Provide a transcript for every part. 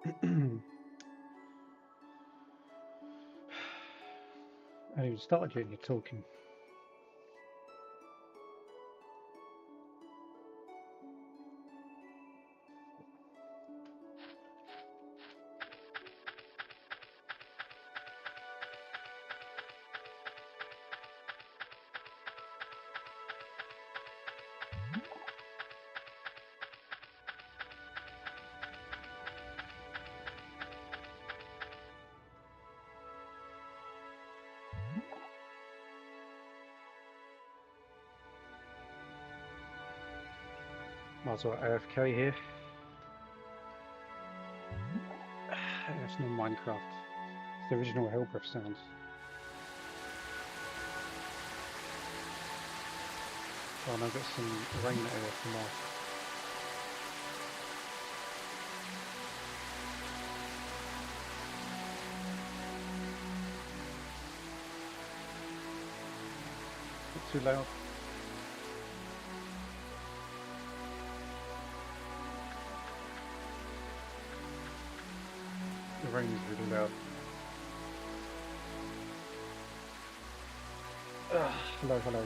I haven't even started yet and you're talking. Might as well AFK here. That's not Minecraft. It's the original Helrift sounds. Oh, and I've got some rain air from off. Not too loud. The rain is really loud. Hello, hello.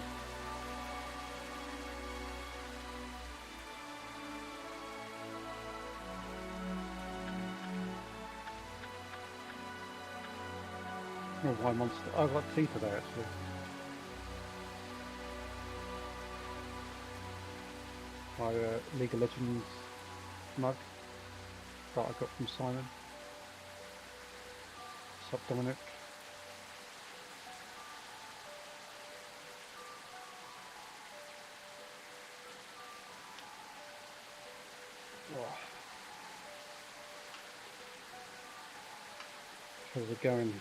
Oh, why monster? Oh, I've got tea today actually. My League of Legends mug that I got from Simon. Sup, Dominic? Oh, how's it going?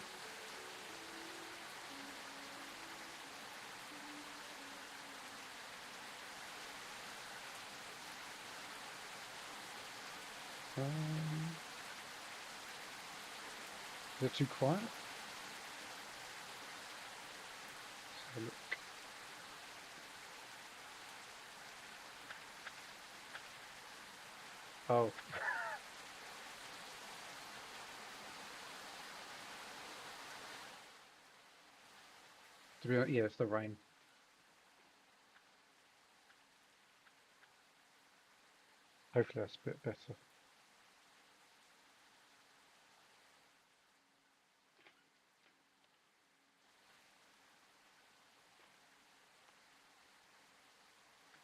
Is it too quiet? Let's have a look. Oh. To be honest, yeah, it's the rain. Hopefully that's a bit better.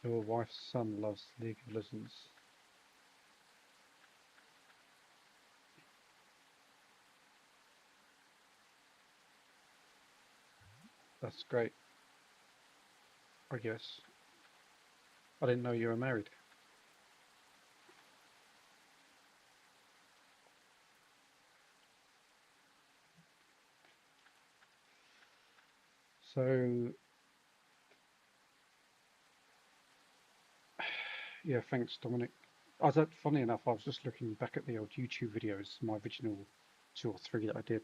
Your wife's son loves League of Legends. That's great, I guess. I didn't know you were married. So, yeah, thanks, Dominic. Funny enough, I was just looking back at the old YouTube videos, my original 2 or 3 that I did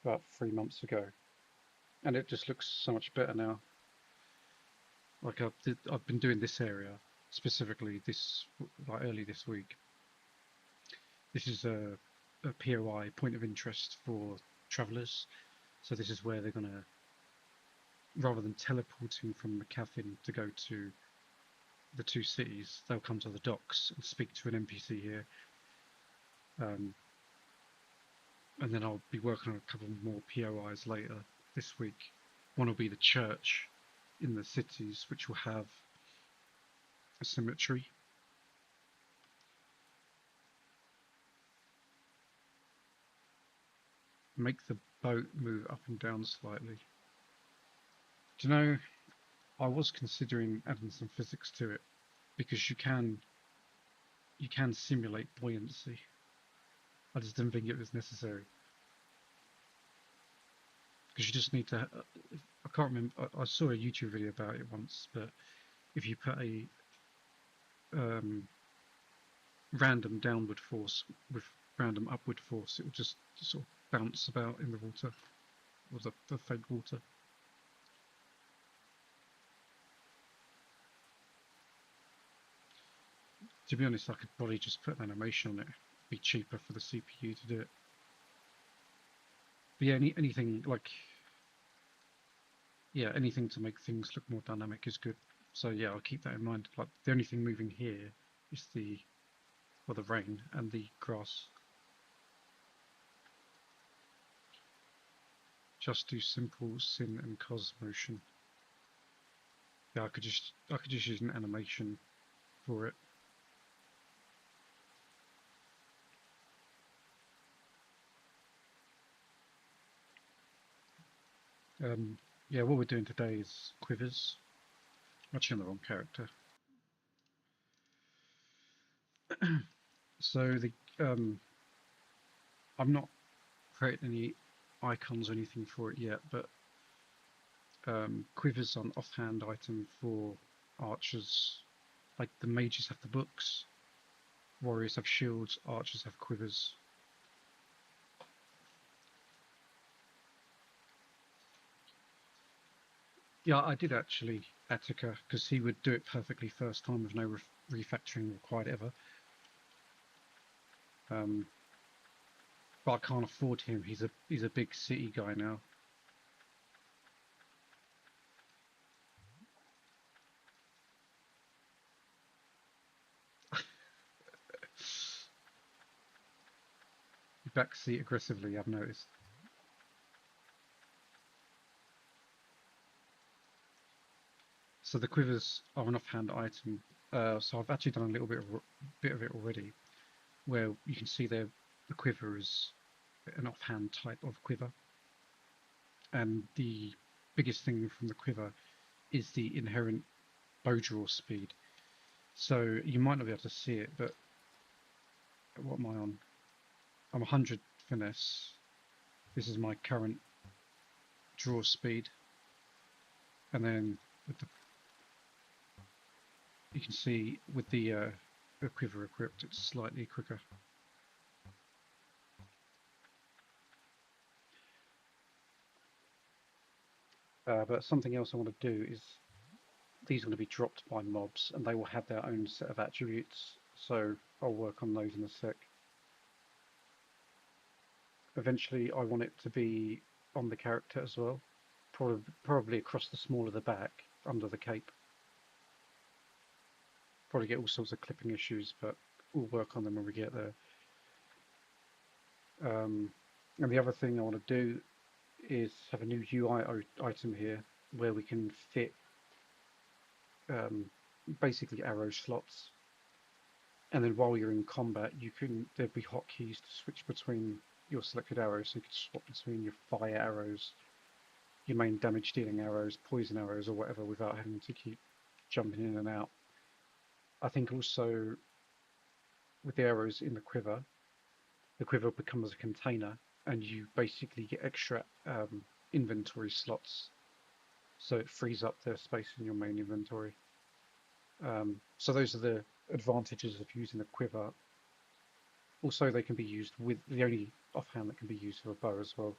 about 3 months ago, and it just looks so much better now. Like I've been doing this area specifically early this week. This is a POI, point of interest for travellers. So this is where they're gonna, rather than teleporting from McCaffin to go to the 2 cities, they'll come to the docks and speak to an NPC here. And then I'll be working on a couple more POIs later this week. One will be the church in the cities, which will have a cemetery. Make the boat move up and down slightly. Do you know, I was considering adding some physics to it because you can simulate buoyancy. I just didn't think it was necessary because you just need to. I can't remember. I saw a YouTube video about it once, but if you put a random downward force with random upward force, it will just sort of bounce about in the water, or the fake water. To be honest, I could probably just put an animation on it be cheaper for the CPU to do it. But yeah, anything like, yeah, anything to make things look more dynamic is good. So yeah, I'll keep that in mind. Like the only thing moving here is the rain and the grass. Just do simple sin and cos motion. Yeah, I could just use an animation for it. Yeah, what we're doing today is quivers. I'm actually on the wrong character. So I'm not creating any icons or anything for it yet, but quivers are an offhand item for archers. Like the mages have the books, warriors have shields, archers have quivers. Yeah, I did actually Attica because he would do it perfectly first time with no refactoring required ever. But I can't afford him. He's a big city guy now. He backseat aggressively, I've noticed. So the quivers are an offhand item. So I've actually done a little bit of it already, where you can see there the quiver is an offhand type of quiver, and the biggest thing from the quiver is the inherent bow draw speed. So you might not be able to see it, but what am I on? I'm 100 finesse. This is my current draw speed, and then with you can see with the quiver equipped, it's slightly quicker. But something else I want to do is these are going to be dropped by mobs, and they will have their own set of attributes. So I'll work on those in a sec. Eventually, I want it to be on the character as well, probably across the small of the back, under the cape. Probably get all sorts of clipping issues, but we'll work on them when we get there. And the other thing I want to do is have a new UI item here where we can fit basically arrow slots, and then while you're in combat, there'd be hotkeys to switch between your selected arrows, so you could swap between your fire arrows, your main damage dealing arrows, poison arrows, or whatever without having to keep jumping in and out. I think also with the arrows in the quiver becomes a container, and you basically get extra inventory slots, so it frees up the space in your main inventory. So those are the advantages of using a quiver. Also, they can be used with the only offhand that can be used for a bow as well.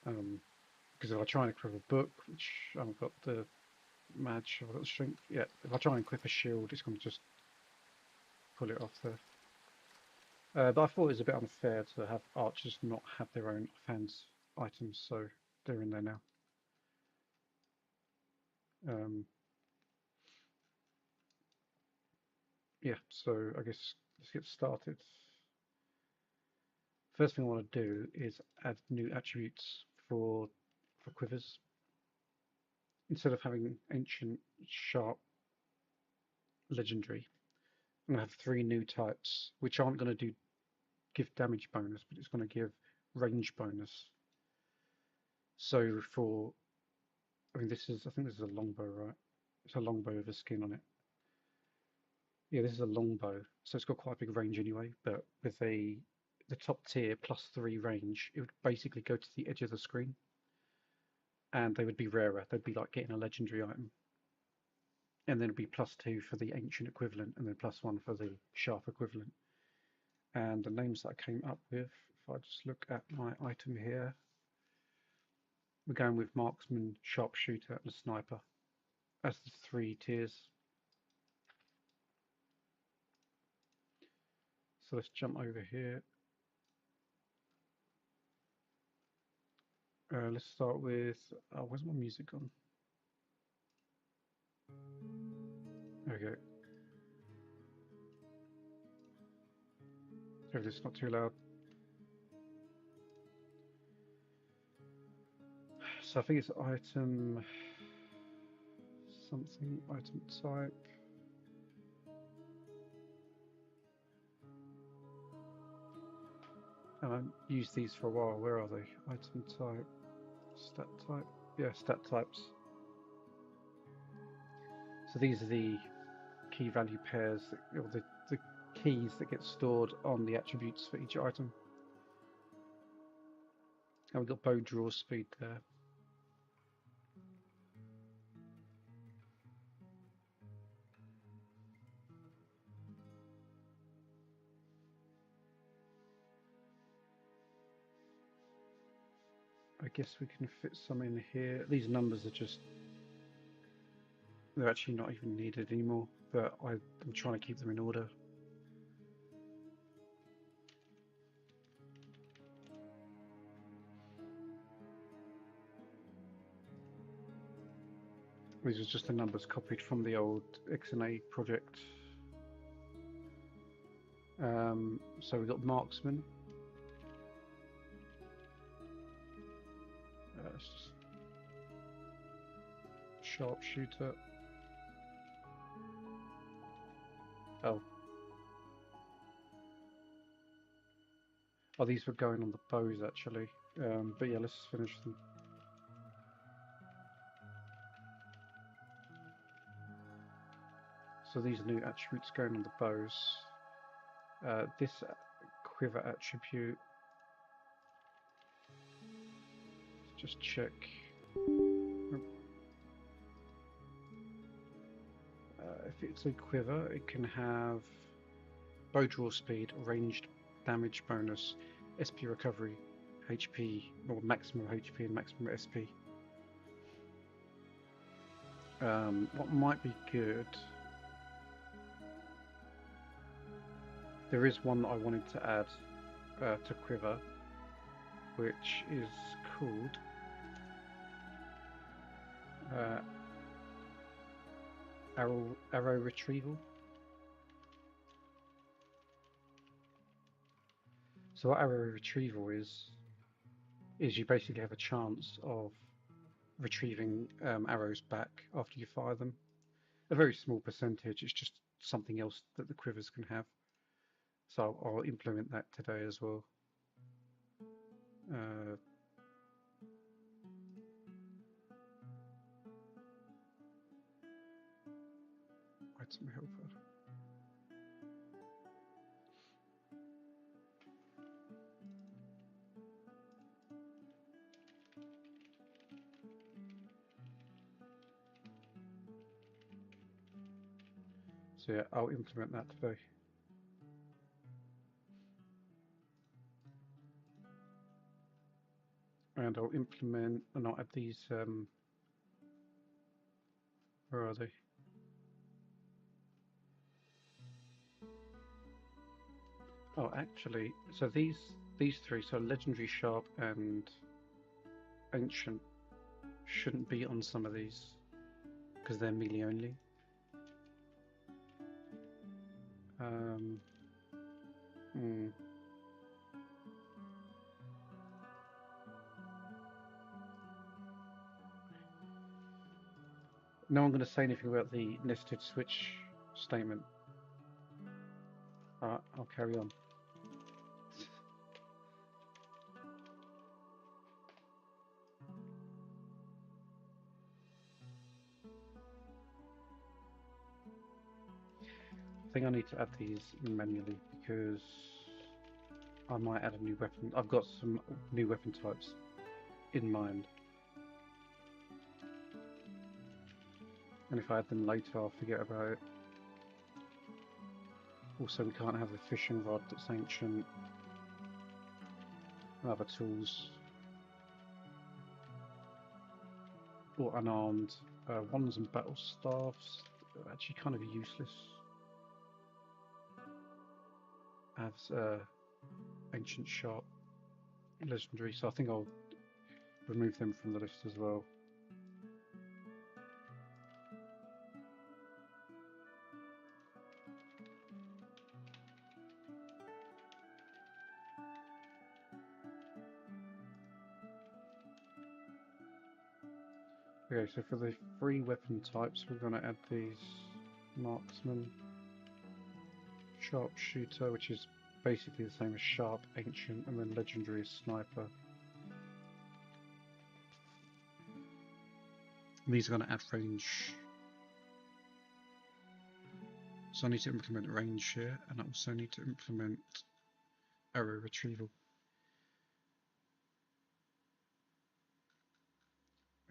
Because if I try and equip a book, which I've got the match, I've got the strength, yeah, if I try and equip a shield, it's going to just pull it off there. But I thought it was a bit unfair to have archers not have their own offhand items, so they're in there now. Yeah, so I guess let's get started. First thing I want to do is add new attributes for quivers. Instead of having ancient, sharp, legendary, I'm going to have 3 new types, which aren't going to give damage bonus, but it's going to give range bonus. So I think this is a longbow, right? It's a longbow with a skin on it. Yeah, this is a longbow, so it's got quite a big range anyway, but with the top tier +3 range, it would basically go to the edge of the screen, and they would be rarer. They'd be like getting a legendary item. And then it'd be +2 for the ancient equivalent, and then +1 for the sharp equivalent. And the names that I came up with, if I just look at my item here, we're going with marksman, sharpshooter, and sniper as the 3 tiers. So let's jump over here. Let's start with, where's my music gone? There we go. Hopefully it's not too loud. So I think it's item something, item type. I haven't used these for a while. Where are they? Item type, stat type. Yeah, stat types. So these are the key value pairs, or the keys that get stored on the attributes for each item. And we've got bow draw speed there. I guess we can fit some in here. These numbers are just, they're actually not even needed anymore, but I'm trying to keep them in order. These are just the numbers copied from the old XNA project. So we've got marksman. It's just sharpshooter. Oh, these were going on the bows actually. But yeah, let's finish them. So these are new attributes going on the bows. This quiver attribute, just check. If it's a quiver, it can have bow draw speed, ranged damage bonus, SP recovery, HP, or maximum HP and maximum SP. What might be good, there is one that I wanted to add to quiver, which is called arrow retrieval. So what arrow retrieval is you basically have a chance of retrieving arrows back after you fire them. A very small percentage, it's just something else that the quivers can have. So I'll implement that today as well. Item helper. So yeah, I'll implement that today. And I'll implement, and I'll add these, where are they? Oh, actually, so these three, so legendary, sharp, and ancient, shouldn't be on some of these because they're melee only. No, I'm going to say anything about the nested switch statement. Alright, I'll carry on. I think I need to add these manually because I might add a new weapon. I've got some new weapon types in mind. And if I add them later, I'll forget about it. Also, we can't have a fishing rod that's ancient. Other tools. Or unarmed. Wands and battle staffs are actually kind of useless. as ancient, sharp, legendary, so I think I'll remove them from the list as well. Okay, so for the free weapon types, we're going to add these: marksman, sharpshooter, which is basically the same as sharp, ancient, and then legendary is sniper. And these are going to add range. So I need to implement range here, and I also need to implement arrow retrieval.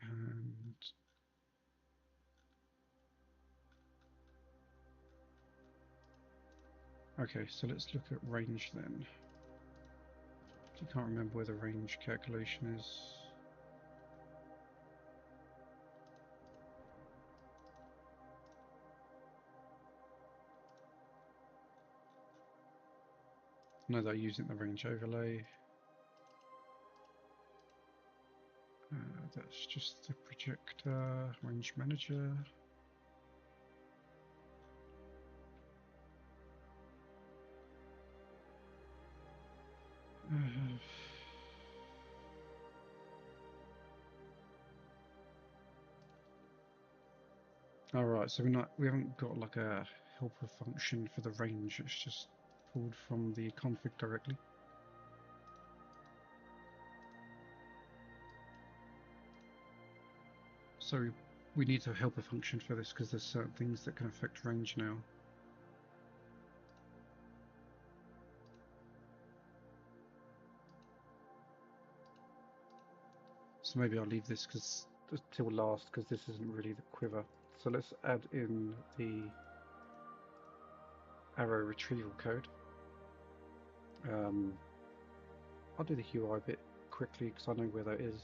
And okay, so let's look at range then. I can't remember where the range calculation is. I know that I'm using the range overlay. That's just the projector, range manager. Alright, so we haven't got like a helper function for the range, it's just pulled from the config directly. So we need a helper function for this because there's certain things that can affect range now. So maybe I'll leave this till last because this isn't really the quiver. So let's add in the arrow retrieval code. I'll do the UI bit quickly because I know where that is.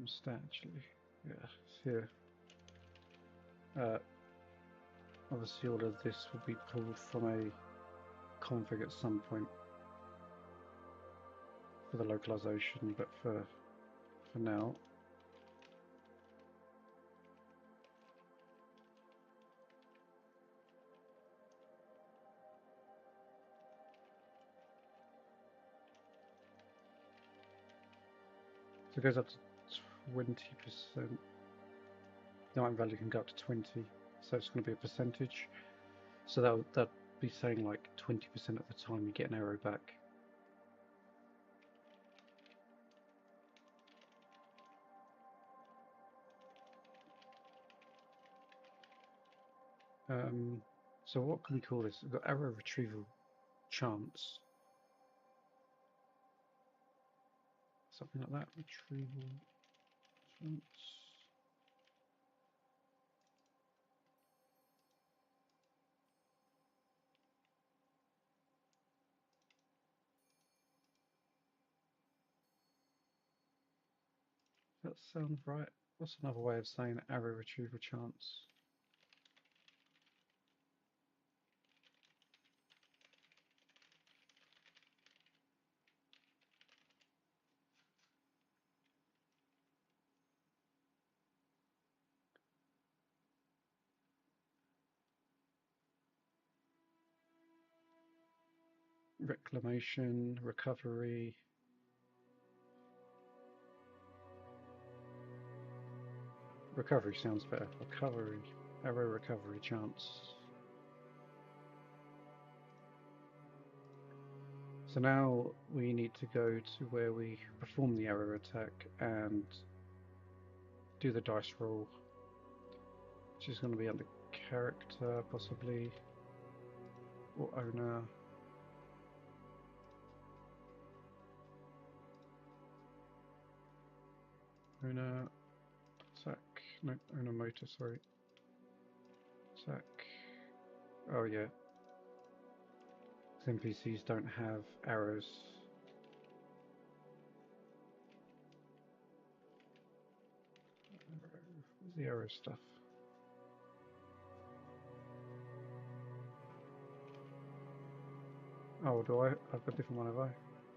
Stat actually, yeah, it's here. Obviously all of this will be pulled from a config at some point for the localization, but for now. So it goes up to 20%. The item value can go up to 20, so it's going to be a percentage. So that'd be saying like 20% of the time you get an arrow back. So what can we call this? We've got arrow retrieval chance. Something like that. Retrieval chance. Does that sound right? What's another way of saying arrow retrieval chance? Reclamation, recovery. Recovery sounds better. Recovery, arrow recovery chance. So now we need to go to where we perform the arrow attack and do the dice roll, which is going to be under character possibly, or owner. Owner, attack, no, owner motor, sorry. Attack, oh yeah. NPCs don't have arrows. the arrow stuff. Oh, do I? I've got a different one, have I?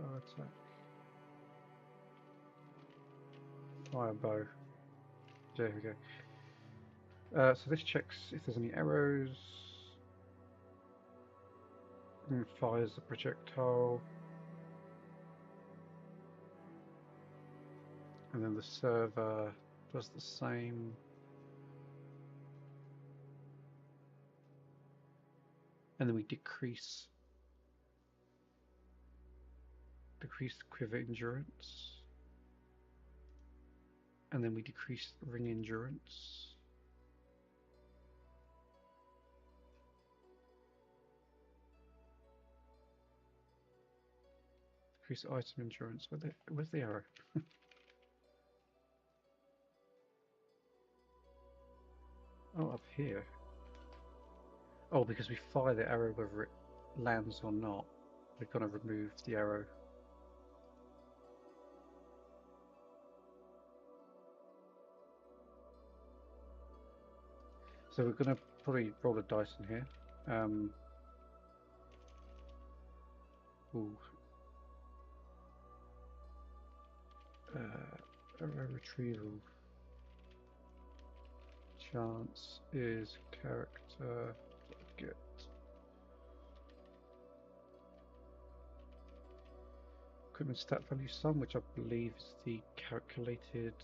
Oh, attack. Fire bow. There we go. So this checks if there's any arrows. And fires the projectile. And then the server does the same. And then we decrease the quiver endurance. And then we decrease ring endurance. Decrease item endurance. Where's the arrow? Oh, up here. Oh, because we fire the arrow whether it lands or not. We're going to remove the arrow. So we're going to probably roll a dice in here. Ooh. Arrow retrieval. Chance is character. Get. Equipment stat value sum, which I believe is the calculated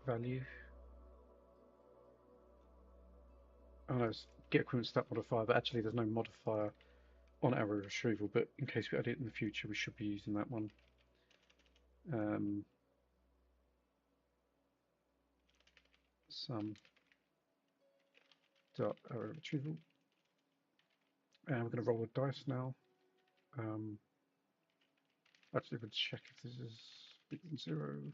value. Oh no, it's get equipment stat modifier, but actually there's no modifier on arrow retrieval, but in case we add it in the future, we should be using that one. Sum dot arrow retrieval. And we're going to roll a dice now. Actually, we'll check if this is bigger than 0.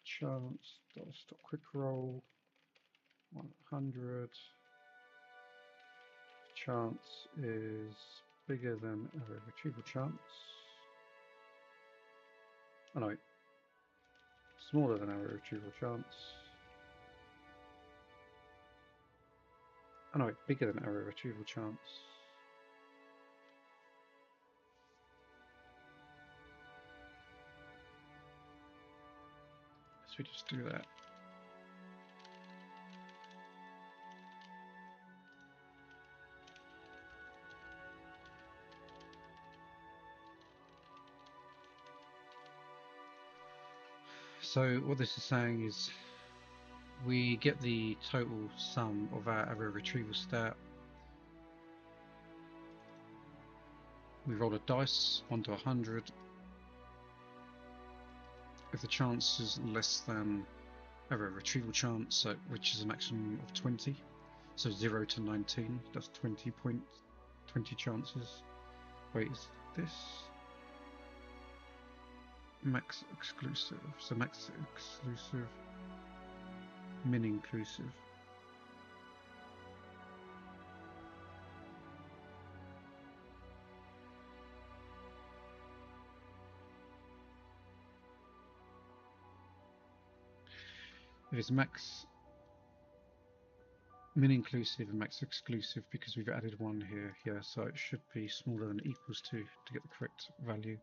Chance, stop quick roll, 100. Chance is bigger than arrow retrieval chance. Oh no, smaller than arrow retrieval chance. Oh no, bigger than arrow retrieval chance. So we just do that. So what this is saying is we get the total sum of our arrow retrieval stat. We roll a dice, 1 to 100. If the chance is less than arrow retrieval chance, which is a maximum of 20, so 0 to 19, that's 20 chances. Wait, is this max exclusive? So max exclusive, min inclusive. If it's max min inclusive and max exclusive, because we've added one here, so it should be smaller than equals to get the correct value.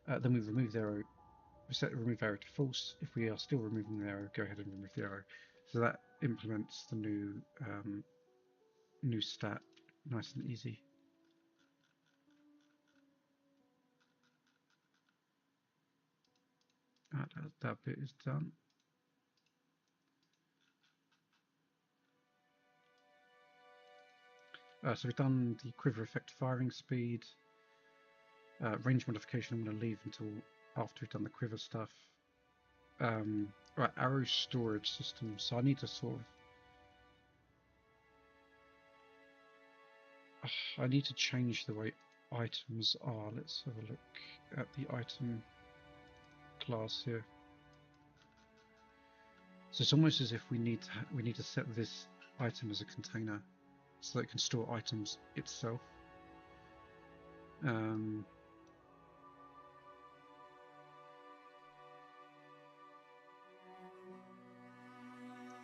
Then we remove the arrow. We set remove arrow to false. If we are still removing the arrow, go ahead and remove the arrow. So that implements the new stat, nice and easy. That bit is done. So we've done the quiver effect firing speed. Range modification I'm going to leave until after we've done the quiver stuff. Right, arrow storage system. So I need to sort of... I need to change the way items are. Let's have a look at the item class here. So it's almost as if we need to set this item as a container so that it can store items itself.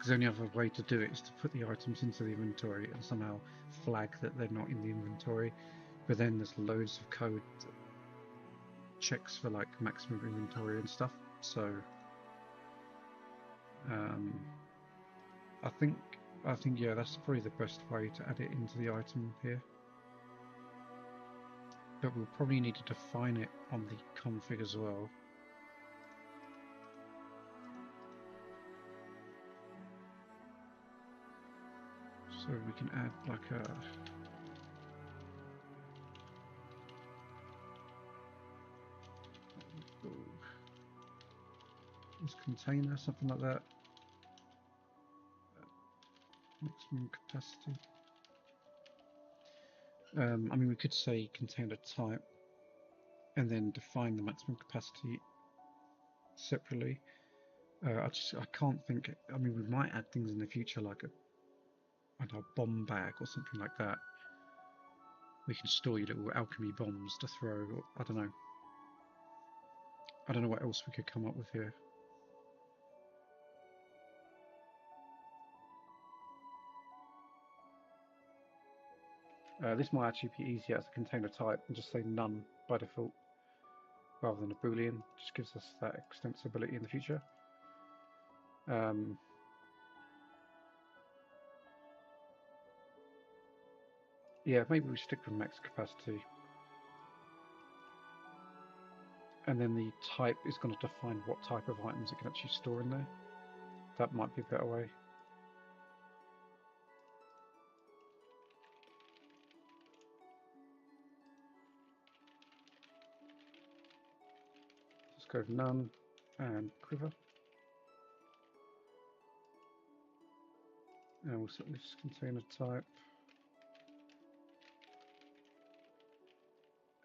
Because the only other way to do it is to put the items into the inventory and somehow flag that they're not in the inventory. But then there's loads of code that checks for like maximum inventory and stuff. So I think yeah, that's probably the best way to add it into the item here. But we'll probably need to define it on the config as well. So we can add like a this container, something like that. Maximum capacity. I mean, we could say container type and then define the maximum capacity separately. I can't think. I mean, we might add things in the future like I don't know, bomb bag or something like that. We can store your little alchemy bombs to throw. Or, I don't know. I don't know what else we could come up with here. This might actually be easier as a container type and just say none by default rather than a boolean. Just gives us that extensibility in the future. Yeah, maybe we stick with max capacity. And then the type is going to define what type of items it can actually store in there. That might be a better way. Let's go with none and quiver. And we'll set this container type.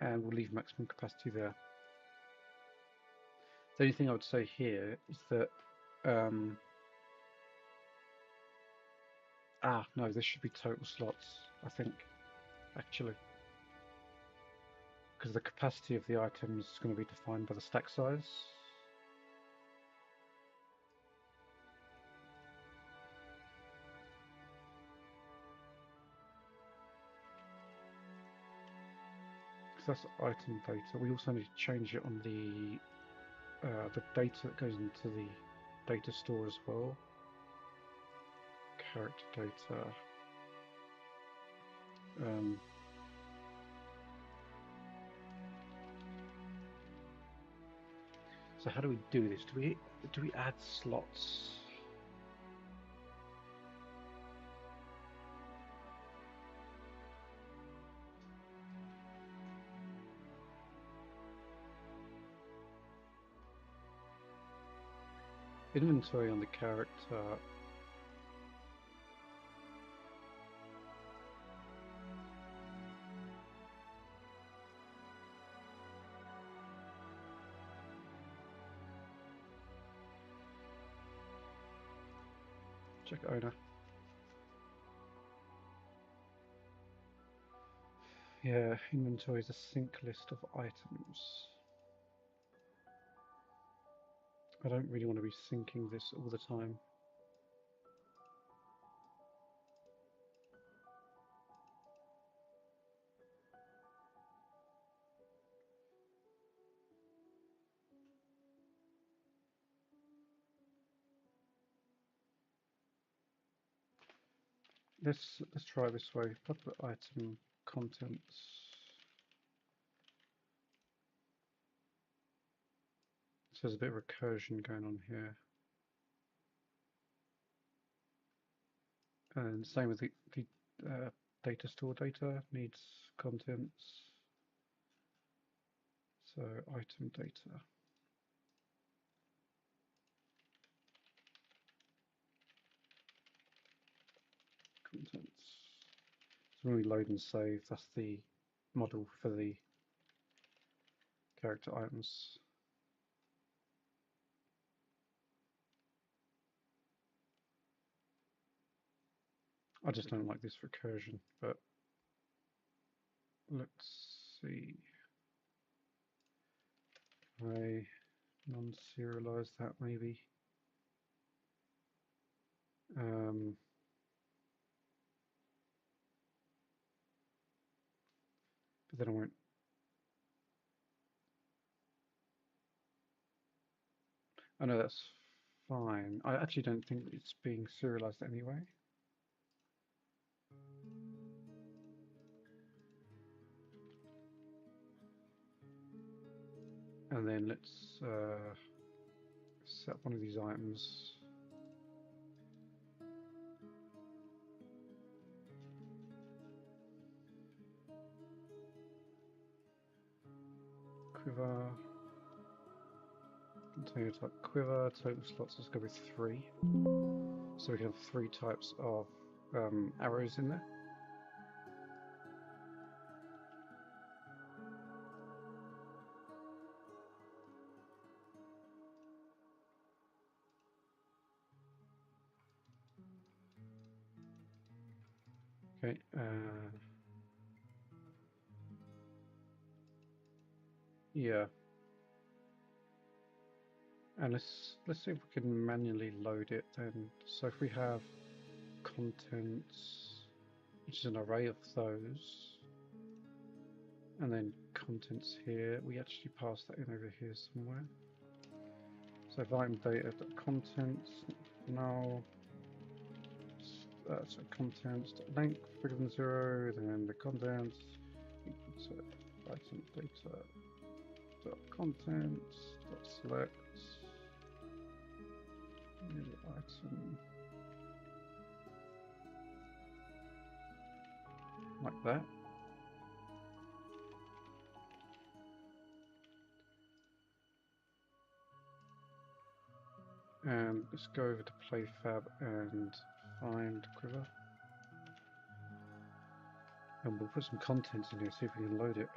And we'll leave maximum capacity there. The only thing I would say here is that no, this should be total slots, I think, actually. Because the capacity of the item is going to be defined by the stack size. Because that's item data. We also need to change it on the data that goes into the data store as well. Character data. So how do we do this? Do we add slots? Inventory on the character. Check owner. Yeah, inventory is a sync list of items. I don't really want to be syncing this all the time. Let's try it this way. Public item contents. So there's a bit of recursion going on here. And same with the data store data needs contents. So item data. Contents. So when we load and save, that's the model for the character items. I just don't like this recursion, but let's see. I non-serialize that maybe. Um, but then I won't. Oh no, that's fine. I actually don't think it's being serialized anyway. And then let's set one of these items. Quiver. Container type quiver. Total slots, let's go with 3. So we can have 3 types of arrows in there. Okay. Yeah. And let's see if we can manually load it then. So if we have contents, which is an array of those, and then contents here, we actually pass that in over here somewhere. So item data contents null. So contents length bigger than 0, then the contents equal to item data dot contents dot select new item, like that. And let's go over to playfab and find quiver. And we'll put some contents in here, see if we can load it.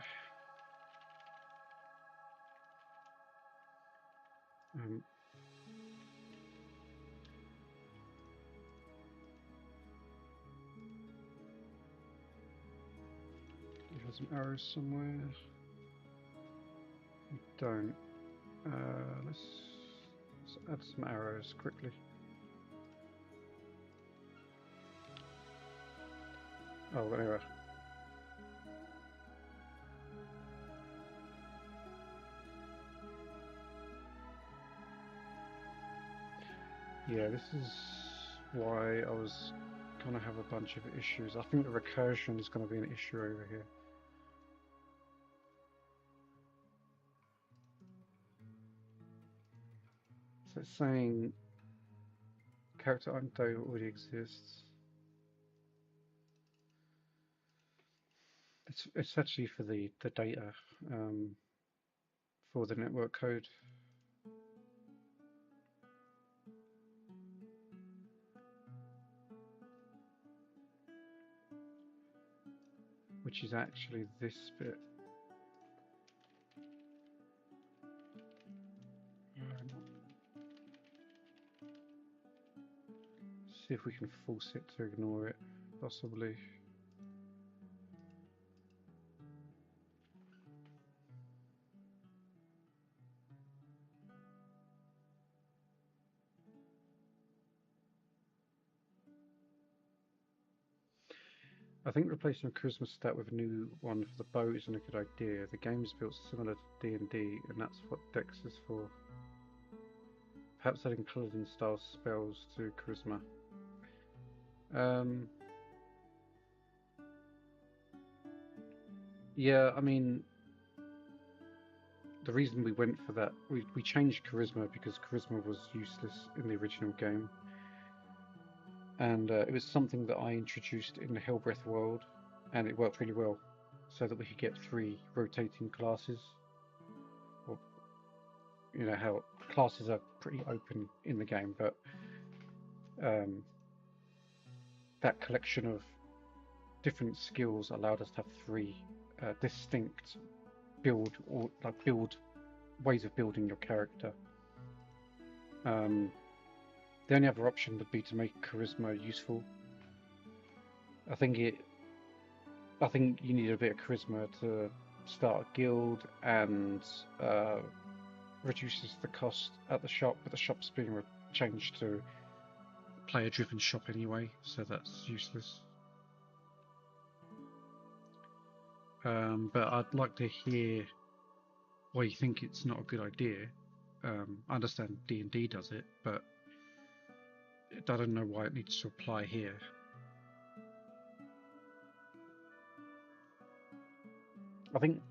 We have some arrows somewhere. We don't. Let's add some arrows quickly. Oh, anyway. Yeah, this is why I was going to have a bunch of issues. I think the recursion is going to be an issue over here. So it's saying character item data already exists. It's actually for the data for the network code. Which is actually this bit. See if we can force it to ignore it, possibly. I think replacing a charisma stat with a new one for the bow isn't a good idea. The game is built similar to D&D, and that's what Dex is for. Perhaps adding paladin style spells to charisma. Yeah, I mean, the reason we went for that, we changed charisma because charisma was useless in the original game. And it was something that I introduced in the Helrift world, and it worked really well, so that we could get 3 rotating classes. Or, you know how classes are pretty open in the game, but that collection of different skills allowed us to have 3 distinct build ways of building your character. The only other option would be to make charisma useful. I think you need a bit of charisma to start a guild, and reduces the cost at the shop, but the shop's being changed to player-driven shop anyway, so that's useless. But I'd like to hear why you think it's not a good idea. I understand D&D does it, but I don't know why it needs to apply here. I think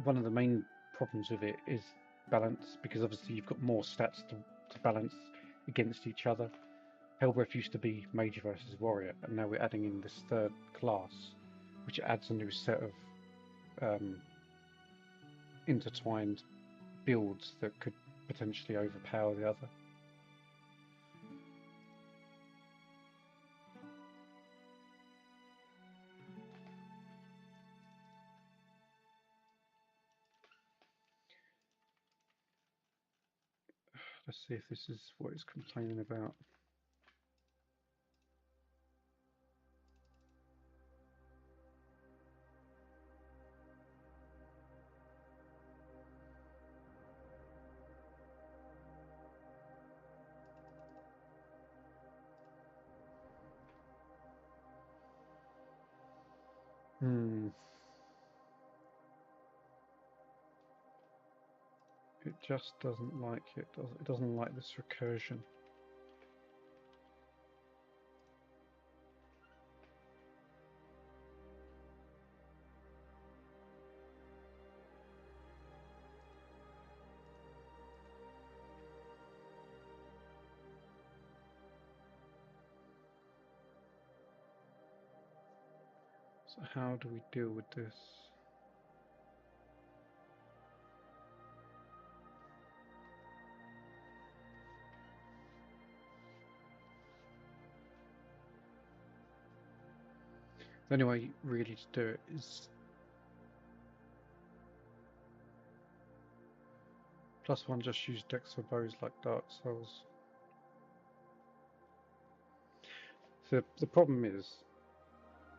one of the main problems with it is balance, because obviously you've got more stats to balance against each other. Helrift used to be Mage versus Warrior, and now we're adding in this third class, which adds a new set of intertwined builds that could potentially overpower the other. Let's see if this is what it's complaining about. It just doesn't like it. It doesn't like this recursion. So how do we deal with this? The only way really to do it is +1, just use Dex for bows like Dark Souls. So the problem is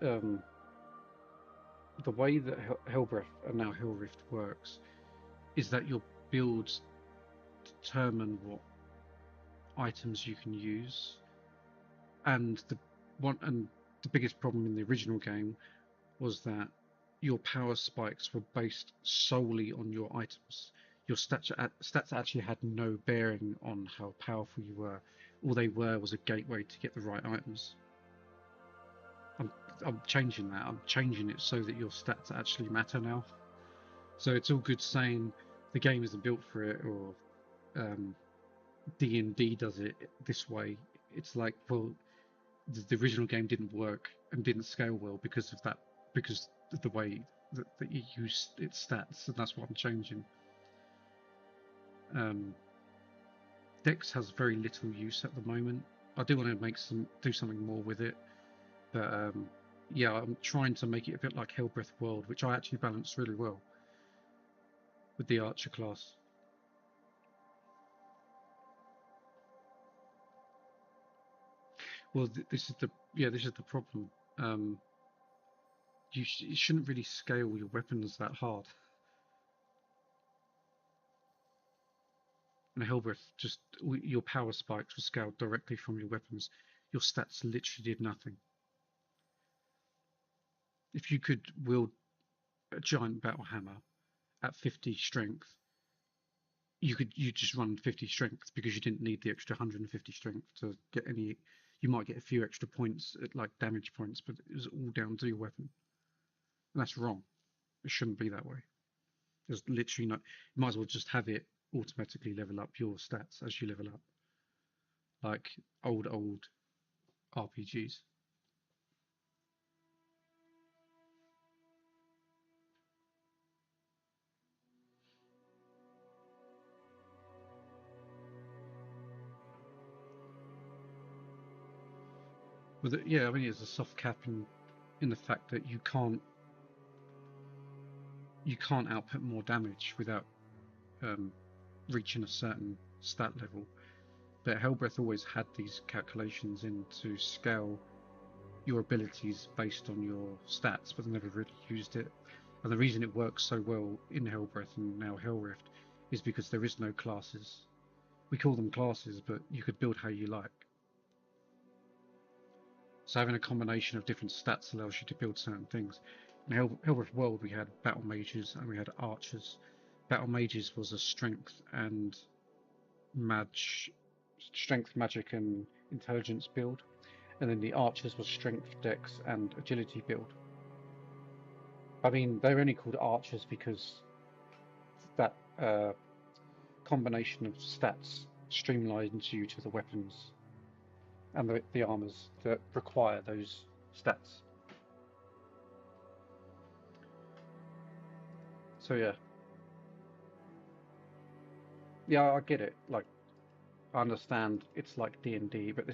the way that Helrift and now Helrift works is that your builds determine what items you can use, and the biggest problem in the original game was that your power spikes were based solely on your items. Your stats actually had no bearing on how powerful you were. All they were was a gateway to get the right items. I'm changing that. I'm changing it so that your stats actually matter now. So it's all good saying the game isn't built for it, or D&D does it this way. It's like, well, the original game didn't work and didn't scale well because of that, because of the way that you use its stats, and that's what I'm changing. Dex has very little use at the moment. I do want to do something more with it, but yeah, I'm trying to make it a bit like Helrift World, which I actually balance really well with the Archer class. Well, this is the problem. You shouldn't really scale your weapons that hard. And Helrift, just your power spikes were scaled directly from your weapons. Your stats literally did nothing. If you could wield a giant battle hammer at 50 strength, you just run 50 strength because you didn't need the extra 150 strength to get any. You might get a few extra points, like damage points, but it was all down to your weapon. And that's wrong. It shouldn't be that way. There's literally no. You might as well just have it automatically level up your stats as you level up, like old RPGs. Yeah, I mean, it's a soft cap in the fact that you can't output more damage without reaching a certain stat level. But Helrift always had these calculations in to scale your abilities based on your stats, but they never really used it. And the reason it works so well in Helrift and now Helrift is because there is no classes. We call them classes, but you could build how you like. So having a combination of different stats allows you to build certain things. In Helrift World, we had battle mages and we had archers. Battle mages was a strength and magic and intelligence build, and then the archers was strength, dex, and agility build. I mean, they're only called archers because that combination of stats streamlines you to the weapons and the armors that require those stats. So yeah, I get it. Like, I understand it's like D&D, but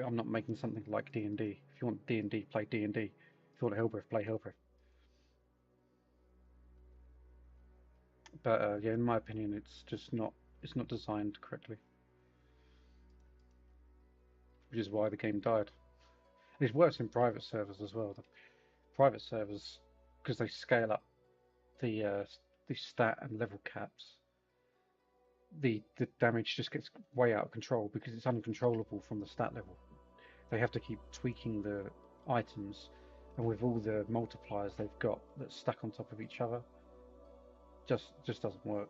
I'm not making something like D&D. If you want D&D, play D&D. If you want Helrift, play Helrift. But yeah, in my opinion, it's not designed correctly, which is why the game died. It's worse in private servers as well. The private servers, because they scale up the stat and level caps, the damage just gets way out of control because it's uncontrollable from the stat level. They have to keep tweaking the items, and with all the multipliers they've got that's stuck on top of each other, just doesn't work.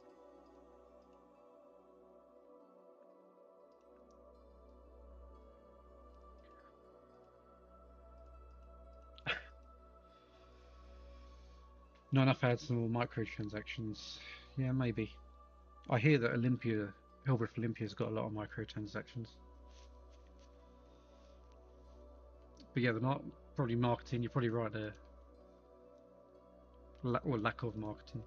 Not enough ads and more microtransactions. Yeah, maybe. I hear that Helrift Olympia's got a lot of microtransactions. But yeah, probably marketing. You're probably right there. Or lack of marketing.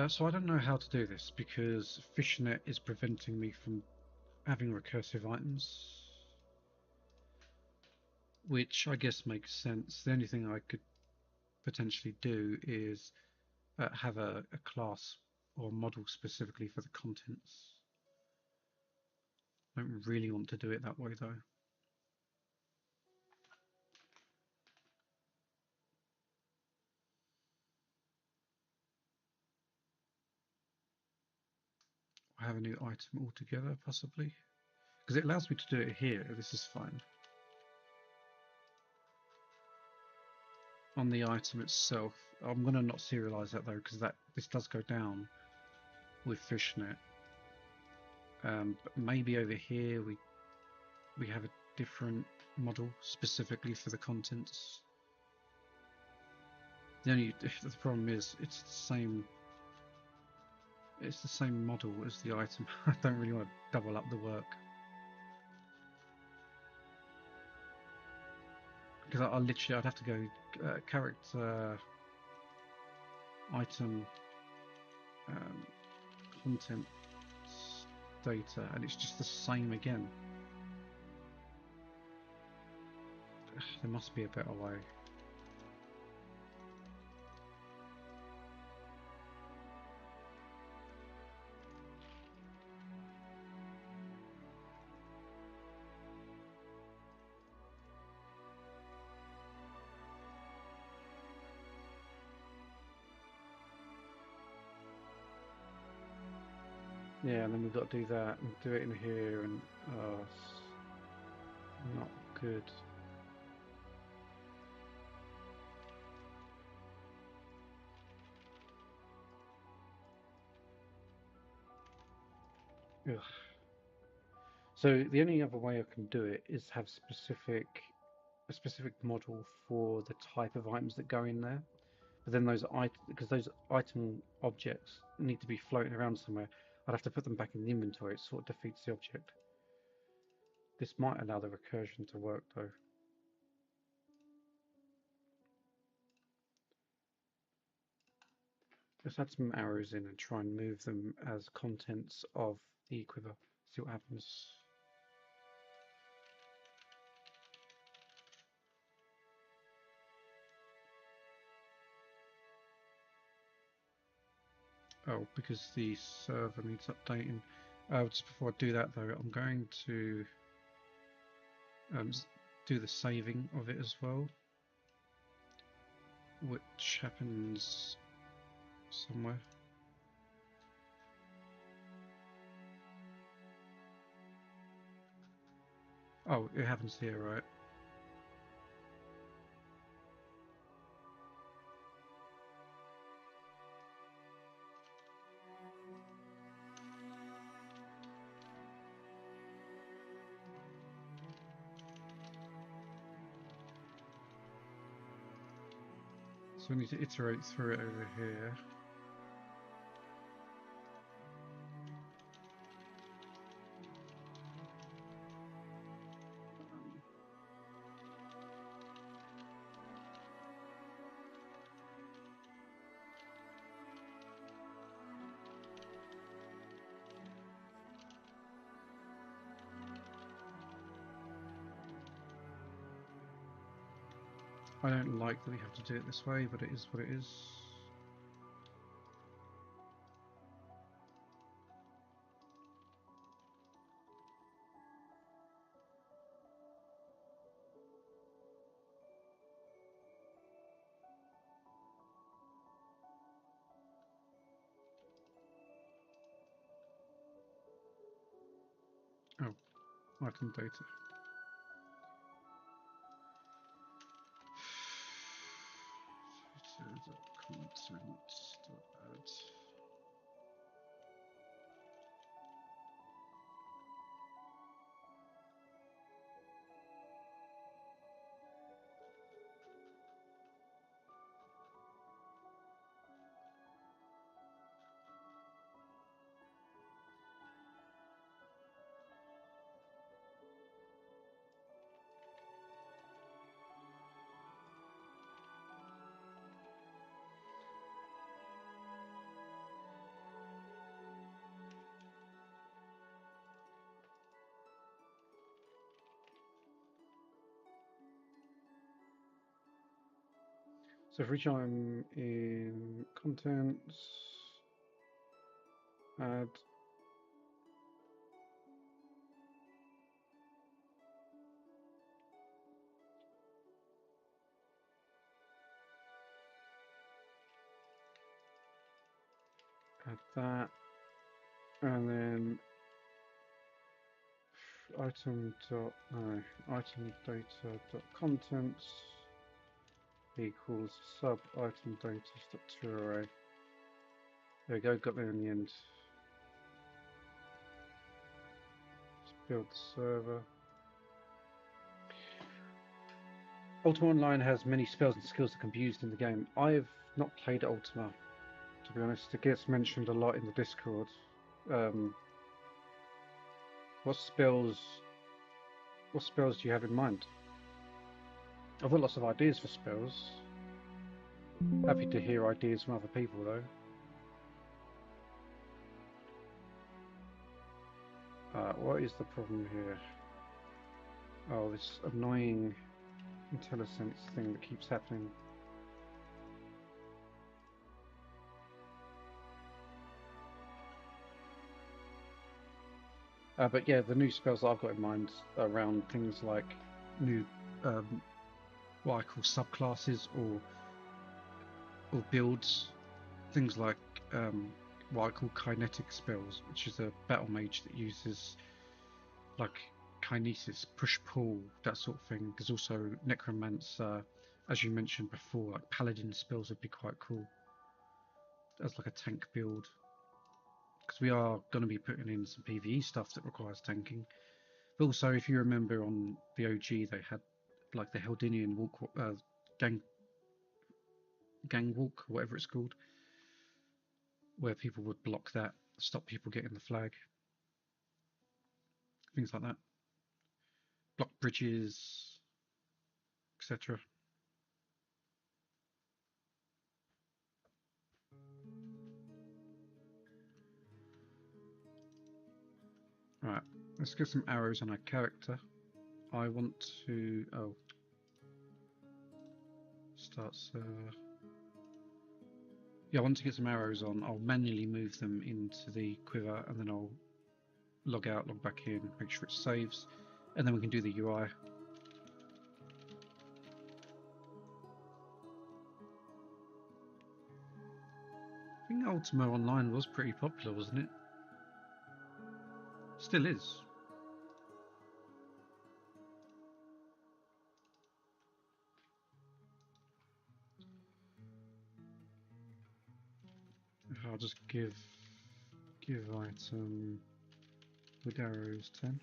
So I don't know how to do this because Fishnet is preventing me from having recursive items, which I guess makes sense. The only thing I could potentially do is have a class or a model specifically for the contents. I don't really want to do it that way though. I have a new item altogether, possibly, because it allows me to do it here. This is fine. On the item itself, I'm going to not serialize that though, because this does go down with Fishnet. But maybe over here we have a different model specifically for the contents. The problem is it's the same model as the item. I don't really want to double up the work. Because I'd have to go character, item, content, data, and it's just the same again. There must be a better way. Yeah, and then we've got to do that and do it in here, and it's not good. Ugh. So the only other way I can do it is have a specific model for the type of items that go in there. But then because those item objects need to be floating around somewhere, I'd have to put them back in the inventory. It sort of defeats the object. This might allow the recursion to work though. Let's add some arrows in and try and move them as contents of the quiver. See what happens. Oh, because the server needs updating. Just before I do that though, I'm going to do the saving of it as well, which happens somewhere. Oh, it happens here, right? So we need to iterate through it over here. I don't like that we have to do it this way, but it is what it is. Oh, item data. Content.add. So for each I'm in contents, add. Add that, and then item data dot contents equals sub item data dot toArray. There we go, got there in the end. Let's build the server. Ultima Online has many spells and skills that can be used in the game. I've not played Ultima, to be honest. It gets mentioned a lot in the Discord. What spells do you have in mind? I've got lots of ideas for spells. Happy to hear ideas from other people though. What is the problem here? Oh, this annoying IntelliSense thing that keeps happening. But yeah, the new spells that I've got in mind around things like new, what I call subclasses or builds, things like what I call kinetic spells, which is a battle mage that uses like kinesis, push-pull, that sort of thing. There's also necromancer, as you mentioned before, like paladin spells would be quite cool as like a tank build, because we are going to be putting in some PvE stuff that requires tanking. But also, if you remember on the OG, they had like the Heldinian gang walk, whatever it's called, where people would block that, stop people getting the flag, things like that, block bridges, etc. Right, let's get some arrows on our character. I want to start server. Yeah, I want to get some arrows on. I'll manually move them into the quiver, and then I'll log out, log back in, make sure it saves, and then we can do the UI. I think Ultima Online was pretty popular, wasn't it? Still is. I'll just give item with arrows 10.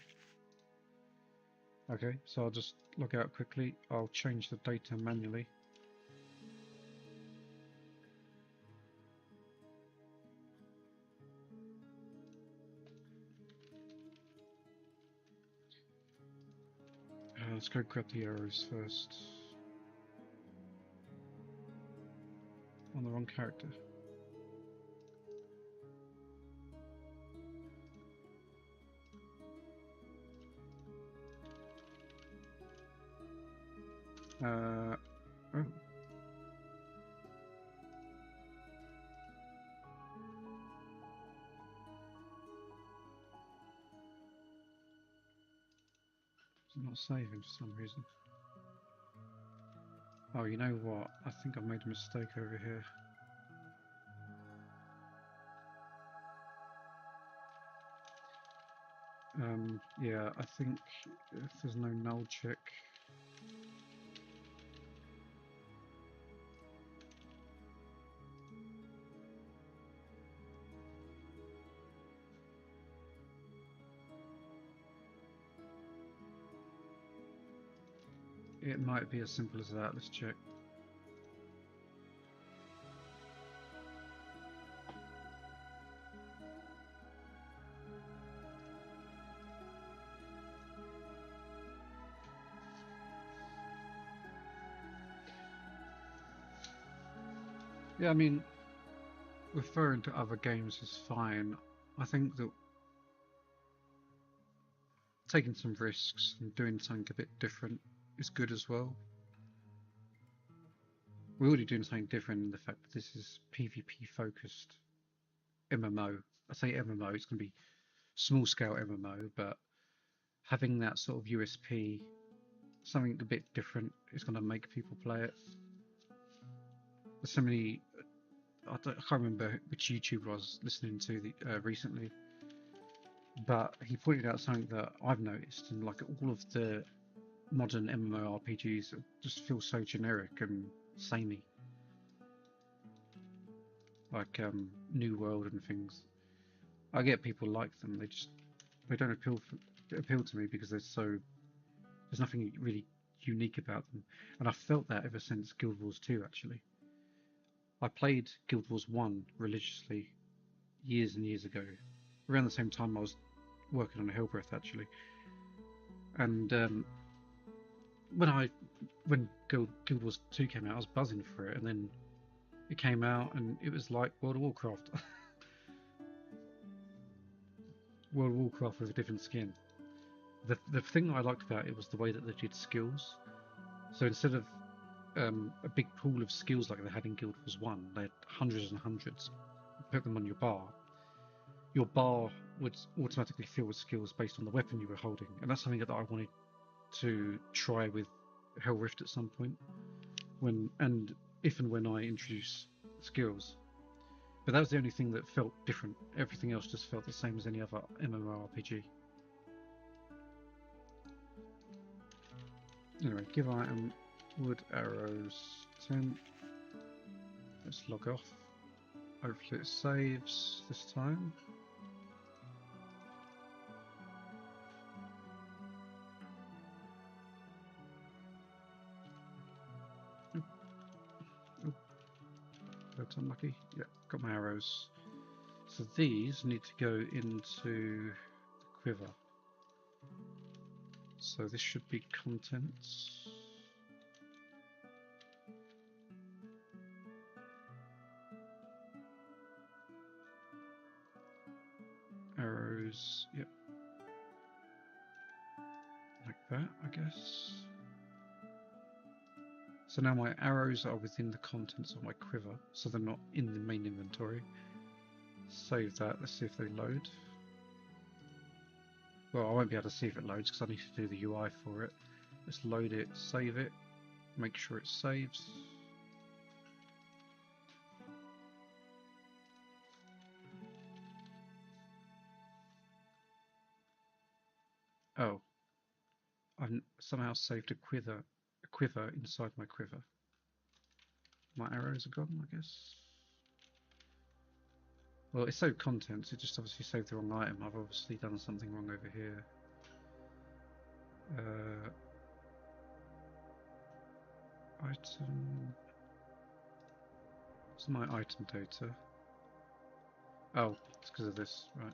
Okay, so I'll just log out quickly. I'll change the data manually. Let's go grab the arrows first. On the wrong character. Oh. It's not saving for some reason. Oh, you know what? I think I've made a mistake over here. Yeah, I think if there's no null check. It might be as simple as that. Let's check. Yeah, I mean, referring to other games is fine. I think that taking some risks and doing something a bit different is good as well. We're already doing something different in the fact that this is PvP focused MMO. I say MMO, it's going to be small scale MMO, but having that sort of USP, something a bit different, is going to make people play it. There's so many. I can't remember which YouTuber I was listening to recently, but he pointed out something that I've noticed, and like all of the modern MMORPGs just feel so generic and samey, like New World and things. I get people like them, they don't appeal to me because there's nothing really unique about them, and I felt that ever since Guild Wars 2 actually. I played Guild Wars 1 religiously years and years ago, around the same time I was working on Helrift actually, and when Guild Wars 2 came out, I was buzzing for it, and then it came out and it was like World of Warcraft. World of Warcraft with a different skin. The thing that I liked about it was the way that they did skills. So instead of a big pool of skills like they had in Guild Wars 1, they had hundreds and hundreds. Put them on your bar would automatically fill with skills based on the weapon you were holding, and that's something that I wanted to try with Helrift at some point, if and when I introduce skills. But that was the only thing that felt different. Everything else just felt the same as any other MMORPG. Anyway, give item wood arrows 10. Let's log off. Hopefully it saves this time. That's unlucky. Yeah, got my arrows. So these need to go into the quiver. So this should be contents. Arrows, yep. Like that, I guess. So now my arrows are within the contents of my quiver, so they're not in the main inventory. Save that, let's see if they load. Well, I won't be able to see if it loads because I need to do the UI for it. Let's load it, save it, make sure it saves. Oh, I've somehow saved a quiver inside my quiver. My arrows are gone, I guess. Well, it saved contents, it just obviously saved the wrong item. I've obviously done something wrong over here. Item... What's my item data? Oh, it's because of this, right.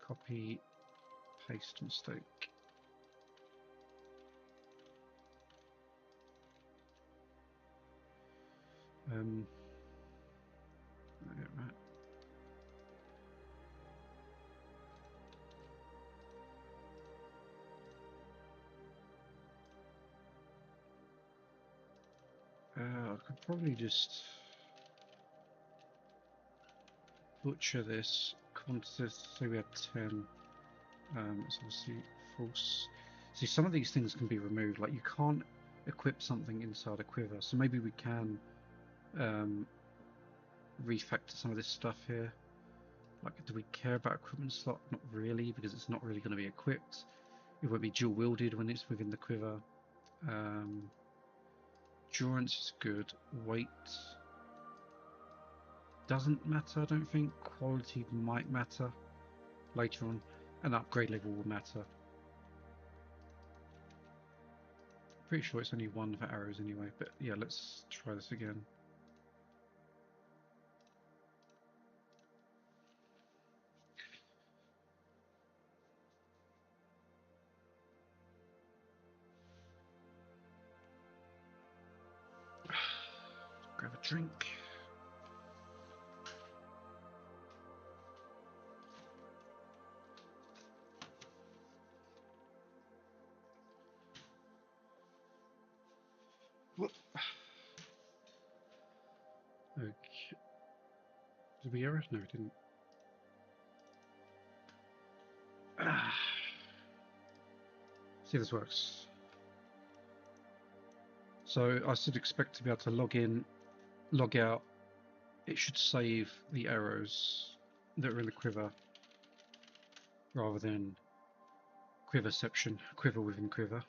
Copy, paste mistake. Yeah, right. I could probably just butcher this. Quantity, say we had 10. It's obviously false. See, some of these things can be removed. Like you can't equip something inside a quiver, so maybe we can refactor some of this stuff here. Like, do we care about equipment slot? Not really, because it's not really going to be equipped. It won't be dual wielded when it's within the quiver. Endurance is good. Weight doesn't matter, I don't think. Quality might matter later on. And upgrade level will matter. Pretty sure it's only one for arrows anyway, but yeah, let's try this again. Grab a drink. What? Okay. Did we error? No, we didn't. See if this works. So I should expect to be able to log in, log out. It should save the arrows that are in the quiver rather than quiverception, quiver within quiver.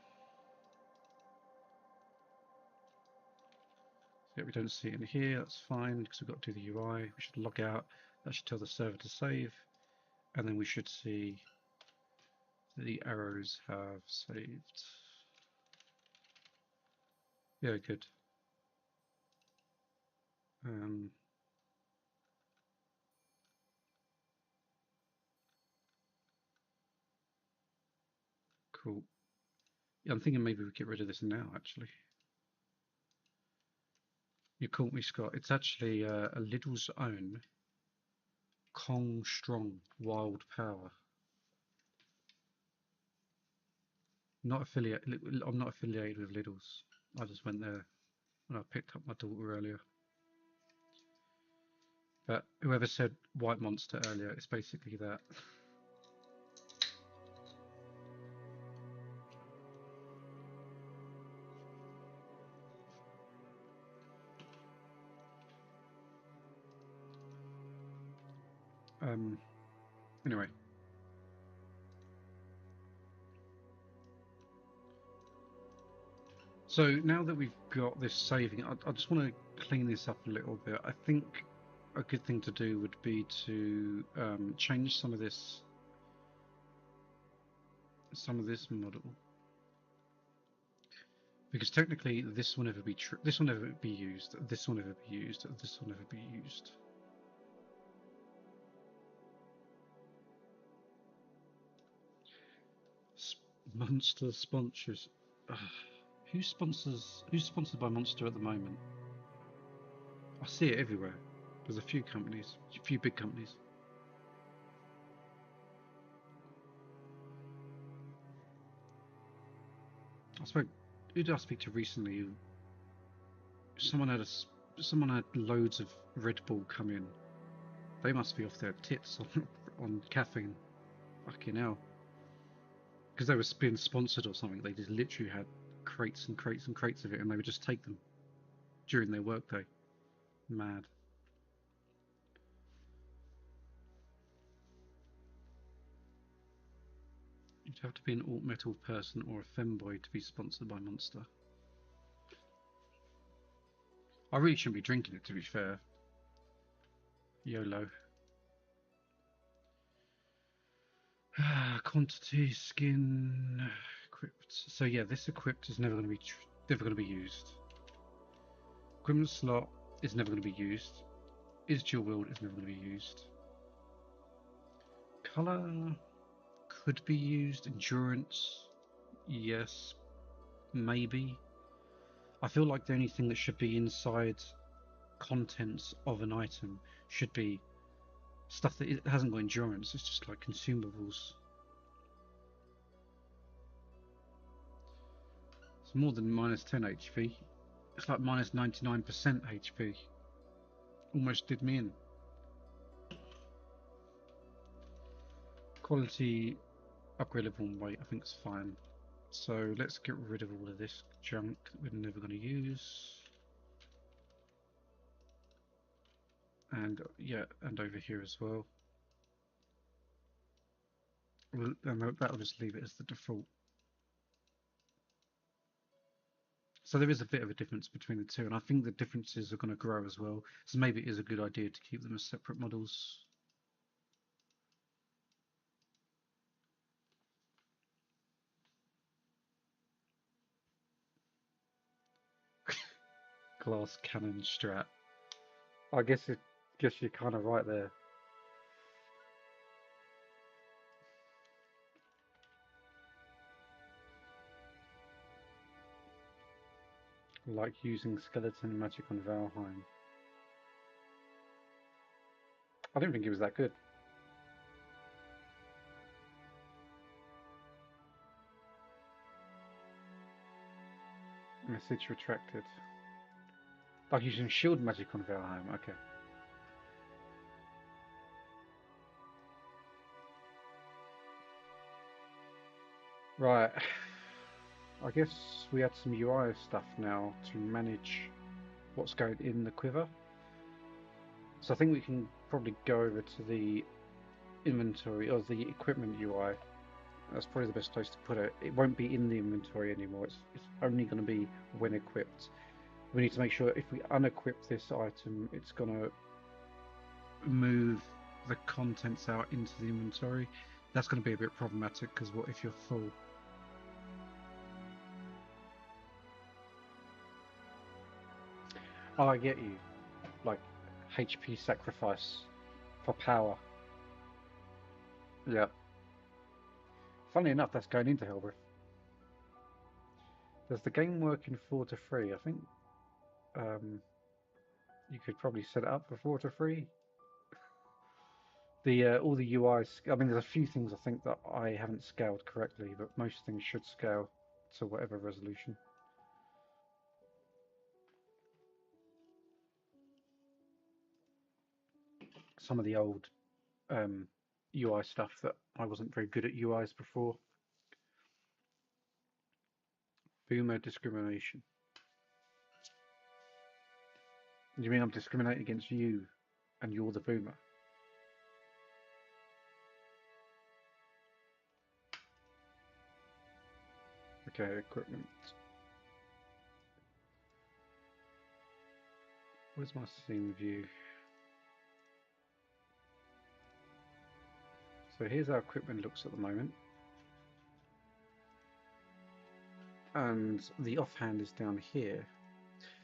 So yeah, we don't see it in here, that's fine because we've got to do the UI. We should log out, that should tell the server to save, and then we should see that the arrows have saved. Yeah, good. Cool. Yeah, I'm thinking maybe we get rid of this now, actually. You caught me, Scott. It's actually a Lidl's own Kong Strong Wild Power. Not affiliate. I'm not affiliated with Lidl's. I just went there when I picked up my daughter earlier. But whoever said White Monster earlier, it's basically that. Anyway. So now that we've got this saving, I just want to clean this up a little bit. I think a good thing to do would be to change some of this model, because technically this will never be true. This will never be used. This will never be used. This will never be used. Monster sponsors. Who's sponsored by Monster at the moment? I see it everywhere. There's a few companies, a few big companies. Who did I speak to recently? Someone had loads of Red Bull come in. They must be off their tits on caffeine. Fucking hell. Because they were being sponsored or something. They just literally had crates and crates and crates of it, and they would just take them during their workday. Mad. You'd have to be an alt metal person or a femboy to be sponsored by Monster. I really shouldn't be drinking it, to be fair. YOLO. Quantity, skin, equipped. So yeah, this equipped is never going to be used. Equipment slot is never going to be used. Is dual wield is never going to be used. Color could be used. Endurance, yes, maybe. I feel like the only thing that should be inside contents of an item should be stuff that it hasn't got endurance. It's just like consumables. It's more than minus 10 HP. It's like minus 99% HP. Almost did me in. Quality, upgrade level and weight, I think it's fine. So let's get rid of all of this junk that we're never going to use. And yeah, and over here as well. And that'll just leave it as the default. So there is a bit of a difference between the two, and I think the differences are going to grow as well. So maybe it is a good idea to keep them as separate models. Glass cannon strat. I guess you're kind of right there. Like using skeleton magic on Valheim. I don't think it was that good. Message retracted. Like using shield magic on Valheim, okay. Right. I guess we add some UI stuff now to manage what's going in the quiver. So I think we can probably go over to the inventory or the equipment UI. That's probably the best place to put it. It won't be in the inventory anymore. It's only going to be when equipped. We need to make sure if we unequip this item, it's going to move the contents out into the inventory. That's going to be a bit problematic because what if you're full? Oh, I get you. Like HP sacrifice for power. Yeah. Funnily enough, that's going into Helrift. Does the game work in 4 to 3? I think you could probably set it up for 4 to 3. The all the UIs. I mean, there's a few things I think that I haven't scaled correctly, but most things should scale to whatever resolution. Some of the old UI stuff that I wasn't very good at UIs before. Boomer discrimination. You mean I'm discriminating against you and you're the boomer? Okay, equipment. Where's my scene view? So here's how equipment looks at the moment. And the offhand is down here.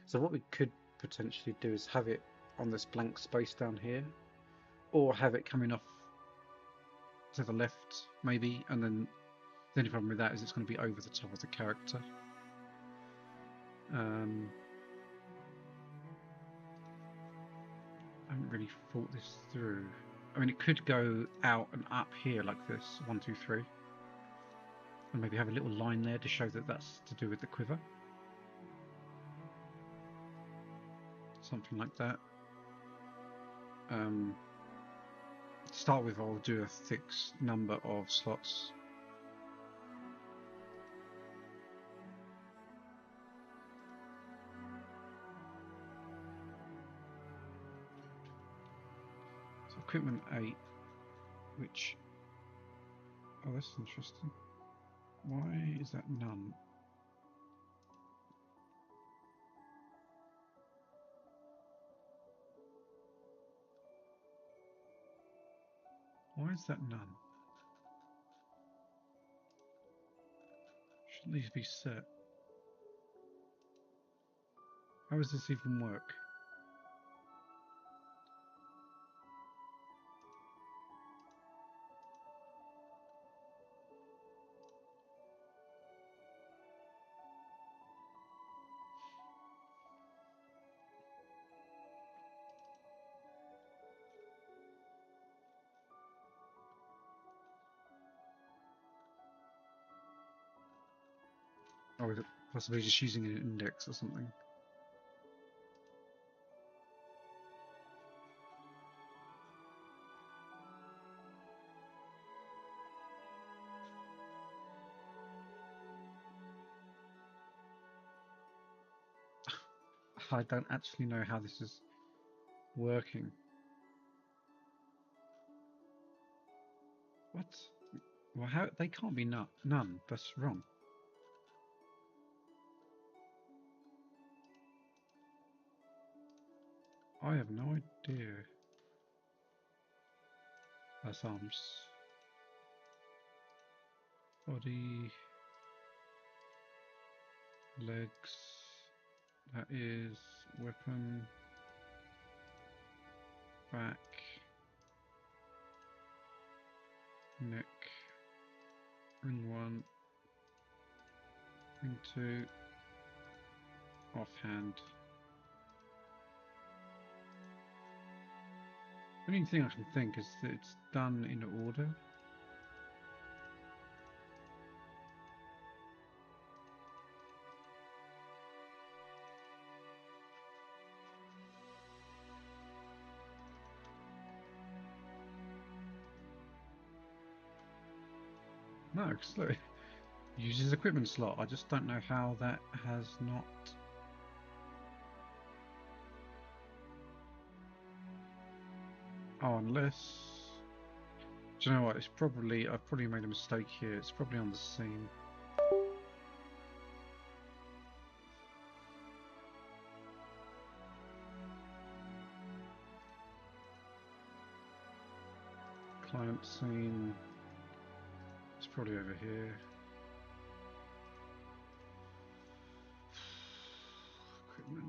So what we could potentially do is have it on this blank space down here, or have it coming off to the left maybe, and then the only problem with that is it's going to be over the top of the character. I haven't really thought this through. I mean, it could go out and up here like this, 1, 2, 3, and maybe have a little line there to show that that's to do with the quiver. Something like that. To start with, I'll do a fixed number of slots. So equipment 8, which, oh, that's interesting. Why is that none? Why is that none? Shouldn't these be set? How does this even work? Oh, is it possibly just using an index or something? I don't actually know how this is working. What? Well, how they can't be none. That's wrong. I have no idea. That's arms. Body. Legs. That is weapon. Back. Neck. Ring 1. Ring 2. Offhand. The only thing I can think is that it's done in order. No, because look, uses equipment slot. I just don't know how that has not. Oh, unless. Do you know what? It's probably I've probably made a mistake here. It's probably on the scene. Client scene. It's probably over here. Equipment.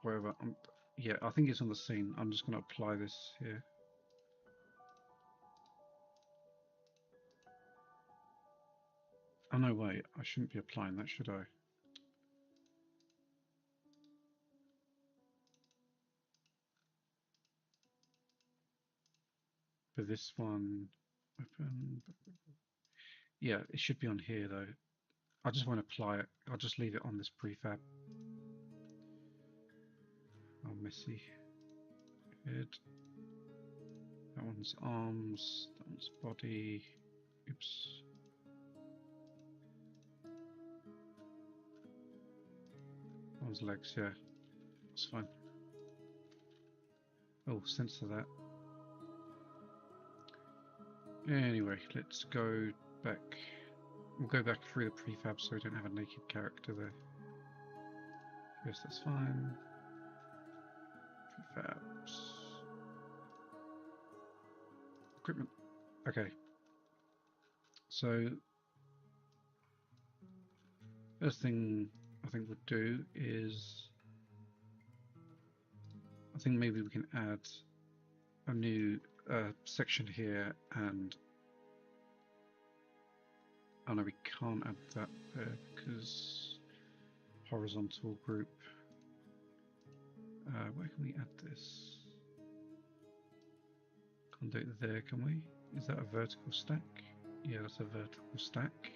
Wherever. Yeah, I think it's on the scene. I'm just going to apply this here. Oh no, wait. I shouldn't be applying that, should I? For this one, open. Yeah, it should be on here though. I just won't apply it. I'll just leave it on this prefab. Oh, messy. Head. That one's arms. That one's body. Oops. That one's legs. Yeah, that's fine. Oh, censor that. Anyway, let's go back. We'll go back through the prefab so we don't have a naked character there. Yes, that's fine. Prefabs. Equipment. Okay. So, first thing I think we'll do is, I think maybe we can add a new section here, and oh no, we can't add that there because horizontal group. Where can we add this? Can't do it there, can we? Is that a vertical stack? Yeah, that's a vertical stack.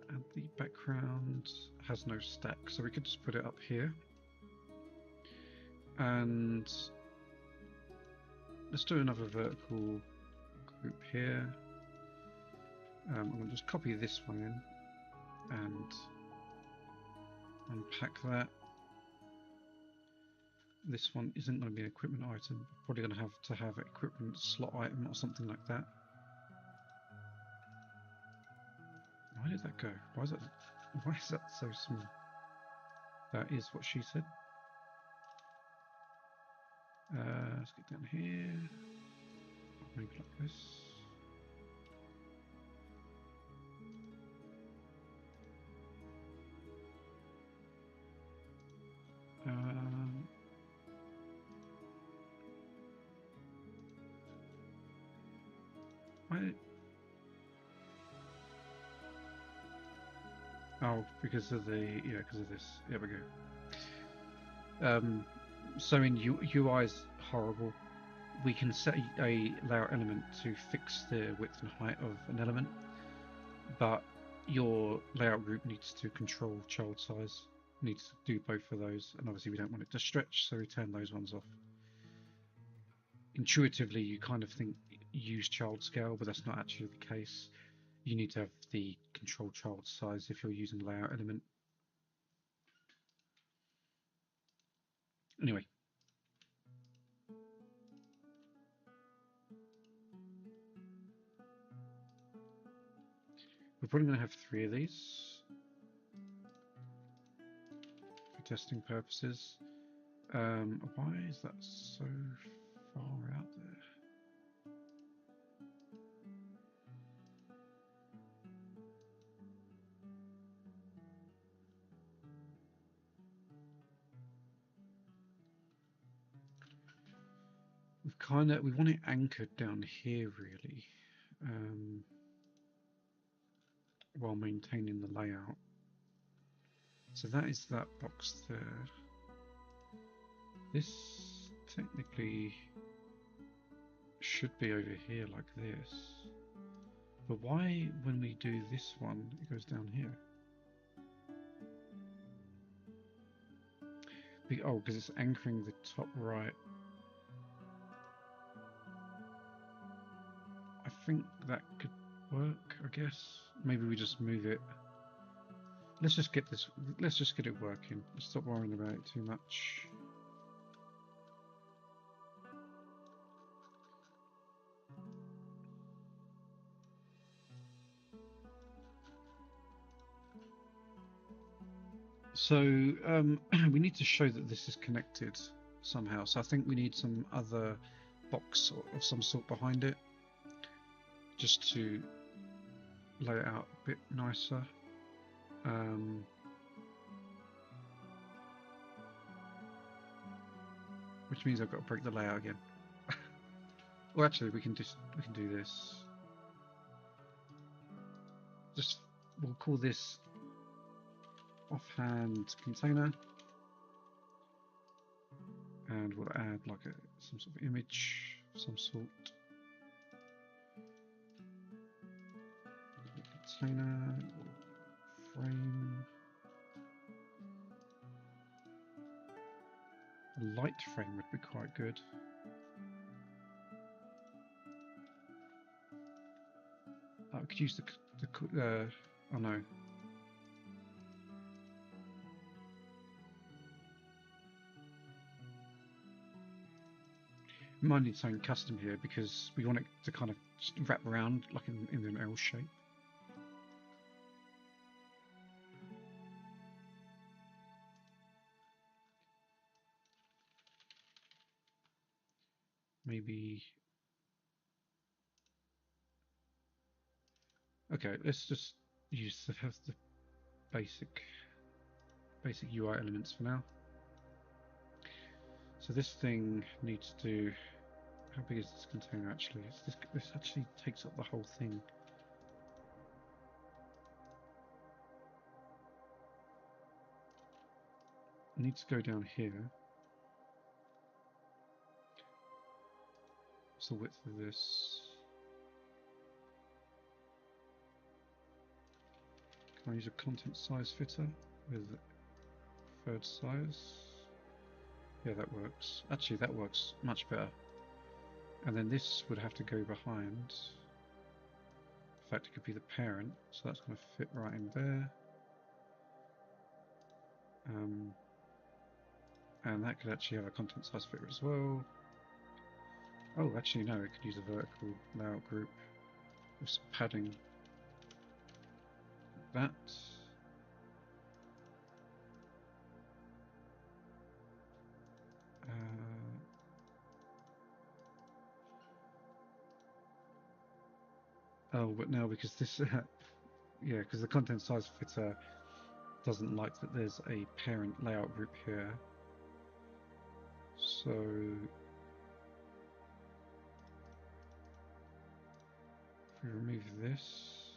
And the background has no stack, so we could just put it up here. And let's do another vertical group here. I'm going to just copy this one in and unpack that. This one isn't going to be an equipment item. Probably going to have equipment slot item or something like that. Why did that go? Why is that so small? That is what she said. Let's get down here. Maybe like this. Oh, because of because of this. There we go. So in UI is horrible. We can set a layout element to fix the width and height of an element, but your layout group needs to control child size. Needs to do both of those, and obviously we don't want it to stretch, so we turn those ones off. Intuitively, you kind of think use child scale, but that's not actually the case. You need to have the control child size if you're using layout element. Anyway. We're probably going to have 3 of these for testing purposes. Why is that so far out there? We want it anchored down here really, while maintaining the layout. So that is that box there. This technically should be over here like this. But why, when we do this one, it goes down here? Oh, because it's anchoring the top right. I think that could work, I guess. Maybe we just move it. Let's just get it working. Let's stop worrying about it too much. So we need to show that this is connected somehow. So I think we need some other box of some sort behind it, just to lay it out a bit nicer. Which means I've got to break the layout again. Well, actually, we can do this. We'll call this offhand container, and we'll add like some sort of image of some sort. Container frame. A light frame would be quite good. I could use the oh no. We might need something custom here because we want it to kind of just wrap around like in an L shape. Maybe. Okay, let's just use the basic UI elements for now. So this thing needs to. How big is this container actually? This actually takes up the whole thing. It needs to go down here. What's the width of this? Can I use a content size fitter with third size? Yeah, that works. Actually, that works much better. And then this would have to go behind. In fact, it could be the parent, so that's going to fit right in there. And that could actually have a content size fitter as well. Oh, actually no, it could use a vertical layout group with some padding. that. Oh, but now because this, yeah, because the content size fitter doesn't like that there's a parent layout group here. So if we remove this,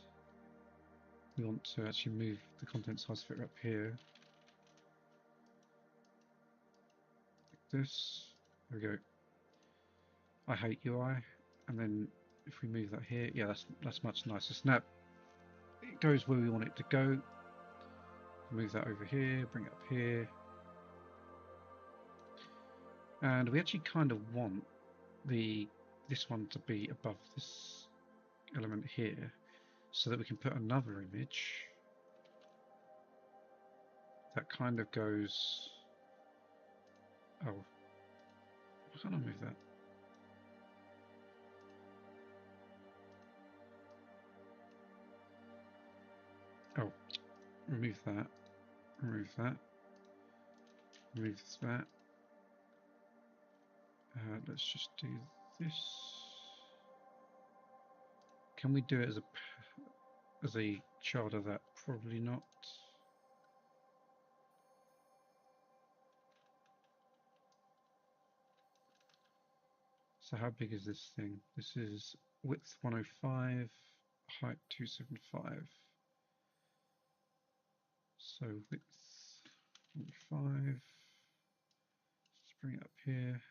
we want to actually move the content size fitter up here. Like this. There we go. I hate UI, and then if we move that here, yeah, that's much nicer. Snap, it goes where we want it to go. Move that over here, bring it up here, and we actually kind of want this one to be above this element here, so that we can put another image that kind of goes. Oh, why can't I move that? Oh, remove that, remove that, remove that. Let's just do this. Can we do it as a child of that? Probably not. So how big is this thing? This is width 105, height 275. So width 105. Let's bring it up here.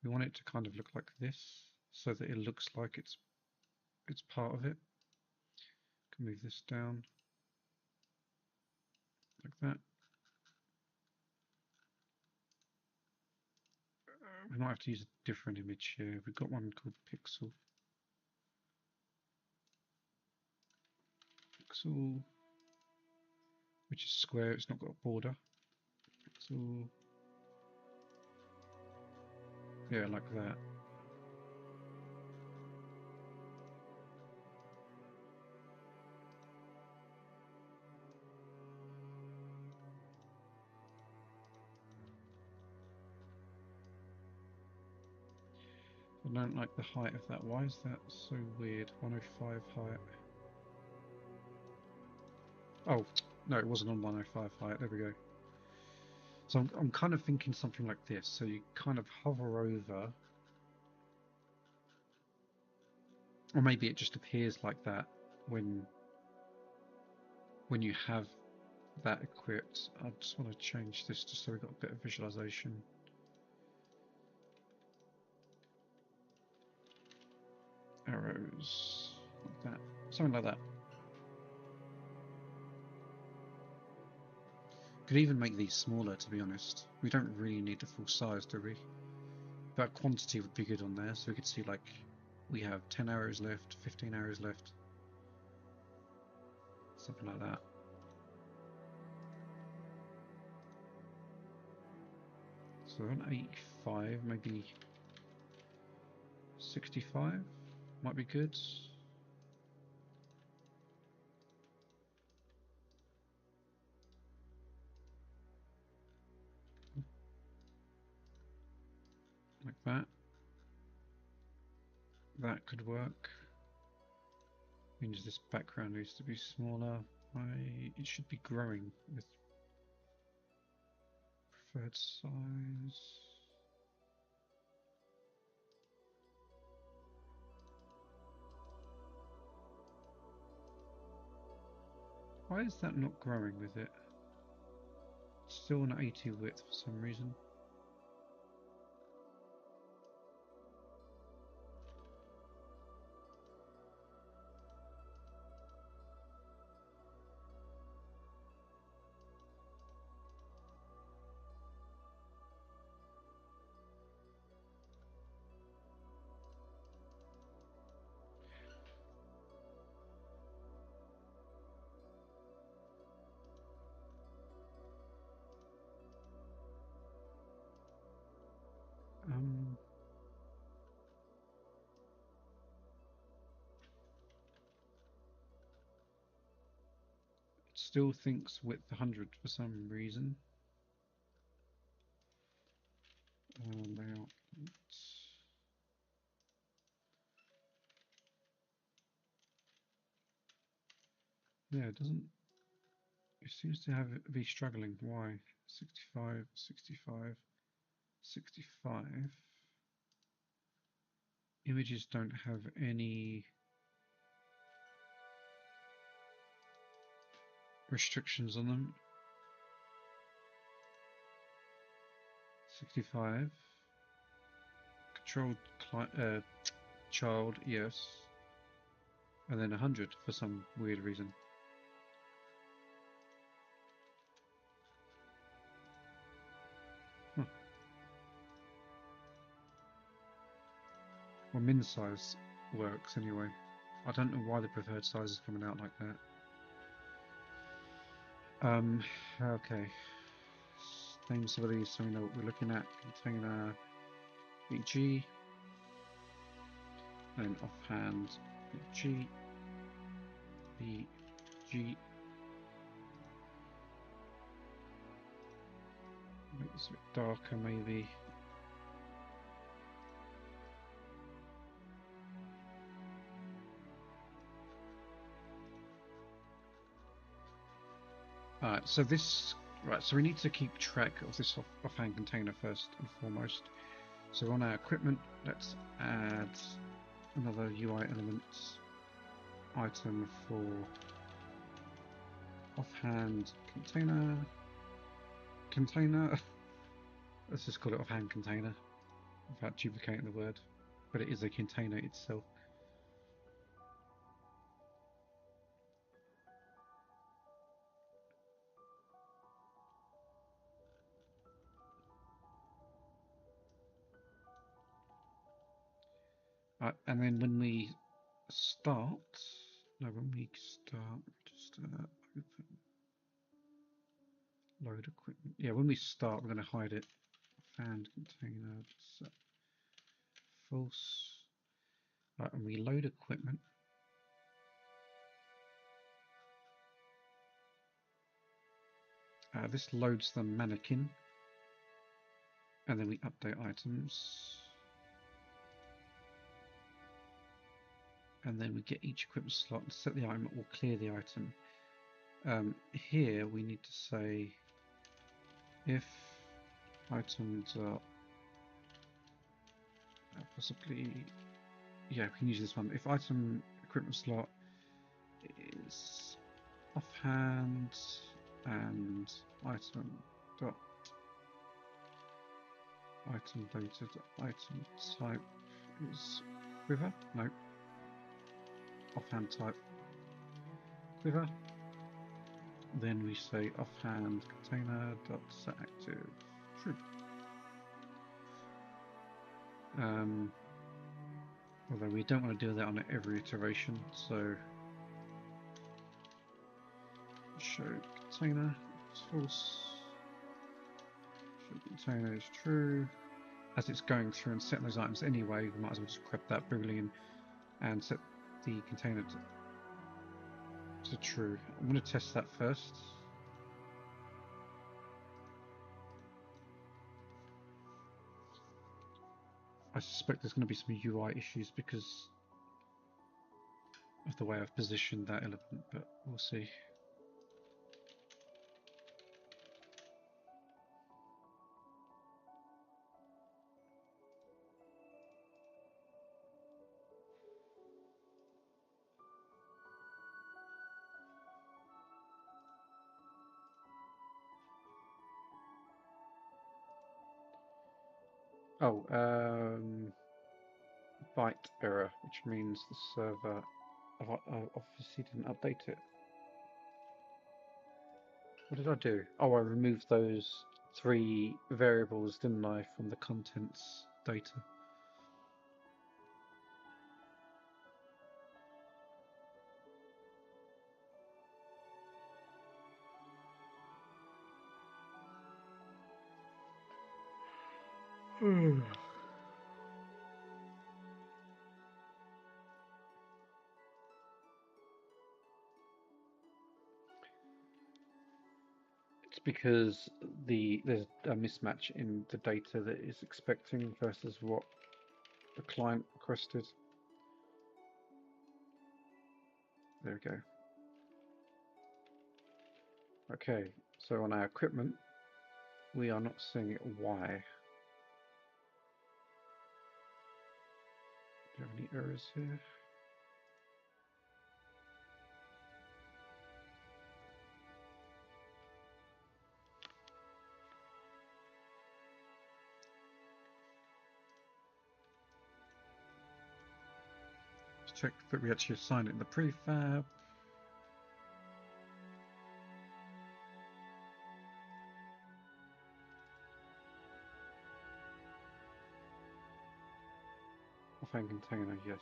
We want it to kind of look like this, so that it looks like it's part of it. Can move this down like that. We might have to use a different image here. We've got one called Pixel. Pixel, which is square. It's not got a border. Pixel. Yeah, like that. I don't like the height of that. Why is that so weird? 105 height. Oh, no, it wasn't on 105 height. There we go. So I'm kind of thinking something like this. So you kind of hover over, or maybe it just appears like that when you have that equipped. I just want to change this just so we've got a bit of visualization. Arrows, like that. Something like that. Could even make these smaller, to be honest. We don't really need the full size, do we? But quantity would be good on there, so we could see like we have 10 arrows left, 15 arrows left, something like that. So on 85, maybe 65 might be good. Like that. That could work. Means this background needs to be smaller. It should be growing with preferred size. Why is that not growing with it? It's still an 80 width for some reason. still thinks width 100 for some reason. Layout. Yeah, it doesn't. It seems to be struggling. Why? 65, 65, 65. Images don't have any restrictions on them. 65. Controlled child, yes. And then 100 for some weird reason. Huh. Well, min size works anyway. I don't know why the preferred size is coming out like that. Okay. Name some of these so we know what we're looking at. Container BG. Then offhand BG. BG. Make this a bit darker maybe. Alright, so this, right, so we need to keep track of this offhand container first and foremost. So on our equipment, let's add another UI element item for offhand container. Let's just call it offhand container without duplicating the word, but it is a container itself. And then when we start, just open load equipment. Yeah, when we start, we're going to hide it. Offhand container set false. Right, and we load equipment. This loads the mannequin, and then we update items, and then we get each equipment slot and set the item or clear the item. Here we need to say if items are possibly, yeah, we can use this one. If item equipment slot is offhand and item dot item data item type is quiver. No. Offhand type quiver. Then we say offhand container dot set active true. Although we don't want to do that on every iteration, so show container is false. Show container is true. As it's going through and setting those items anyway, we might as well just grab that boolean and set the container to true. I'm going to test that first. I suspect there's going to be some UI issues because of the way I've positioned that element, but we'll see. Oh, byte error, which means the server obviously didn't update it. What did I do? Oh, I removed those 3 variables, didn't I, from the contents data. It's because there's a mismatch in the data that it's expecting versus what the client requested. There we go. Okay, so on our equipment, we are not seeing it Y. Do you have any errors here? Let's check that we actually assigned it in the prefab. Offhand container, yes.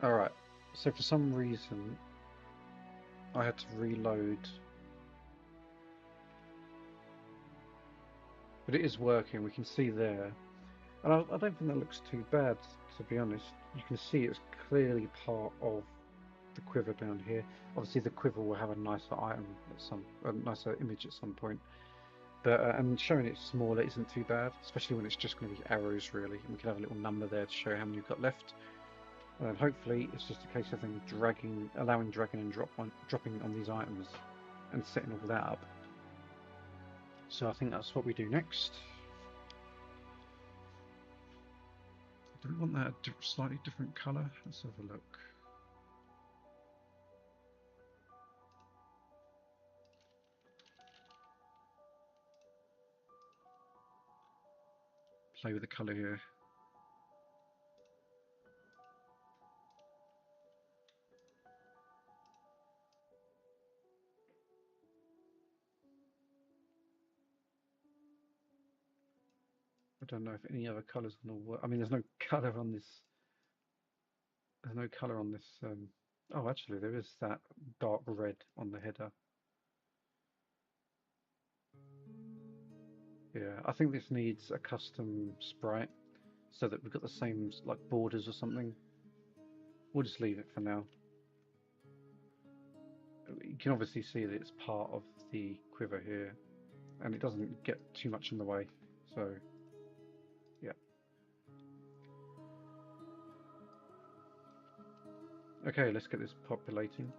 Alright, so for some reason I had to reload, but it is working, we can see there. And I don't think that looks too bad, to be honest. You can see it's clearly part of the quiver down here. Obviously the quiver will have a nicer item at a nicer image at some point. But and showing it smaller isn't too bad, especially when it's just going to be arrows really. And we can have a little number there to show how many you've got left. And hopefully it's just a case of them allowing dragging and dropping on these items and setting all that up. So I think that's what we do next. Do we want that a slightly different colour? Let's have a look. Play with the colour here. I don't know if any other colours will work. I mean, there's no colour on this. There's no colour on this. Oh, actually, there is that dark red on the header. Yeah, I think this needs a custom sprite so that we've got the same like borders or something. We'll just leave it for now. You can obviously see that it's part of the quiver here, and it doesn't get too much in the way. So, yeah. Okay, let's get this populating.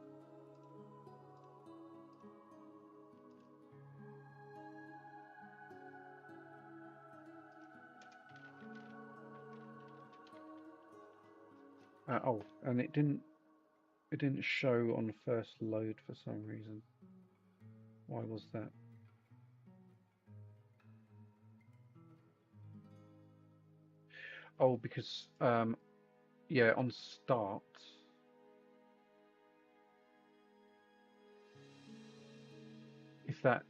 Oh, and it didn't show on the first load for some reason. Why was that? Oh, because yeah, on start. If that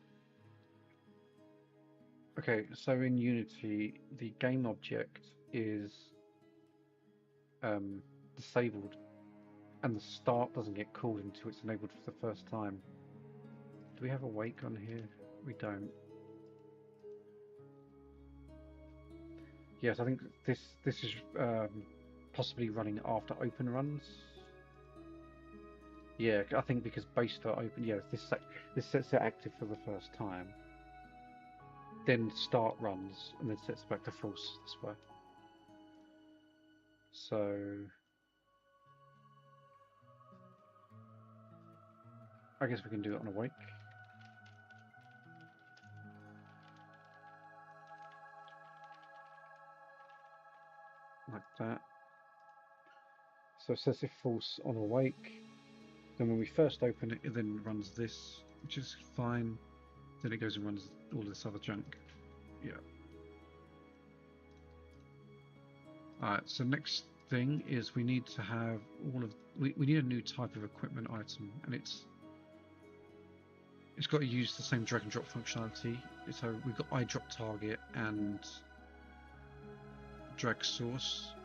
okay, so in Unity, the game object is disabled, and the start doesn't get called until it's enabled for the first time. Do we have a wake on here? We don't. Yes, I think this is possibly running after open runs. Yeah, I think because base start open. Yeah, this sets it active for the first time. Then start runs and then sets back to false this way. So I guess we can do it on awake. Like that. So it says if false on awake. Then when we first open it, it then runs this, which is fine. Then it goes and runs all this other junk. Yeah. Alright, so next thing is we need to have we need a new type of equipment item, and it's got to use the same drag and drop functionality. So we've got iDrop target and drag source,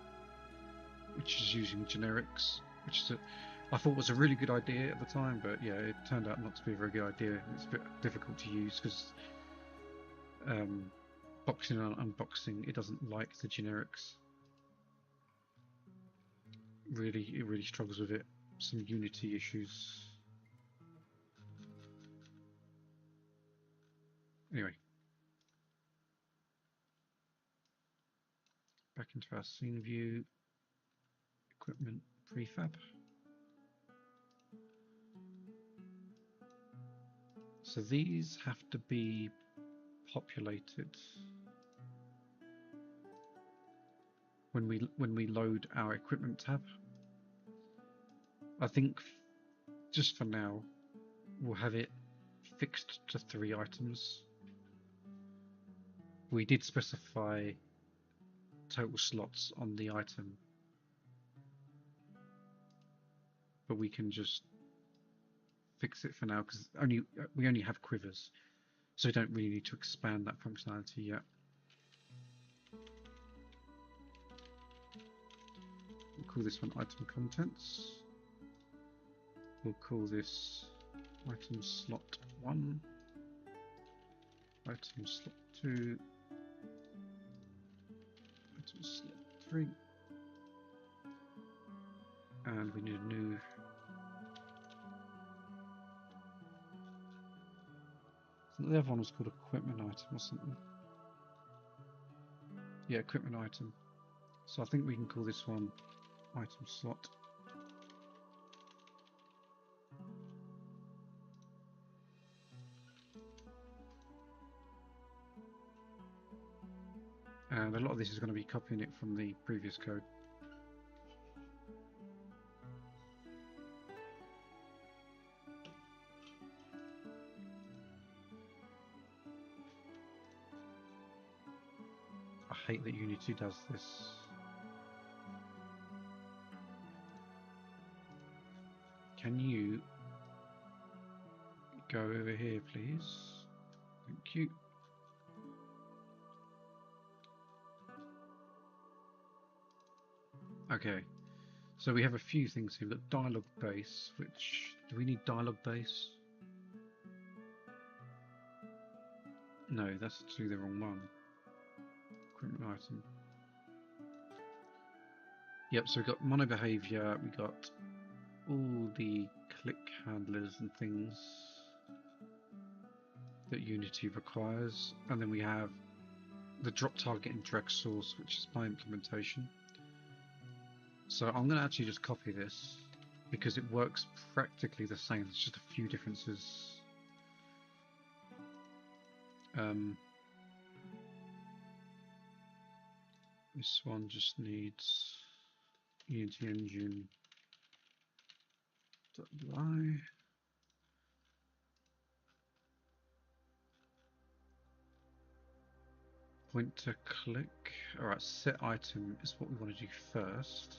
which is using generics, which is I thought was a really good idea at the time, but yeah, it turned out not to be a very good idea. It's a bit difficult to use because boxing and unboxing, it doesn't like the generics. It really struggles with it. Some Unity issues. Anyway, back into our scene view, equipment, prefab. So these have to be populated when we load our equipment tab. I think just for now we'll have it fixed to 3 items. We did specify total slots on the item, but we can just fix it for now because we only have quivers, so we don't really need to expand that functionality yet. We'll call this one item contents. We'll call this item slot 1, item slot 2, item slot 3, and we need a new the other one was called equipment item or something. Yeah, equipment item. So I think we can call this one item slot. And a lot of this is going to be copying it from the previous code. I hate that Unity does this. Can you go over here, please? Thank you. Okay, so we have a few things here. Look, dialogue base, which, do we need dialogue base? No, that's actually the wrong one. Equipment item. Yep, so we've got mono behavior, we got all the click handlers and things that Unity requires, and then we have the drop target and drag source, which is my implementation. So I'm going to actually just copy this because it works practically the same. There's just a few differences. This one just needs Unity engine .ui. Point to click. Alright, set item is what we want to do first.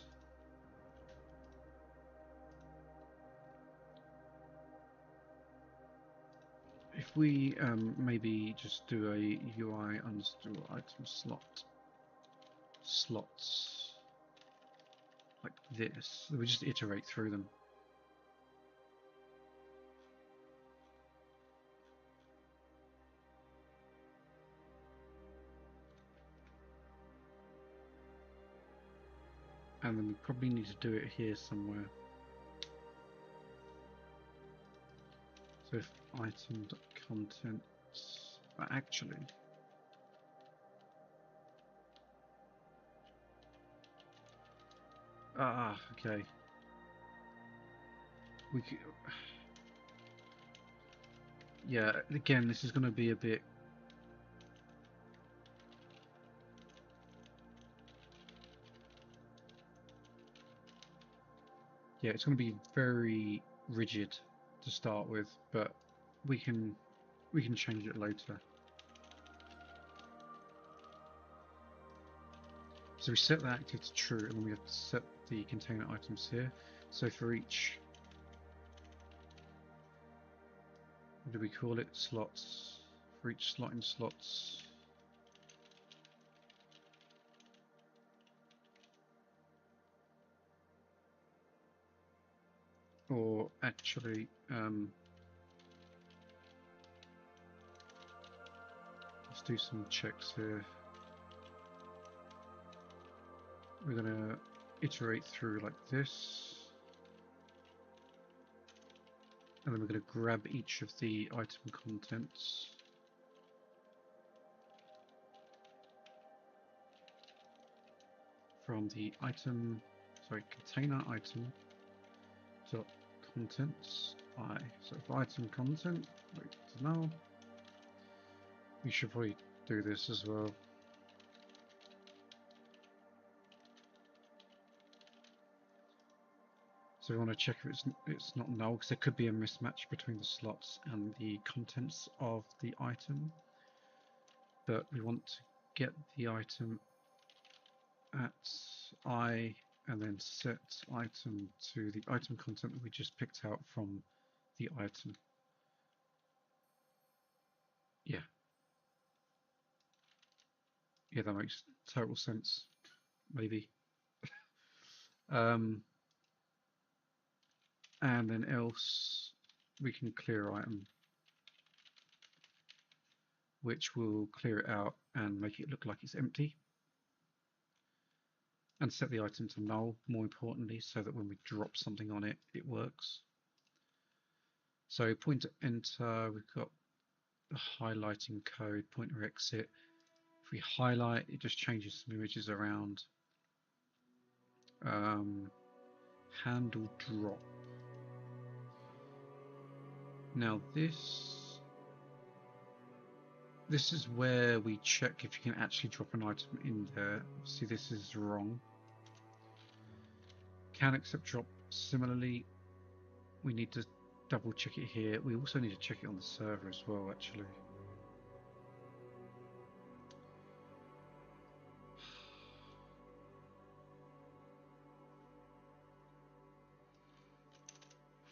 If we maybe just do a UI underscore item slot slots like this, we just iterate through them. And then we probably need to do it here somewhere. So if item.contents, actually, okay. We could, yeah, again, this is going to be a bit. Yeah, it's going to be very rigid to start with, but we can change it later. So we set the active to true, and then we have to set the container items here. So for each, what do we call it? Slots. For each slot in slots. Or actually, let's do some checks here. We're going to iterate through like this, and then we're going to grab each of the item contents. from the container item dot contents I. So for item content, wait to null. We should probably do this as well. So we want to check if it's not null, because there could be a mismatch between the slots and the contents of the item. But we want to get the item at I and then set item to the item content that we just picked out from the item. Yeah. Yeah, that makes total sense. Maybe. And then else we can clear item, which will clear it out and make it look like it's empty. And set the item to null, more importantly, so that when we drop something on it, it works. So pointer enter, we've got the highlighting code, pointer exit. If we highlight, it just changes some images around. Handle drop. Now this is where we check if you can actually drop an item in there. See, this is wrong. Can accept drop. Similarly, we need to double check it here. We also need to check it on the server as well, actually.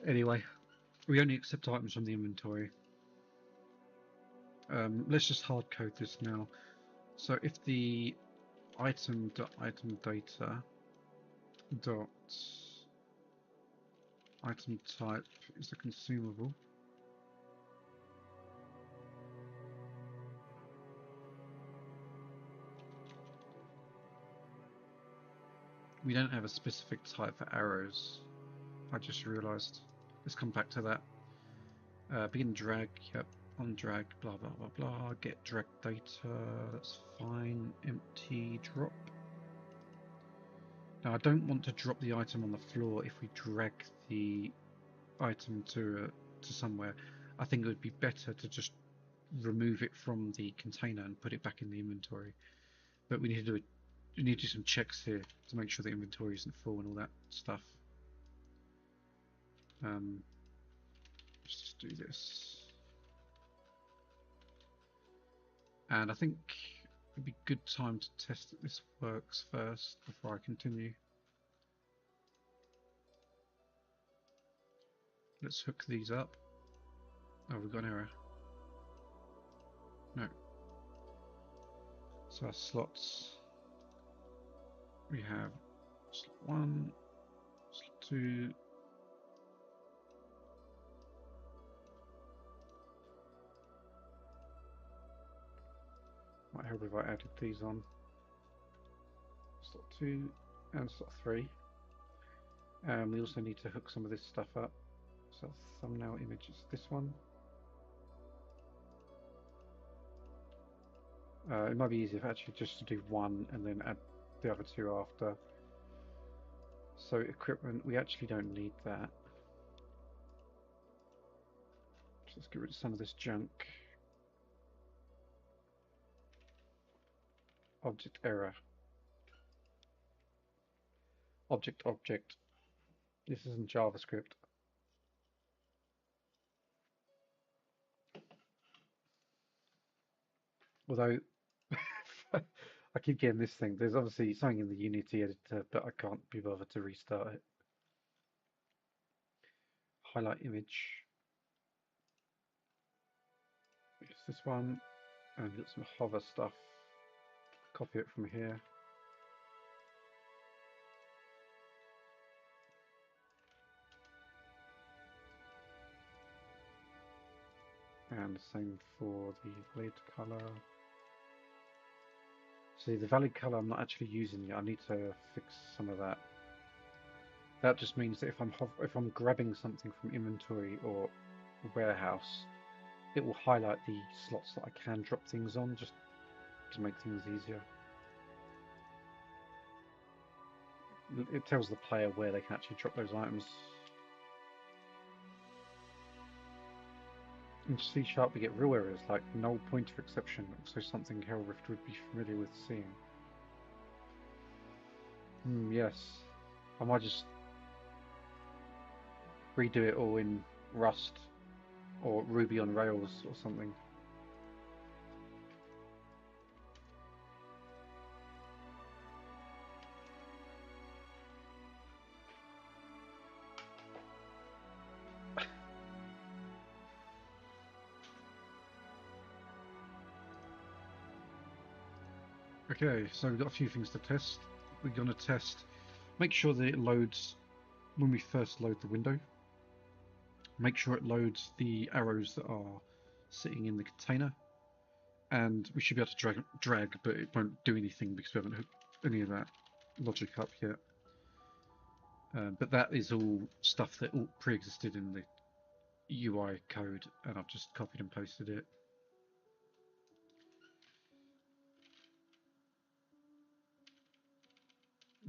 Anyway, we only accept items from the inventory. Let's just hard code this now. So if the item data dot item type is a consumable, we don't have a specific type for arrows. I just realized. Let's come back to that. Begin drag, yep, on drag, blah blah blah blah. Get drag data, that's fine. Empty drop. Now I don't want to drop the item on the floor if we drag the item to somewhere. I think it would be better to just remove it from the container and put it back in the inventory. But we need to do some checks here to make sure the inventory isn't full and all that stuff. Let's just do this. And I think it'd be a good time to test that this works first before I continue. Let's hook these up. Oh, we've got an error. No. So our slots, we have slot 1, slot 2, might help if I added these on. Slot 2 and slot 3. We also need to hook some of this stuff up. So thumbnail image is this one. It might be easier actually just to do one and then add the other two after. So equipment, we actually don't need that. So let's get rid of some of this junk. Object error. Object. This isn't JavaScript. Although I keep getting this thing. There's obviously something in the Unity editor, but I can't be bothered to restart it. Highlight image. It's this one, and we've got some hover stuff. Copy it from here. And the same for the valid color. See, the valid color I'm not actually using yet. I need to fix some of that. That just means that if I'm grabbing something from inventory or warehouse, it will highlight the slots that I can drop things on, just to make things easier. it tells the player where they can actually drop those items. In C# we get real errors like null pointer exception, also something Helrift would be familiar with seeing. Yes. I might just redo it all in Rust or Ruby on Rails or something. Okay, so we've got a few things to test. We're going to test, make sure that it loads when we first load the window. Make sure it loads the arrows that are sitting in the container. And we should be able to drag, but it won't do anything because we haven't hooked any of that logic up yet. But that is all stuff that all pre-existed in the UI code, and I've just copied and pasted it.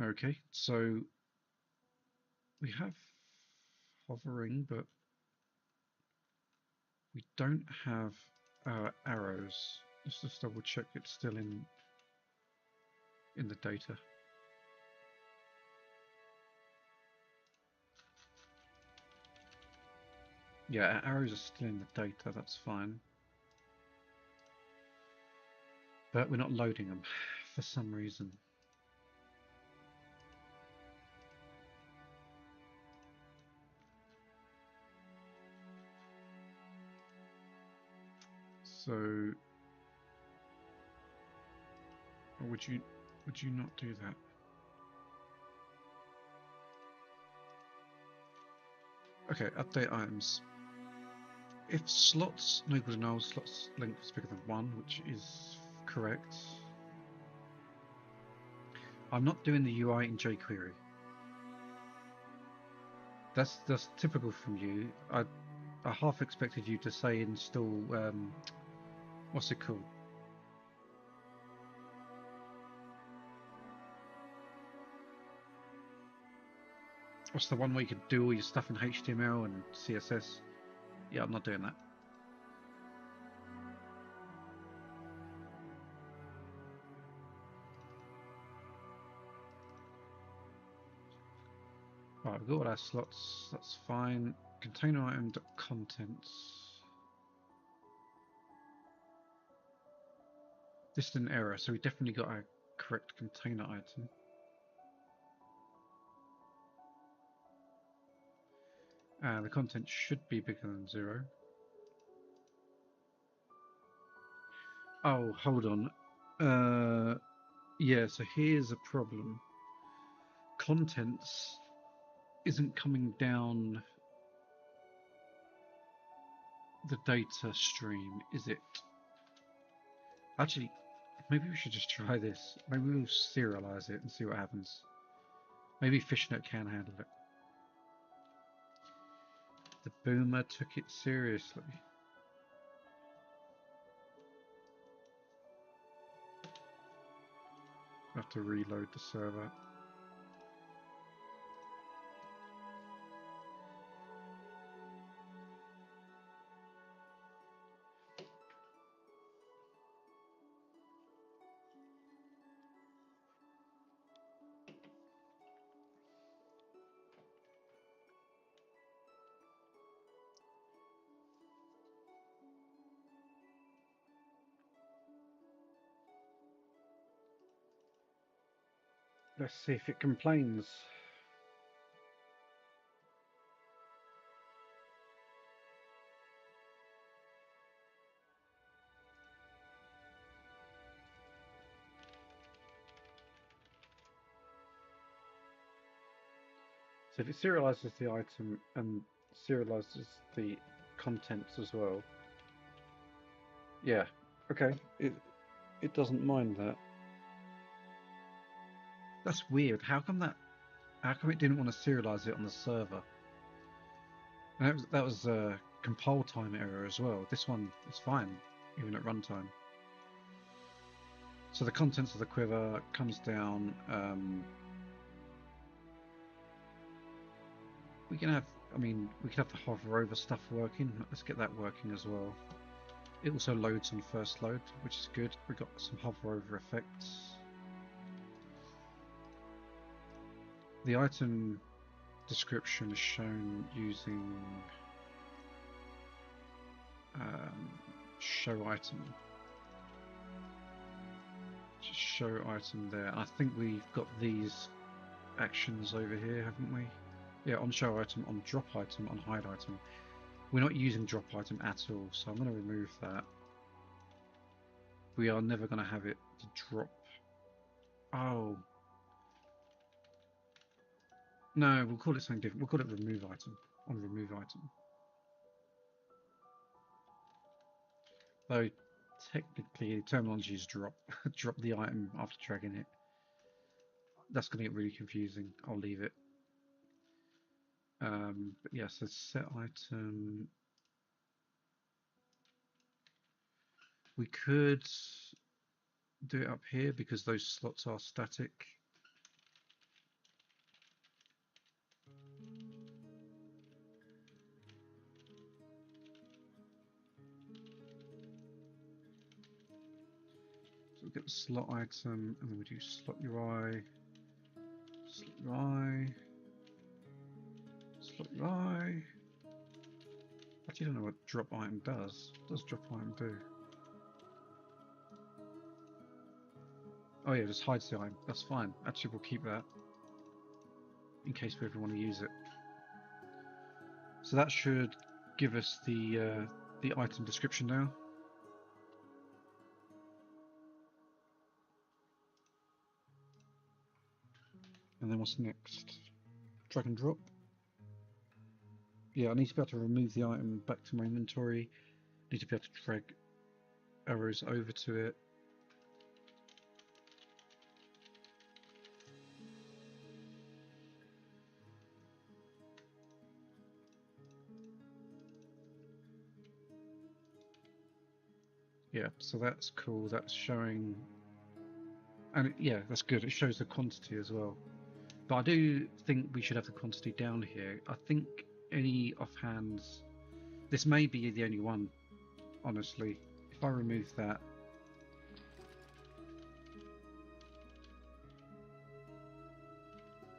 Okay, so we have hovering, but we don't have our arrows. Let's just double check it's still in the data. Yeah, our arrows are still in the data, that's fine. But we're not loading them for some reason. So, or would you not do that? Okay, update items. If slots no equal to null, slots length is bigger than 1, which is correct. I'm not doing the UI in jQuery. That's typical from you. I half expected you to say install what's it called? What's the one where you could do all your stuff in HTML and CSS? Yeah, I'm not doing that. Right, we've got all our slots, that's fine. Container item.contents. This is an error, so we definitely got our correct container item. The content should be bigger than 0. Oh, hold on. Yeah, so here's a problem. Contents isn't coming down the data stream, is it? Actually, maybe we should just try this. Maybe we'll serialize it and see what happens. Maybe Fishnet can handle it. The boomer took it seriously. I have to reload the server. Let's see if it complains. So if it serializes the item and serializes the contents as well. Yeah, okay. It doesn't mind that. That's weird. How come it didn't want to serialize it on the server? And that was a compile time error as well. This one is fine, even at runtime. So the contents of the quiver comes down we can have, I mean, we can have the hover over stuff working. Let's get that working as well. It also loads on first load, which is good. We've got some hover over effects. The item description is shown using show item. Just show item there. I think we've got these actions over here, haven't we? Yeah, on show item, on drop item, on hide item. We're not using drop item at all, so I'm going to remove that. We are never going to have it to drop. Oh. No, we'll call it something different. We'll call it remove item, on remove item. Though, technically, the terminology is drop. Drop the item after dragging it. That's going to get really confusing. I'll leave it. But yeah, so set item. We could do it up here because those slots are static. So we get the slot item, and then we do slot UI, slot UI, slot UI. Actually, I don't know what drop item does. What does drop item do? Oh yeah, just hides the item. That's fine. Actually, we'll keep that in case we ever want to use it. So that should give us the item description now. And then what's next? Drag and drop. Yeah, I need to be able to remove the item back to my inventory. I need to be able to drag arrows over to it. Yeah, so that's cool. That's showing, and yeah, that's good. It shows the quantity as well. But I do think we should have the quantity down here. I think any offhands, this may be the only one, honestly. If I remove that,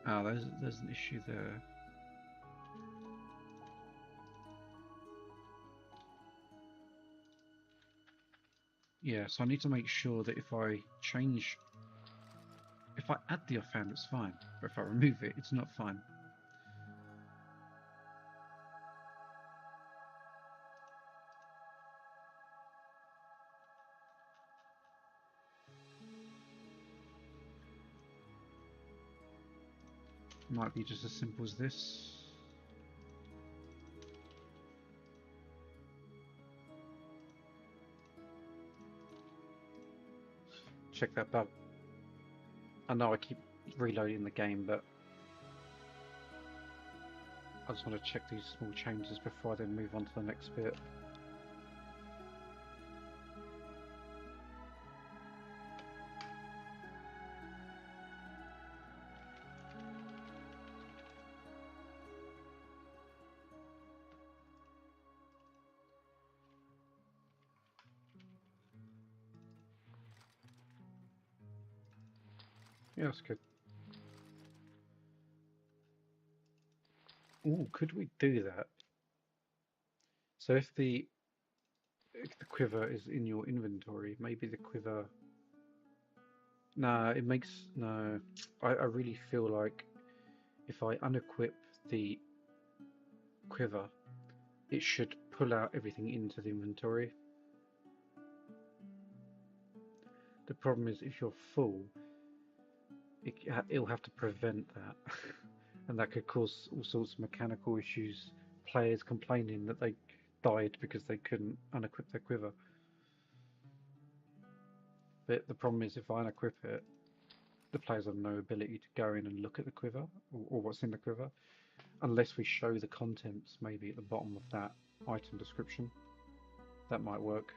there's an issue there. Yeah, so I need to make sure that if I add the offhand, it's fine. But if I remove it, it's not fine. Might be just as simple as this. Check that bug. I know I keep reloading the game, but I just want to check these small changes before I then move on to the next bit. Yeah, that's good. Ooh, could we do that? So if the quiver is in your inventory, maybe the quiver. Nah, it makes no. I really feel like if I unequip the quiver, it should pull out everything into the inventory. The problem is if you're full, it'll have to prevent that, and that could cause all sorts of mechanical issues. Players complaining that they died because they couldn't unequip their quiver. But the problem is if I unequip it, the players have no ability to go in and look at the quiver or what's in the quiver, unless we show the contents maybe at the bottom of that item description. That might work.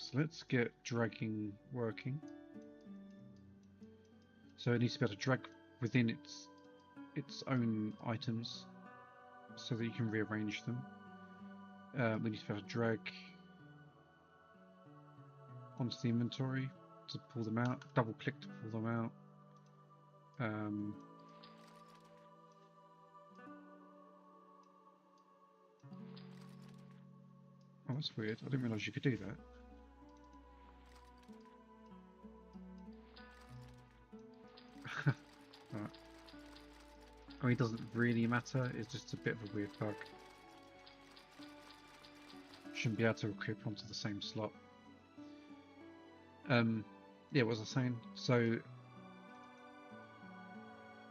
So let's get dragging working. So it needs to be able to drag within its own items so that you can rearrange them. We need to be able to drag onto the inventory to pull them out, double click to pull them out. Oh, that's weird. I didn't realise you could do that. Right. I mean, it doesn't really matter. It's just a bit of a weird bug. Shouldn't be able to equip onto the same slot. Yeah, what was I saying? So,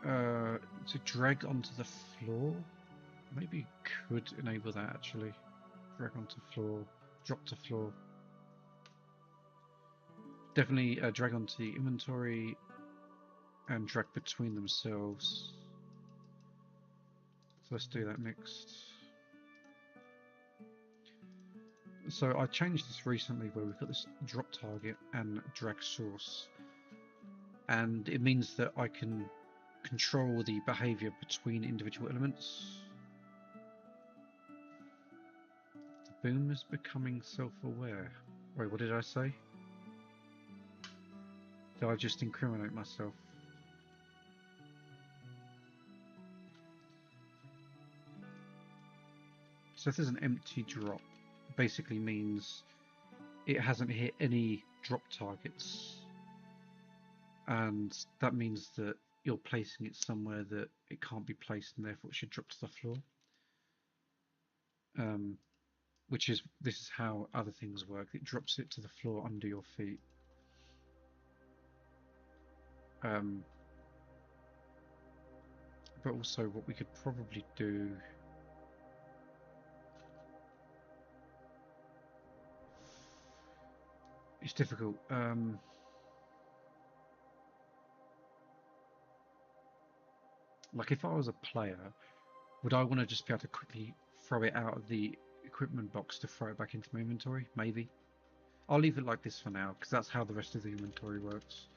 to drag onto the floor, maybe could enable that actually. Drag onto floor, drop to floor. Definitely drag onto the inventory and drag between themselves. So let's do that next. So I changed this recently where we've got this drop target and drag source, and it means that I can control the behavior between individual elements. The boom is becoming self-aware. Wait, what did I say? Did I just incriminate myself? So if there's an empty drop, it basically means it hasn't hit any drop targets, and that means that you're placing it somewhere that it can't be placed, and therefore it should drop to the floor. This is how other things work. It drops it to the floor under your feet. But also what we could probably do, it's difficult. Like if I was a player, would I want to just be able to quickly throw it out of the equipment box to throw it back into my inventory? Maybe. I'll leave it like this for now, because that's how the rest of the inventory works.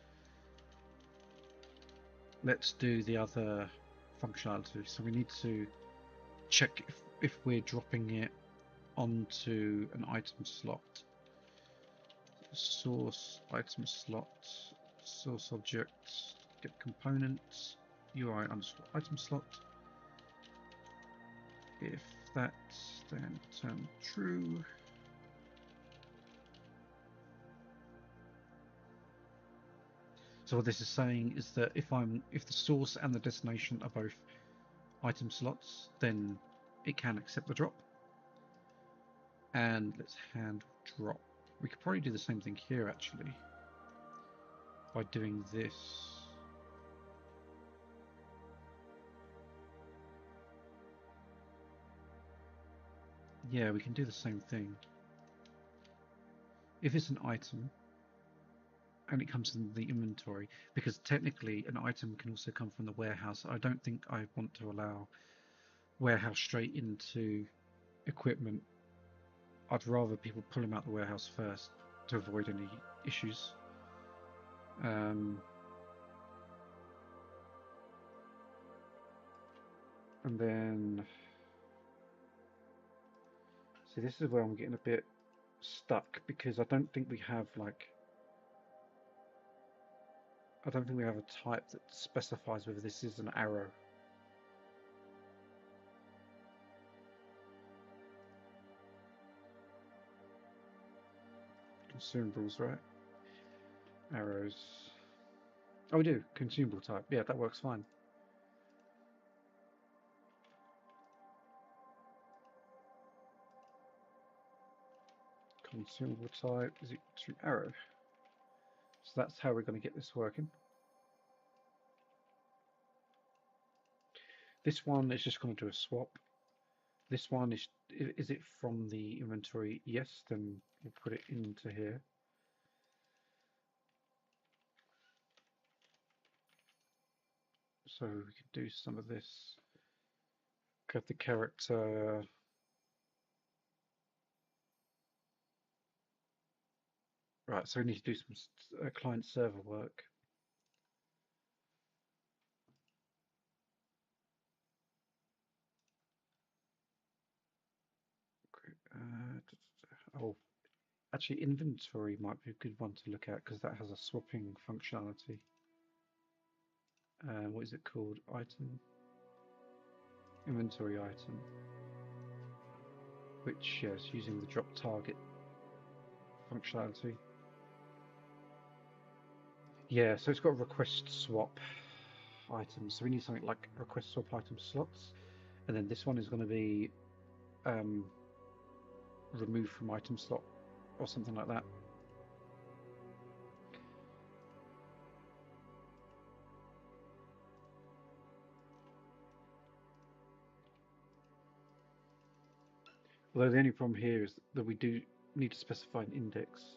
Let's do the other functionality. So we need to check if we're dropping it onto an item slot. Source, item slot, source object, get components, UI underscore item slot. If that's then turn true. So what this is saying is that if the source and the destination are both item slots, then it can accept the drop. And let's hand drop. We could probably do the same thing here actually by doing this. Yeah, we can do the same thing. If it's an item and it comes in the inventory, because technically an item can also come from the warehouse. I don't think I want to allow warehouse straight into equipment. I'd rather people pull them out the warehouse first to avoid any issues. And then, see, this is where I'm getting a bit stuck because I don't think we have a type that specifies whether this is an arrow. Consumables, right? Arrows. Oh, we do. Consumable type. Yeah, that works fine. Consumable type is equal to arrow. So that's how we're going to get this working. This one is just going to do a swap. This one is it from the inventory? Yes, then we'll put it into here. So we could do some of this. Grab the character. Right, so we need to do some client server work. Oh, actually, inventory might be a good one to look at because that has a swapping functionality. What is it called? Item? Inventory item. Which, yes, using the drop target functionality. Yeah, so it's got request swap items. So we need something like request swap item slots. And then this one is going to be removed from item slot or something like that. Although the only problem here is that we do need to specify an index.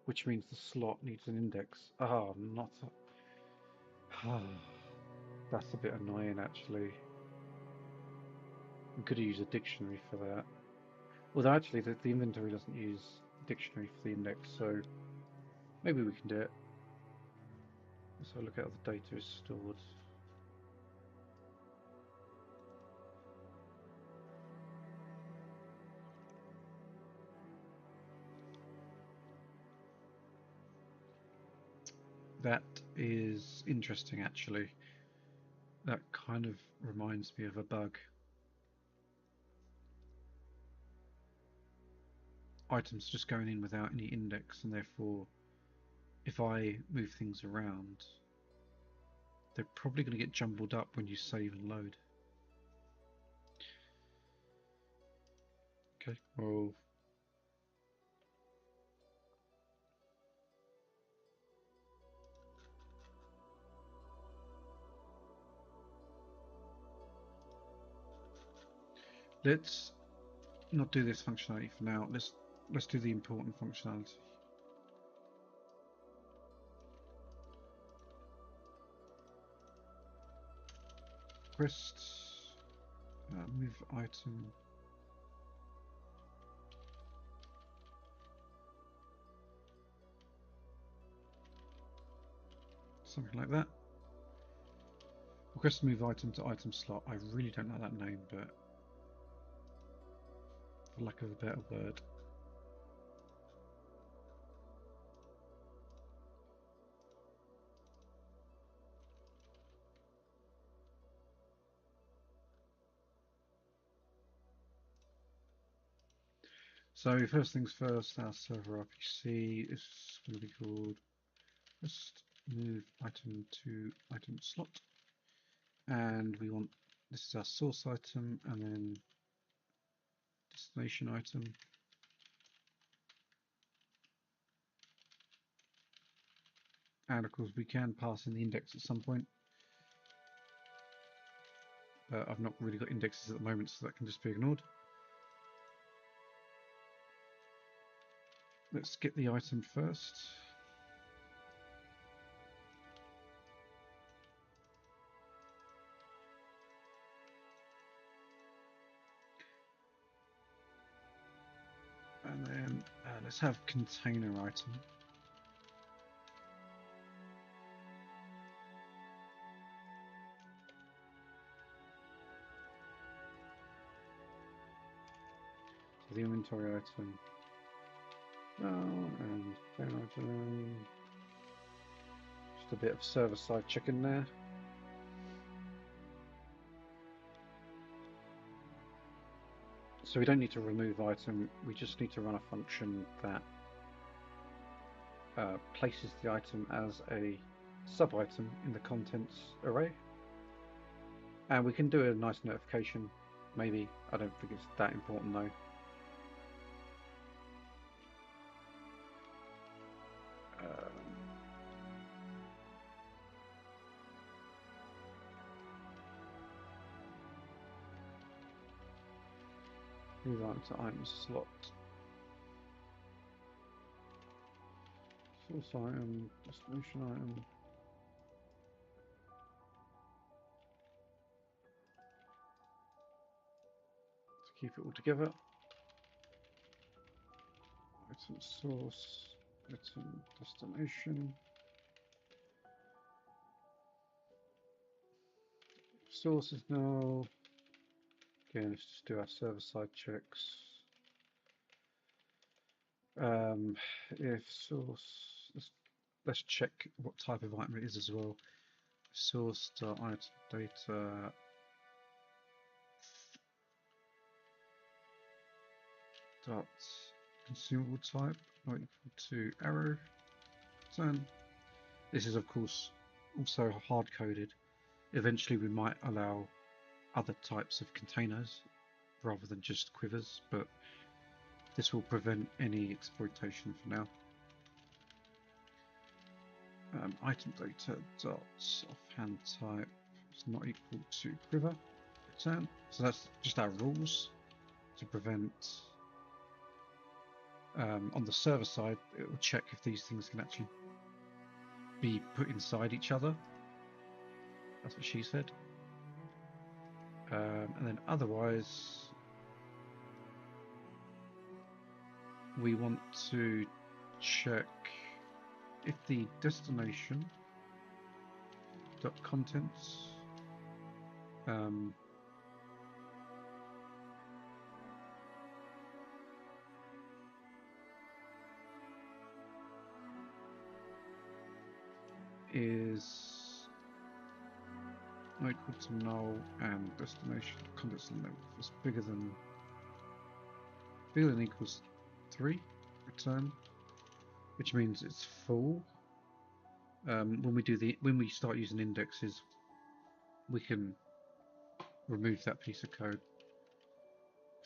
Which means the slot needs an index. Ah, not a... That's a bit annoying, actually. We could have used a dictionary for that. Although, actually, the inventory doesn't use a dictionary for the index, so maybe we can do it. So look at how the data is stored. That is interesting, actually. That kind of reminds me of a bug. Items just going in without any index, and therefore, if I move things around, they're probably going to get jumbled up when you save and load. Okay, well, let's not do this functionality for now. Let's do the important functionality. Request move item. Something like that. Request move item to item slot. I really don't know that name, but for lack of a better word. So first things first, our server RPC is going to be called just move item to item slot, and we want this is our source item and then destination item. And of course we can pass in the index at some point. I've not really got indexes at the moment, so that can just be ignored. Let's get the item first. And then let's have container item. So the inventory item. And container item. Just a bit of server-side chicken there. So we don't need to remove item, we just need to run a function that places the item as a sub-item in the contents array. And we can do a nice notification, maybe. I don't think it's that important though. Move item to item slot. Source item, destination item. keep it all together. Item source, item destination. Source is null. Again, let's just do our server-side checks. If source, let's check what type of item it is as well. Source.item data dot consumable type not equal to arrow return. This is of course also hard coded. Eventually we might allow other types of containers rather than just quivers, but this will prevent any exploitation for now. Item data dot offhand type is not equal to quiver return. So that's just our rules to prevent. On the server side, it will check if these things can actually be put inside each other. That's what she said. And then otherwise, we want to check if the destination dot contents is not equal to null and destination contents level is bigger than equals 3 return, which means it's full. When we start using indexes, we can remove that piece of code.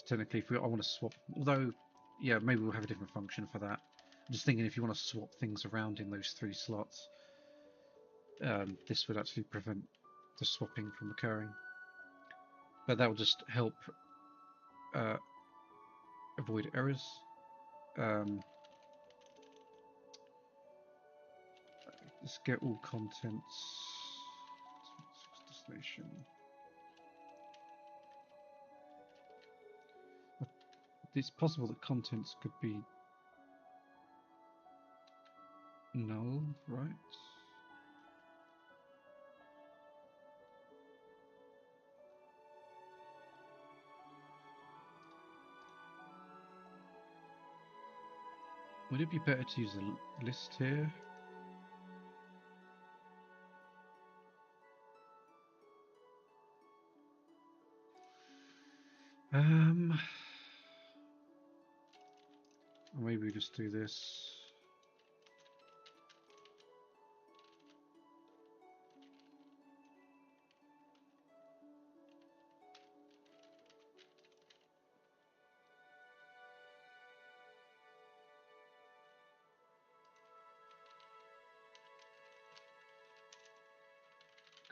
Technically, if I want to swap, although yeah, maybe we'll have a different function for that. I'm just thinking if you want to swap things around in those 3 slots, this would actually prevent the swapping from occurring. But that will just help avoid errors. Let's get all contents. Destination. It's possible that contents could be null, right? Would it be better to use a list here? Or maybe we just do this.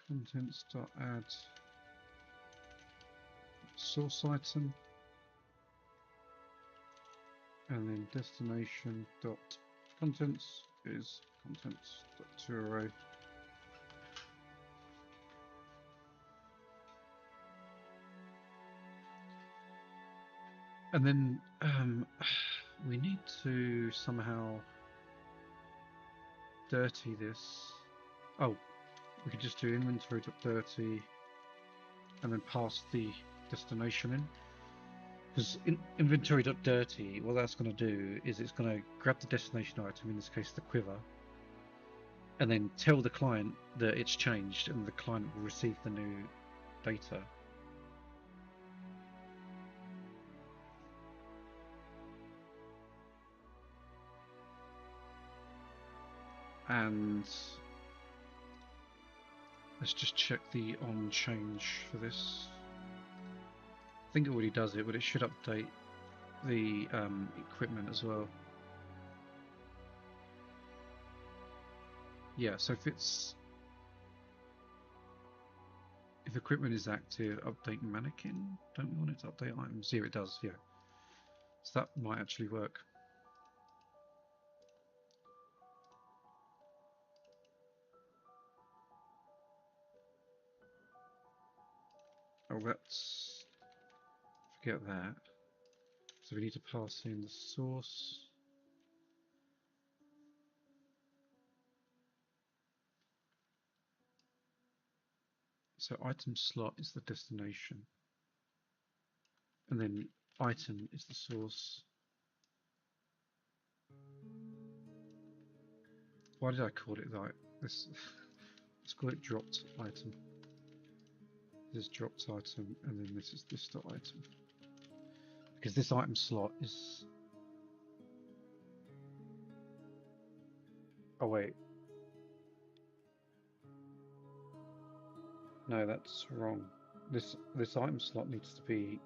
Contents.add source item, and then destination.contents is contents.toArray. And then we need to somehow dirty this. Oh, we could just do inventory.dirty and then pass the destination in. Because inventory.dirty, what that's going to do is it's going to grab the destination item, in this case the quiver, and then tell the client that it's changed, and the client will receive the new data. And let's just check the on change for this. I think it already does it, but it should update the equipment as well. Yeah, so if equipment is active, update mannequin. Don't we want it to update items? Here it does, yeah. So that might actually work. Oh, get that. So we need to pass in the source. So item slot is the destination. And then item is the source. Why did I call it like this? Let's call it dropped item. This is dropped item, and then this is this dot item. Because this item slot is... Oh wait. No, that's wrong. This item slot needs to be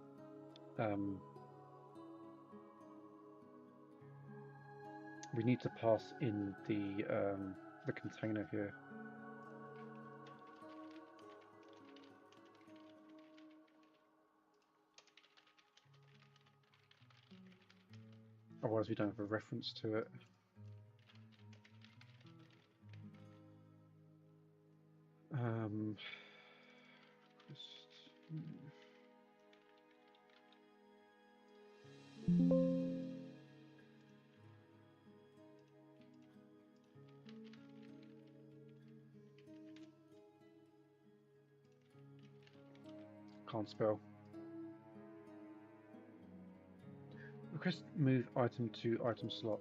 we need to pass in the container here. Otherwise we don't have a reference to it. Can't spell. Request move item to item slot.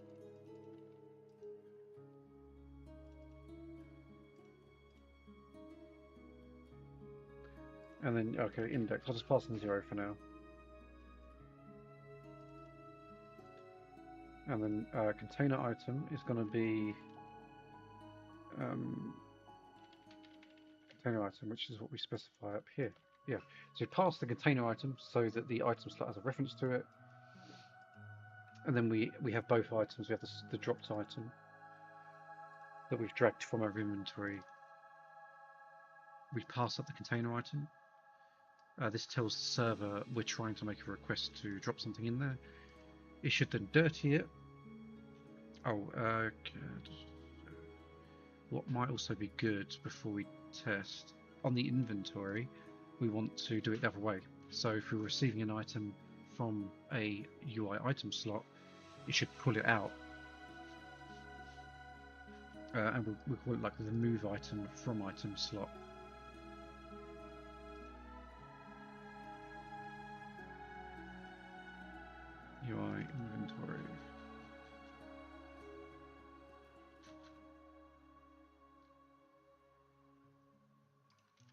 And then, okay, index. I'll just pass in 0 for now. And then container item is going to be container item, which is what we specify up here. Yeah, so pass the container item so that the item slot has a reference to it. And then we have both items. We have the dropped item that we've dragged from our inventory. We pass up the container item. This tells the server we're trying to make a request to drop something in there. It should then dirty it. Oh, what might also be good before we test, on the inventory, we want to do it the other way. So if we're receiving an item from a UI item slot, it should pull it out. And we'll call it like the move item from item slot. UI inventory.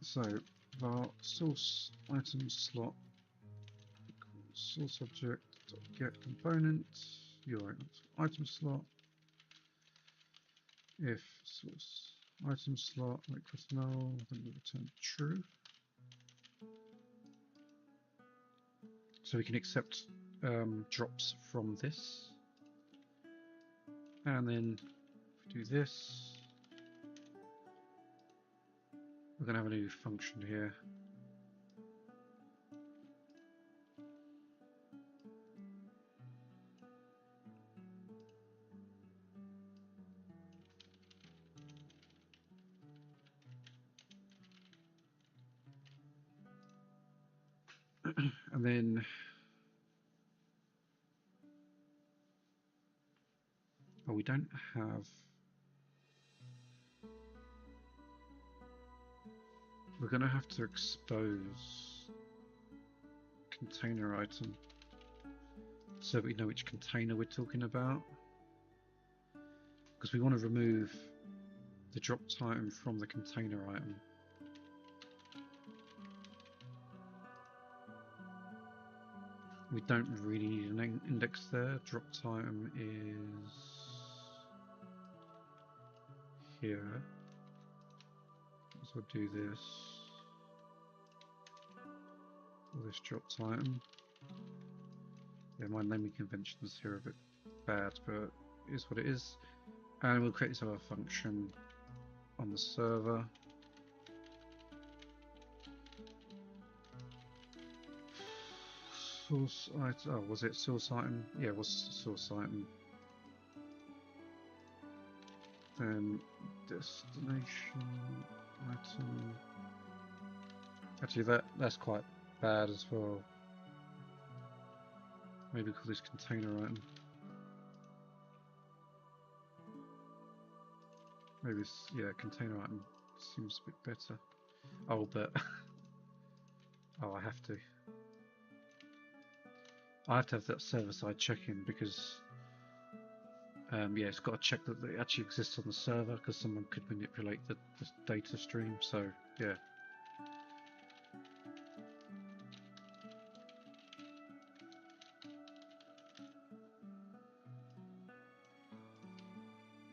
So var source item slot equals source object get component UI item slot. If source item slot equals null, then we return true. So we can accept drops from this, and then if we do this, we're going to have a new function here. And then we don't have, we're going to have to expose container item so that we know which container we're talking about, because we want to remove the dropped item from the container item. We don't really need an index there. Dropped item is here. So we'll do this. Or this dropped item. Yeah, my naming conventions here are a bit bad, but it is what it is. And we'll create this other function on the server. Source item, oh, was it source item? Yeah, it was source item. Then destination item. Actually, that's quite bad as well. Maybe call this container item. Maybe this, yeah, container item seems a bit better. Oh, but oh, I have to have that server-side check-in because yeah, it's got to check that it actually exists on the server because someone could manipulate the data stream. So yeah.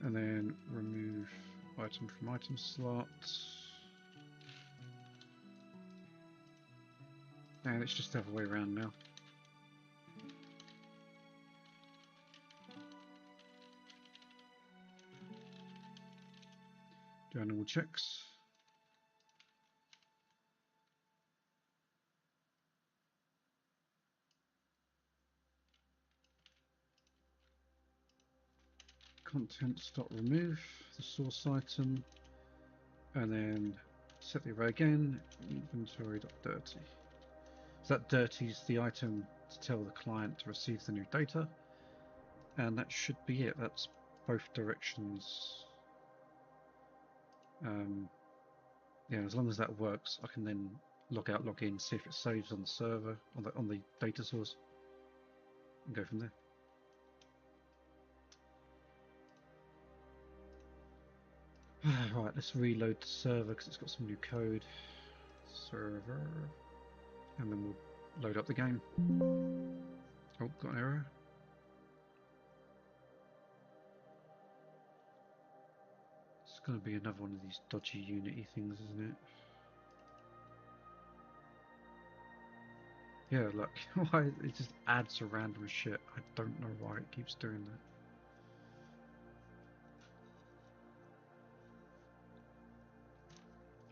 And then remove item from item slot. And it's just the other way around now. Do animal checks. Contents.remove the source item, and then set the array again. Inventory.dirty. So that dirties the item to tell the client to receive the new data, and that should be it. That's both directions. Yeah, as long as that works, I can then log out, log in, see if it saves on the server, on the data source, and go from there. Right, let's reload the server because it's got some new code. Server, and then we'll load up the game. Oh, got an error. It's going to be another one of these dodgy Unity things, isn't it? Yeah, look, why it just adds a random shit. I don't know why it keeps doing that.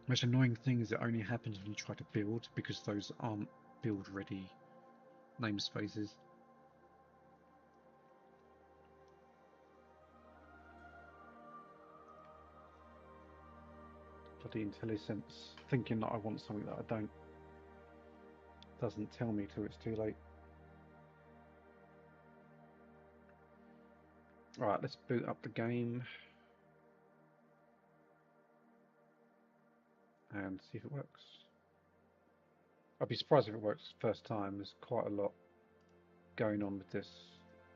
Most annoying thing is it only happens when you try to build because those aren't build ready namespaces. Bloody IntelliSense, thinking that I want something that I don't. Doesn't tell me till it's too late. Alright, let's boot up the game and see if it works. I'd be surprised if it works first time. There's quite a lot going on with this,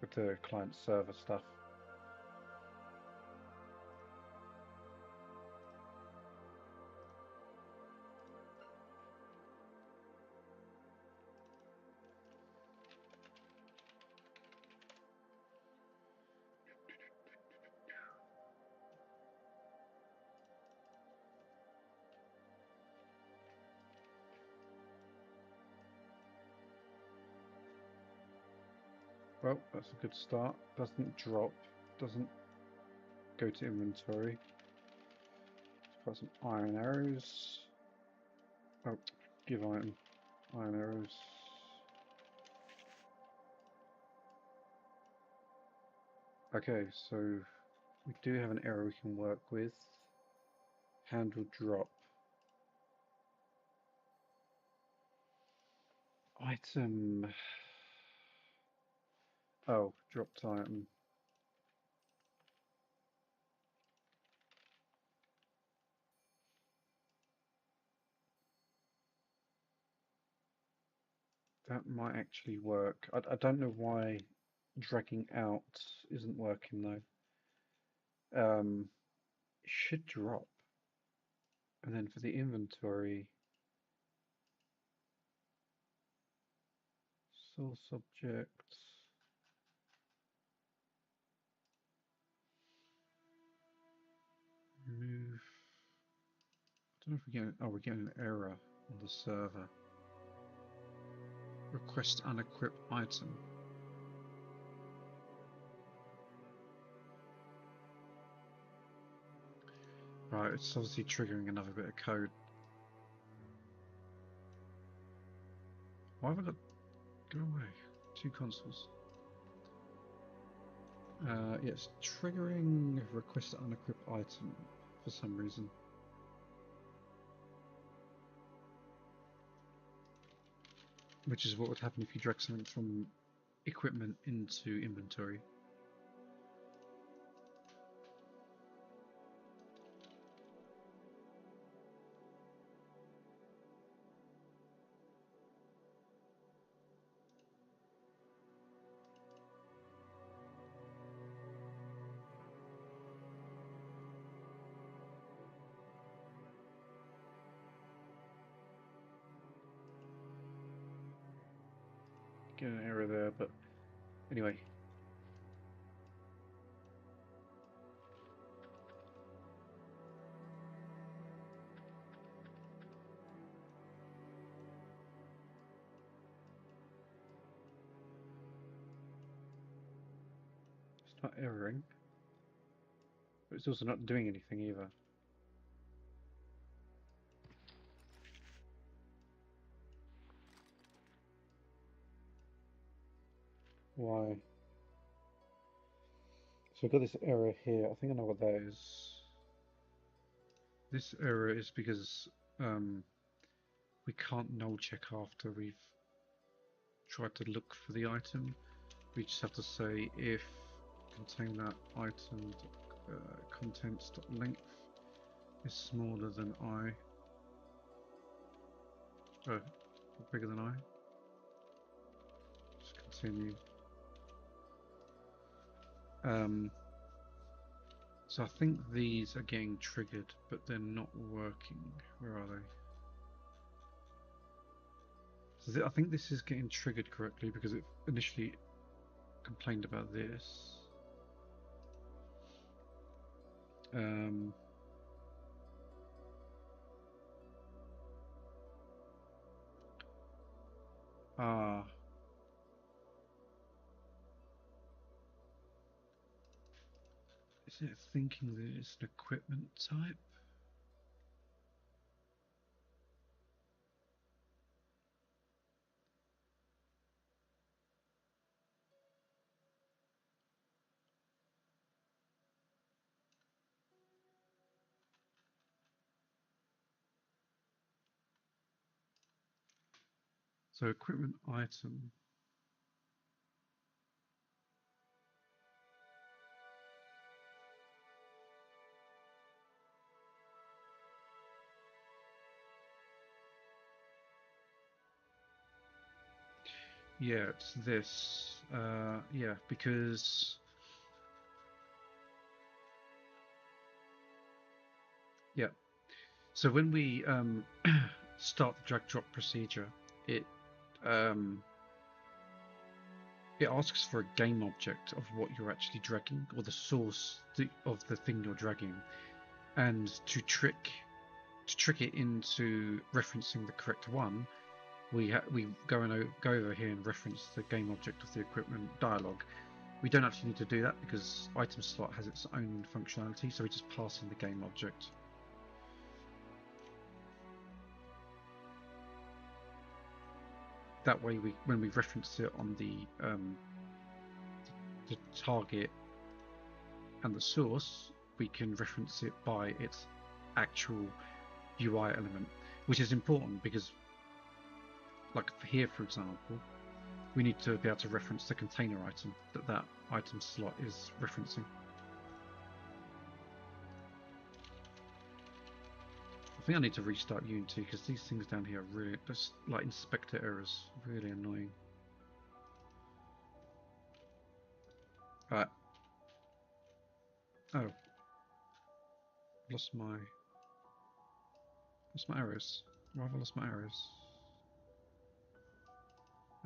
with the client server stuff. Well, that's a good start. Doesn't drop, doesn't go to inventory. Let's put some iron arrows. Oh, give item. Iron arrows. Okay, so we do have an arrow we can work with. Handle drop. Item. Oh, dropped item. That might actually work. I don't know why dragging out isn't working though. It should drop. And then for the inventory, source object. Remove. I don't know if we're getting. Oh, we're getting an error on the server. Request unequipped item. Right, it's obviously triggering another bit of code. Why have I got... Go away. 2 consoles. Yeah, it's triggering request unequipped item for some reason. Which is what would happen if you drag something from equipment into inventory. Get an error there, but anyway. It's not erroring, but it's also not doing anything either. Why? So we've got this error here. I think I know what that is. This error is because we can't null check after we've tried to look for the item. We just have to say if container item contents.length is smaller than I, bigger than I. Just continue. So I think these are getting triggered, but they're not working. Where are they? So I think this is getting triggered correctly because it initially complained about this. Is it thinking that it's an equipment type? So equipment item. Yeah, it's this. Yeah, because yeah. So when we start the drag drop procedure, it asks for a game object of what you're actually dragging, or the source of the thing you're dragging, and to trick it into referencing the correct one, we go over here and reference the game object of the equipment dialog. We don't actually need to do that because item slot has its own functionality, so we just pass in the game object. That way, when we reference it on the target and the source, we can reference it by its actual UI element, which is important because, like here, for example, we need to be able to reference the container item that item slot is referencing. I think I need to restart Unity because these things down here are really just like inspector errors, really annoying. Right. Oh. Lost my arrows. Why have I lost my arrows?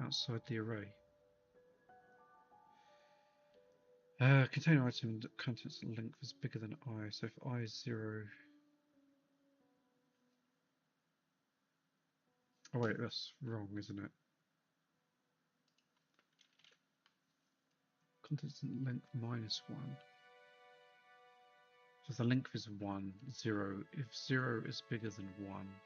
Outside the array. Container item contents length is bigger than I, so if I is 0. Oh wait, that's wrong, isn't it? Contents length -1. So the length is 1, 0. If 0 is bigger than 1.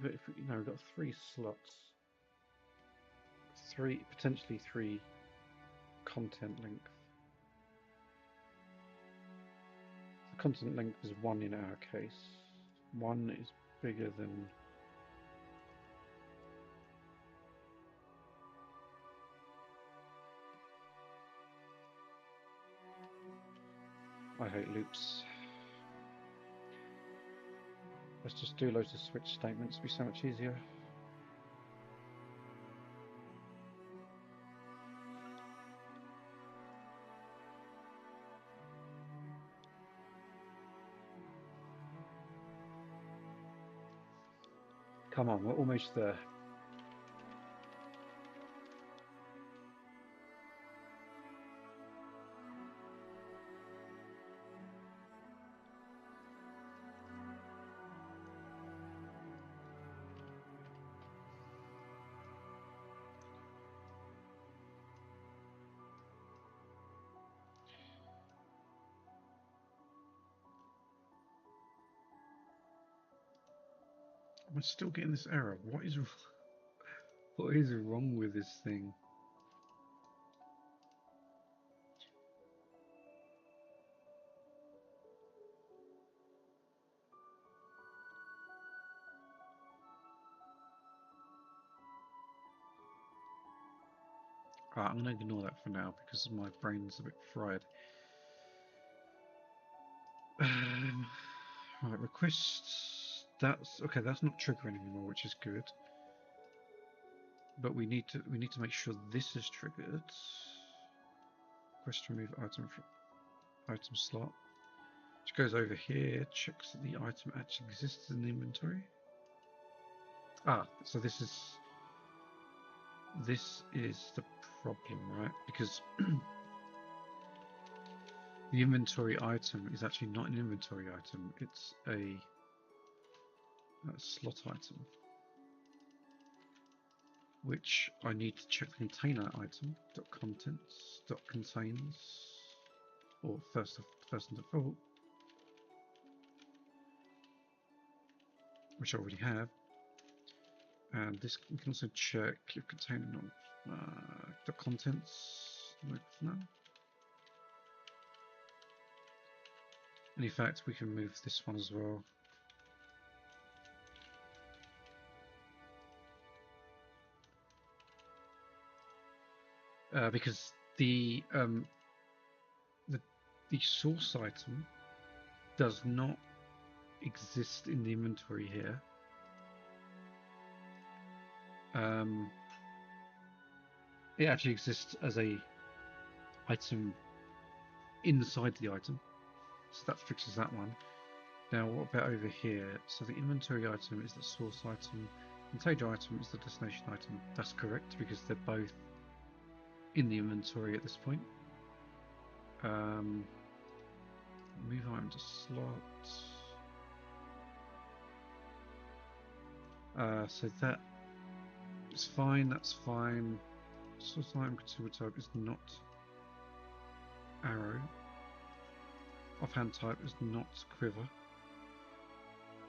But if we've got 3 slots, potentially 3 content length. content length is 1 in our case. 1 is bigger than... I hate loops. Let's just do loads of switch statements, it'll be so much easier. Come on, we're almost there. I'm still getting this error. What is wrong with this thing? Right, I'm going to ignore that for now because my brain's a bit fried. Right, requests. That's okay. That's not triggering anymore, which is good. But we need to make sure this is triggered. Request to remove item from item slot. Which goes over here, checks that the item actually exists in the inventory. Ah, so this is the problem, right? Because the inventory item is actually not an inventory item, it's a slot item, which I need to check the container item .contents .contains, or first and default, which I already have, and this we can also check if container not .contents no. And in fact, we can move this one as well. Because the source item does not exist in the inventory here. It actually exists as a item inside the item, so that fixes that one. Now what about over here? So the inventory item is the source item, container item is the destination item. That's correct because they're both in the inventory at this point. Move item to slot. So that is fine, that's fine. Source item consumable type is not arrow. Offhand type is not quiver.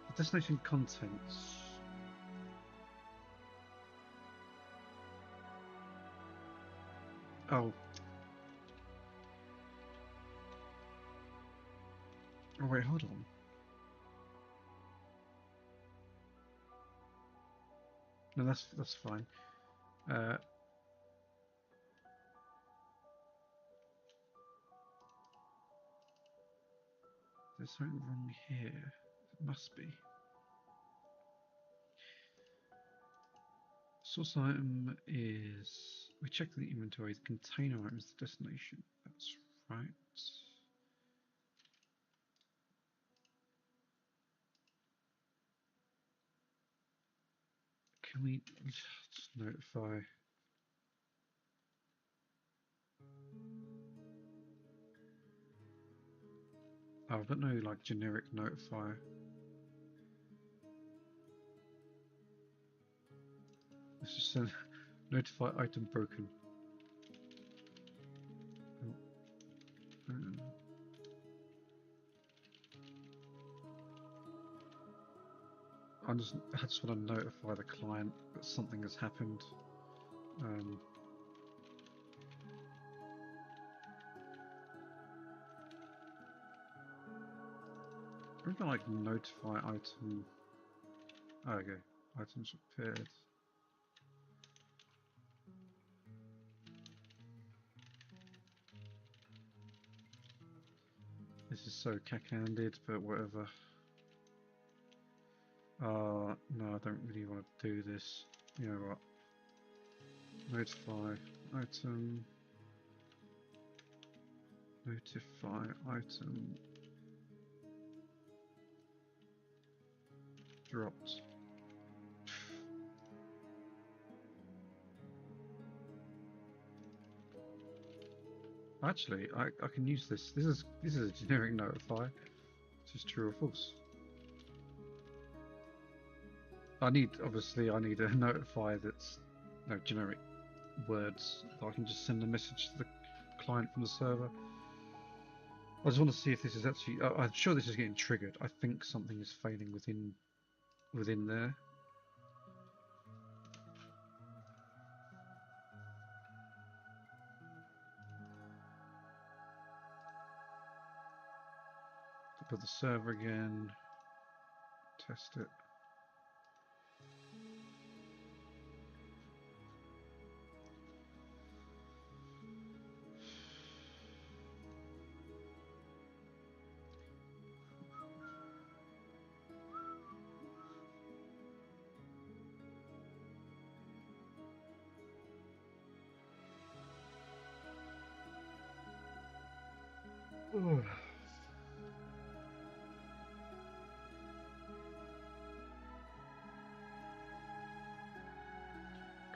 The destination contents. Oh. Oh wait, hold on. No, that's fine. There's something wrong here. It must be. Source item is... We check the inventory. The container item is the destination. That's right. Can we just notify... Oh, I've got no like generic notifier. Let's just send notify item broken. I just want to notify the client that something has happened. I'm gonna like notify item. Oh, okay, items repaired. This is so cack-handed, but whatever. No, I don't really want to do this. You know what? Notify item. Notify item. Dropped. Actually, I can use this. This is a generic notify. It's just true or false. I need a notify that's generic words that I can just send a message to the client from the server. I just want to see if this is actually. I'm sure this is getting triggered. I think something is failing within there. Put the server again. Test it.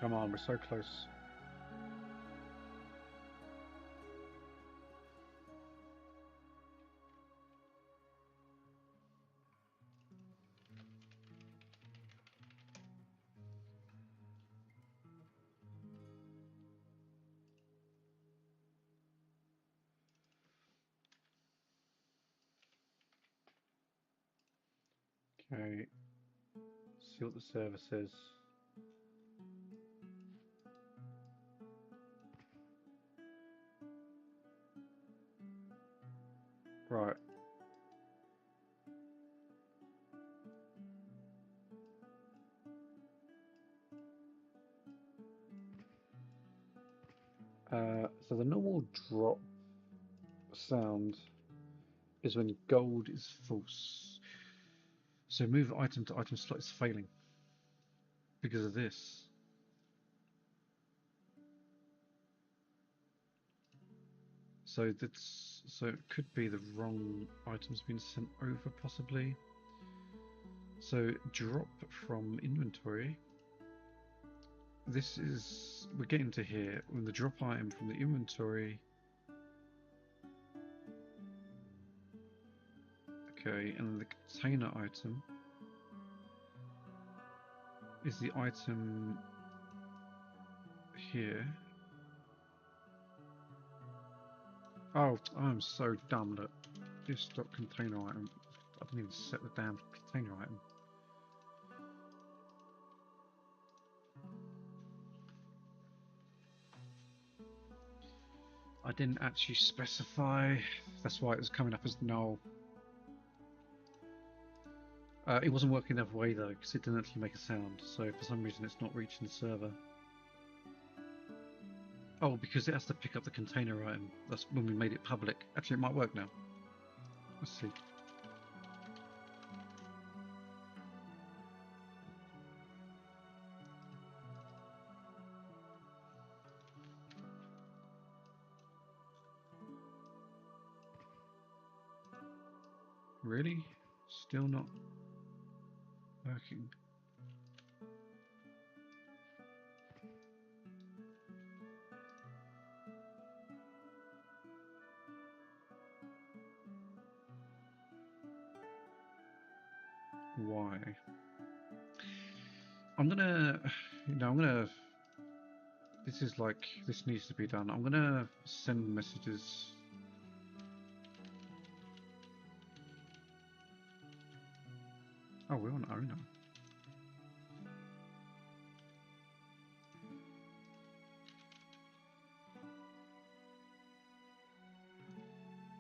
Come on, we're so close. Okay. See what the server says. Right. So the normal drop sound is when gold is false. So move item to item slot is failing because of this. So it could be the wrong items being sent over possibly. So drop from inventory. We're getting to here when the drop item from the inventory. Okay, and the container item is the item here. Oh, I'm so dumb that this container item. I didn't even set the damn container item. I didn't actually specify. That's why it was coming up as null. It wasn't working the other way though, because it didn't actually make a sound. So for some reason, it's not reaching the server. Oh, because it has to pick up the container item. That's when we made it public. Actually, it might work now. Let's see. Really? Still not working. Why? I'm gonna. This needs to be done. I'm gonna send messages. Oh, we're on owner.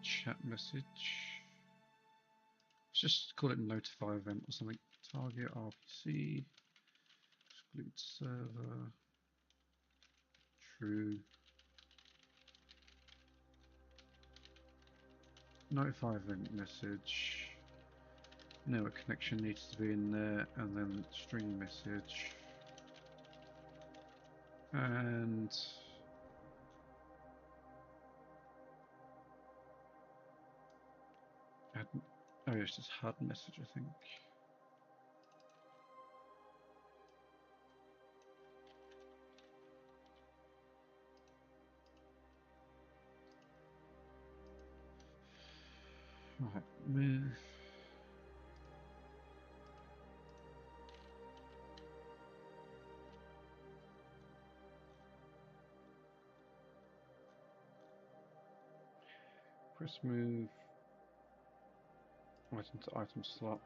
Chat message. just call it notify event or something. Target RPC, exclude server, true. Notify event message. Network connection needs to be in there, and then string message. And add, oh, it's just hard message, I think. Right, move. Press move. Item to item slot.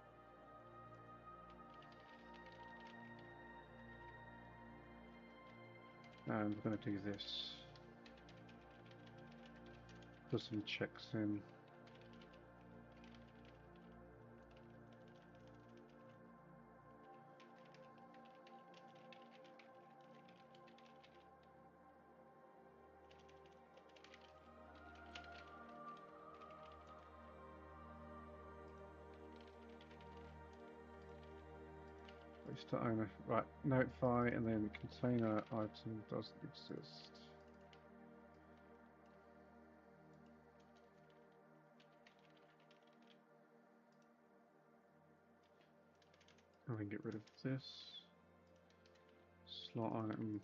And we're going to do this. Put some checks in. To owner. Right, notify, and then container item doesn't exist. And then get rid of this. Slot item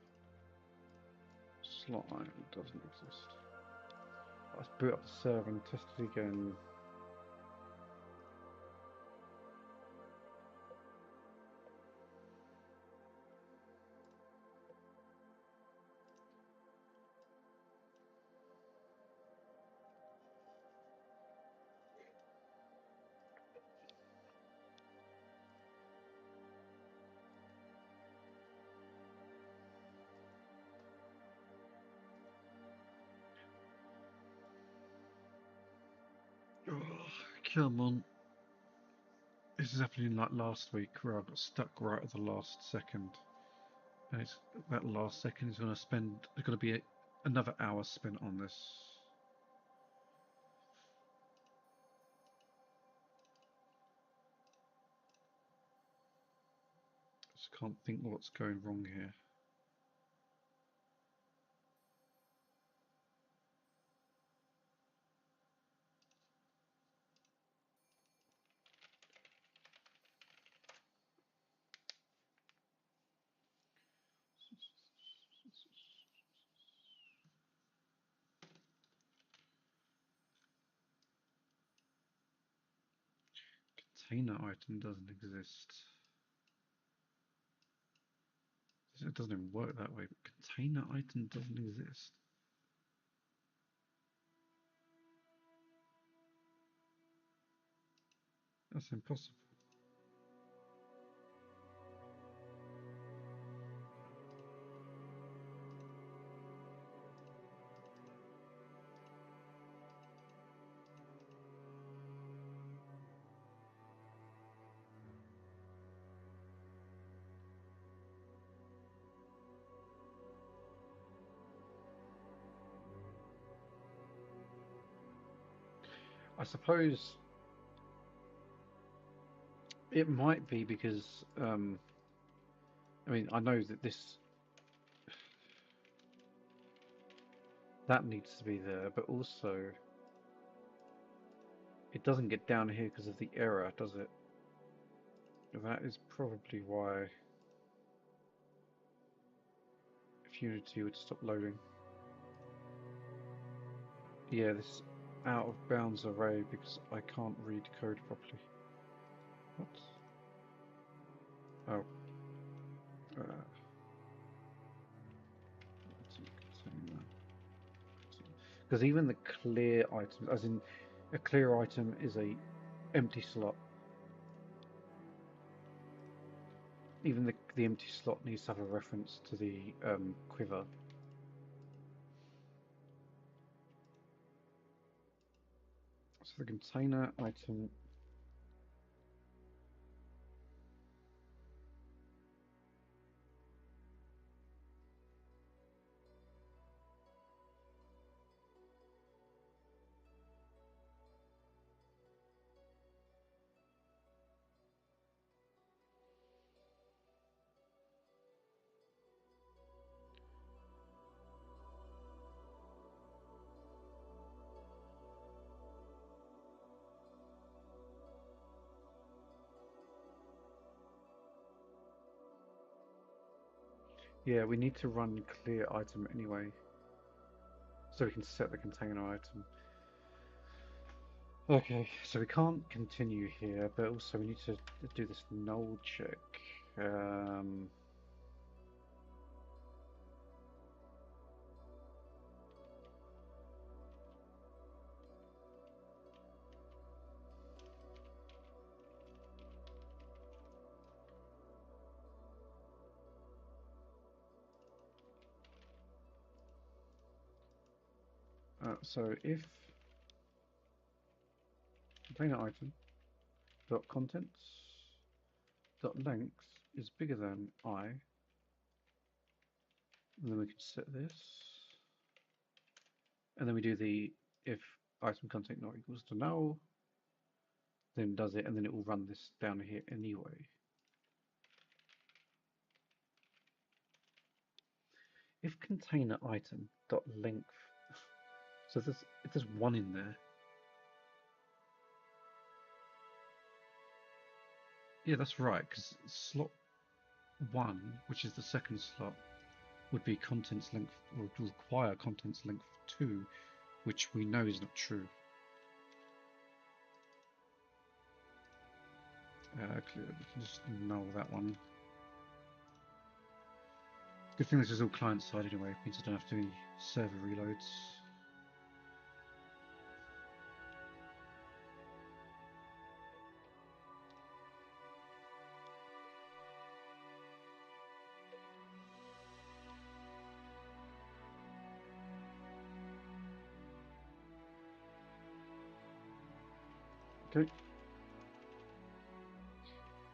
doesn't exist. Let's boot up the server and test it again. Oh, come on. This is happening like last week where I got stuck right at the last second. And it's that last second is going to spend, there's going to be another hour spent on this. Just can't think what's going wrong here. Container item doesn't exist. It doesn't even work that way, but container item doesn't exist. That's impossible. I suppose it might be because, I mean, I know that that needs to be there, but also it doesn't get down here because of the error, does it? That is probably why if Unity would stop loading. Yeah, this out of bounds array because I can't read code properly. What? Oh. Because even the clear items, as in a clear item is a empty slot. Even the empty slot needs to have a reference to the quiver. So the container item Yeah, we need to run clear item anyway, so we can set the container item. Okay, so we can't continue here, but also we need to do this null check. Um, so if container item dot contents dot length is bigger than I, and then we can set this, and then we do the if item content not equals to null, then does it, and then it will run this down here anyway. If container item dot length, so if there's one in there, yeah, that's right, because slot 1, which is the second slot, would be contents length, or would require contents length 2, which we know is not true. We can just null that one. Good thing this is all client side anyway, it means I don't have to do any server reloads. Okay.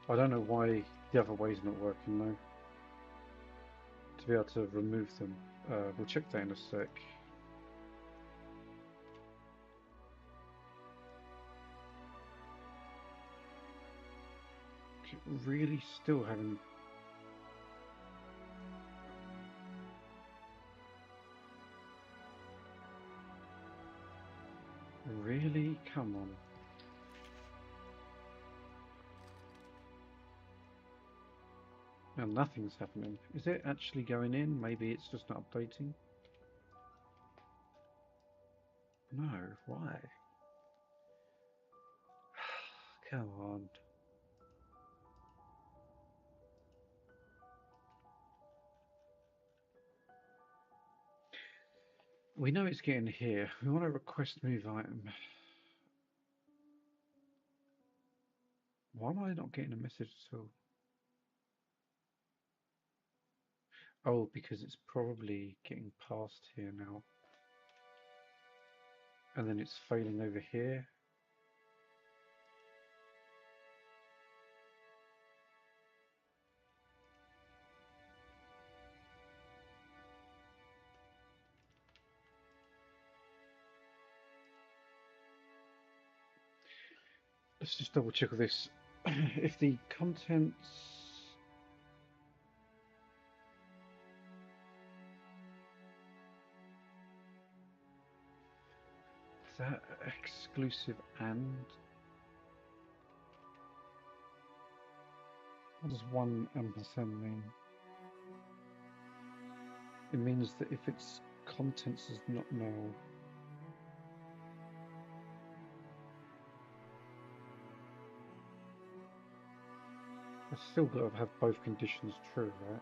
I don't know why the other way's not working though. To be able to remove them. We'll check that in a sec. Really still having... Really? Come on. Now nothing's happening. Is it actually going in? Maybe it's just not updating? No, why? Come on. We know it's getting here. We want to request move item. Why am I not getting a message at all? Oh, because it's probably getting past here now. And then it's failing over here. Let's just double check with this. If the contents... Is that exclusive and... What does 1% mean? It means that if its contents is not null... I've still got to have both conditions true, right?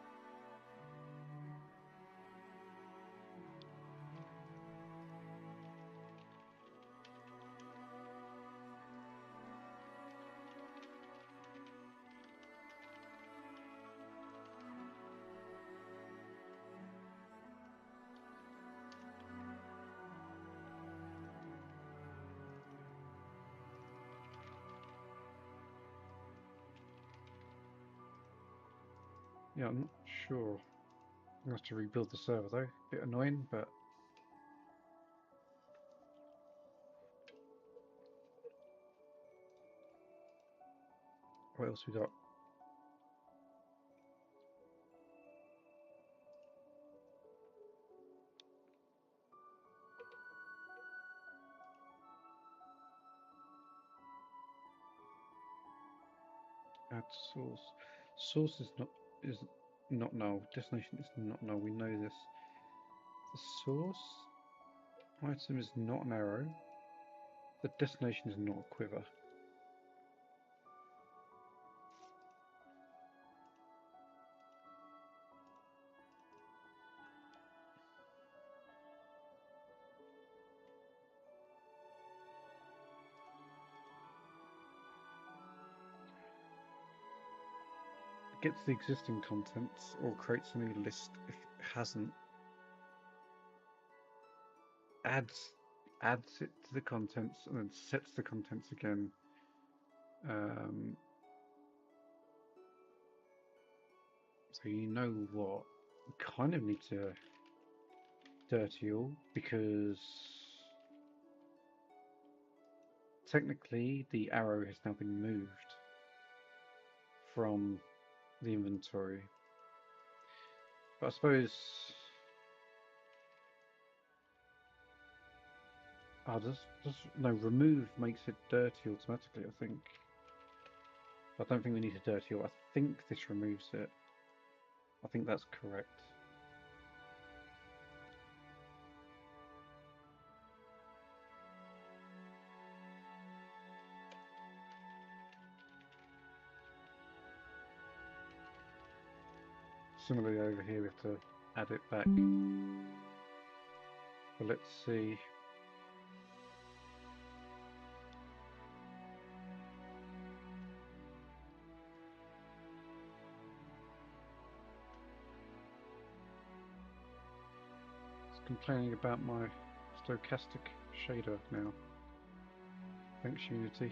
Yeah, I'm not sure. I'm going to have to rebuild the server though. Bit annoying, but... What else we got? Add source. Source is not... not null. Destination is not null. We know this. The source item is not an arrow. The destination is not a quiver. It gets the existing contents or creates a new list if it hasn't. Adds it to the contents and then sets the contents again. So you know what? We kind of need to dirty all because technically the arrow has now been moved from the inventory. But I suppose no, remove makes it dirty automatically, I think. I don't think we need to dirty all. I think this removes it. I think that's correct. Similarly over here we have to add it back. But let's see. It's complaining about my stochastic shader now. Thanks, Unity.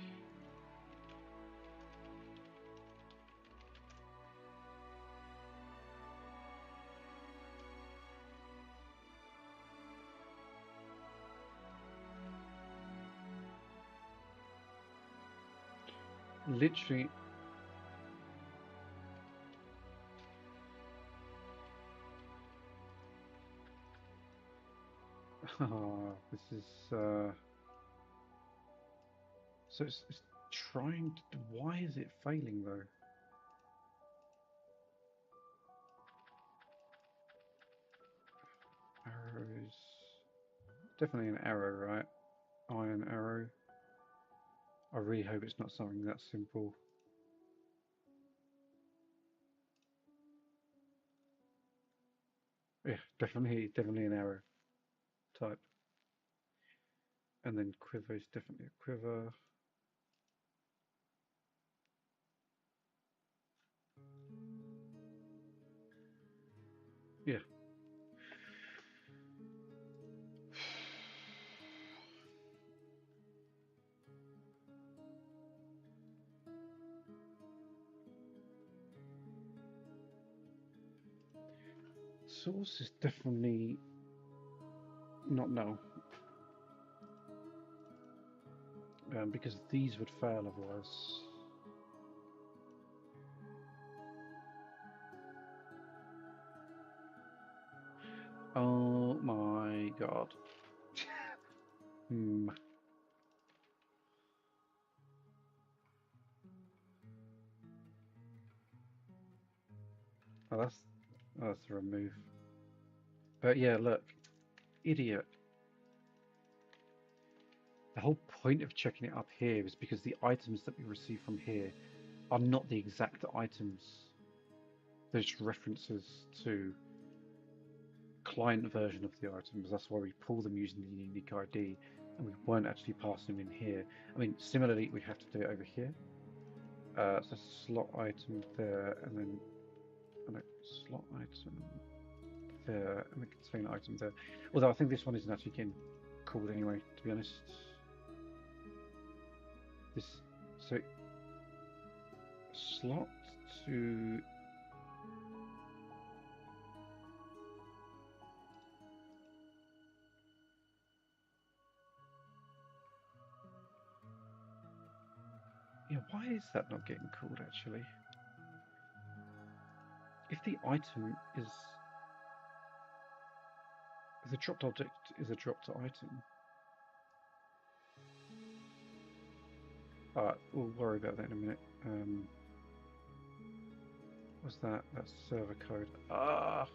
Literally. This is so it's trying to. Why is it failing though? Arrows. Definitely an arrow, right? Iron arrow. I really hope it's not something that simple. Yeah, definitely an arrow type. And then quiver is definitely a quiver. Yeah. Source is definitely not null. Because these would fail otherwise. Oh my god. Hmm. Oh, that's a remove. But yeah, look, idiot. The whole point of checking it up here is because the items that we receive from here are not the exact items. They're just references to client version of the items. That's why we pull them using the unique ID, and we won't actually pass them in here. I mean, similarly, we have to do it over here. So slot item there, and then slot item there, and the container item there. Although I think this one isn't actually getting called anyway, to be honest. This so slot to yeah. Why is that not getting called actually? If the item is the dropped object is a dropped item. Alright, we'll worry about that in a minute. was that? That's server code. Ah!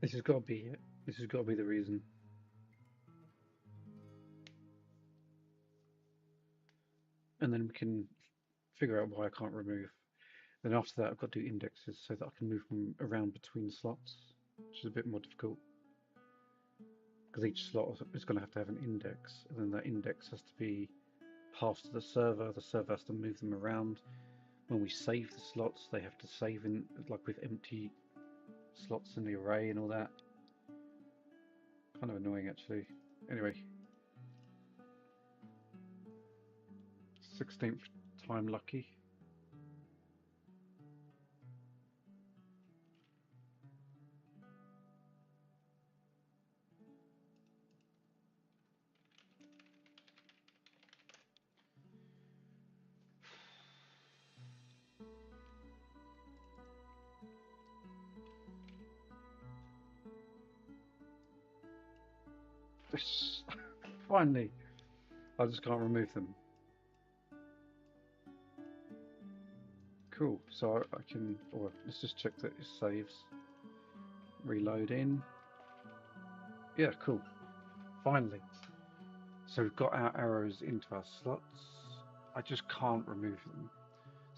This has got to be it. This has got to be the reason. And then we can figure out why I can't remove. Then after that, I've got to do indexes so that I can move them around between slots, which is a bit more difficult. Because each slot is going to have an index, and then that index has to be passed to the server has to move them around. When we save the slots, they have to save in, like with empty slots in the array and all that. Kind of annoying actually. Anyway, 16th time lucky. Finally, I just can't remove them. Cool, so I can, or let's just check that it saves. Reload in. Yeah, cool. Finally. So we've got our arrows into our slots. I just can't remove them.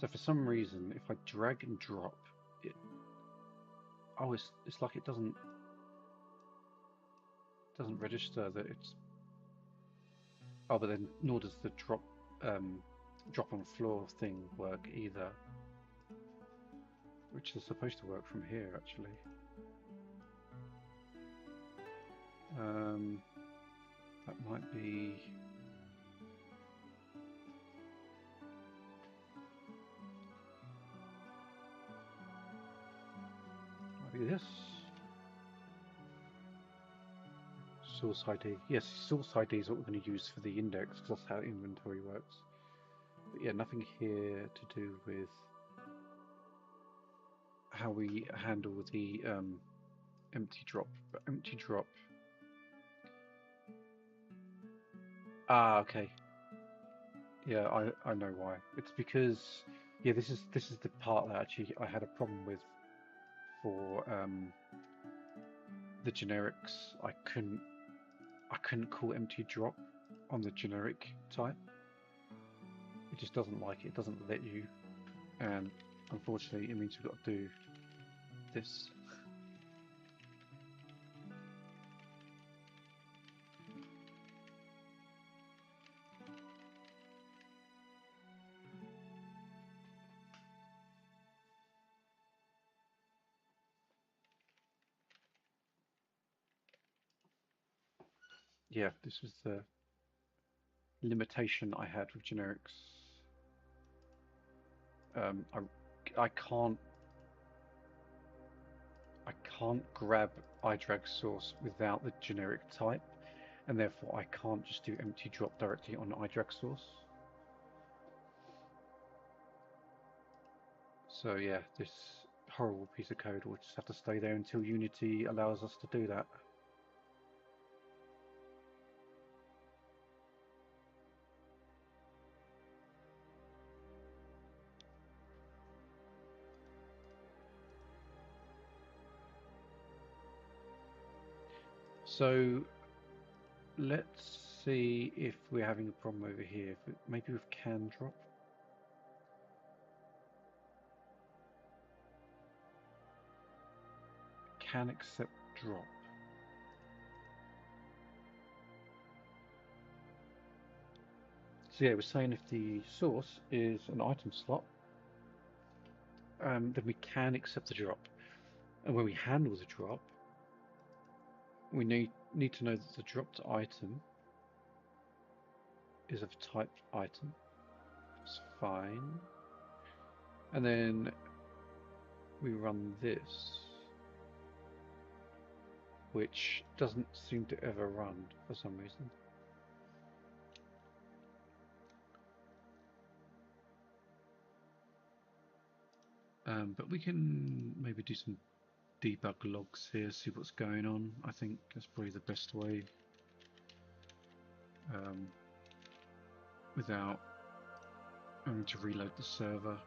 So for some reason, if I drag and drop, it, oh, it's like it doesn't register that it's. Oh, but then nor does the drop on floor thing work either, which is supposed to work from here actually. That might be. Might be this. Source ID. Yes, source ID is what we're going to use for the index because that's how inventory works. But yeah, nothing here to do with how we handle the empty drop. But empty drop. Ah, okay. Yeah, I know why. It's because yeah, this is the part that actually I had a problem with for the generics. I couldn't call empty drop on the generic type. It just doesn't like it. It doesn't let you, and unfortunately, it means we've got to do this. Yeah, this was the limitation I had with generics. I can't grab iDrag source without the generic type, and therefore I can't just do empty drop directly on iDrag source. So yeah, this horrible piece of code will just have to stay there until Unity allows us to do that. So let's see if we're having a problem over here. Maybe with can drop. Can accept drop. So yeah, we're saying if the source is an item slot, then we can accept the drop. And when we handle the drop, we need to know that the dropped item is of type item. It's fine. And then we run this, which doesn't seem to ever run for some reason. But we can maybe do some debug logs here, see what's going on. I think that's probably the best way, without having to reload the server.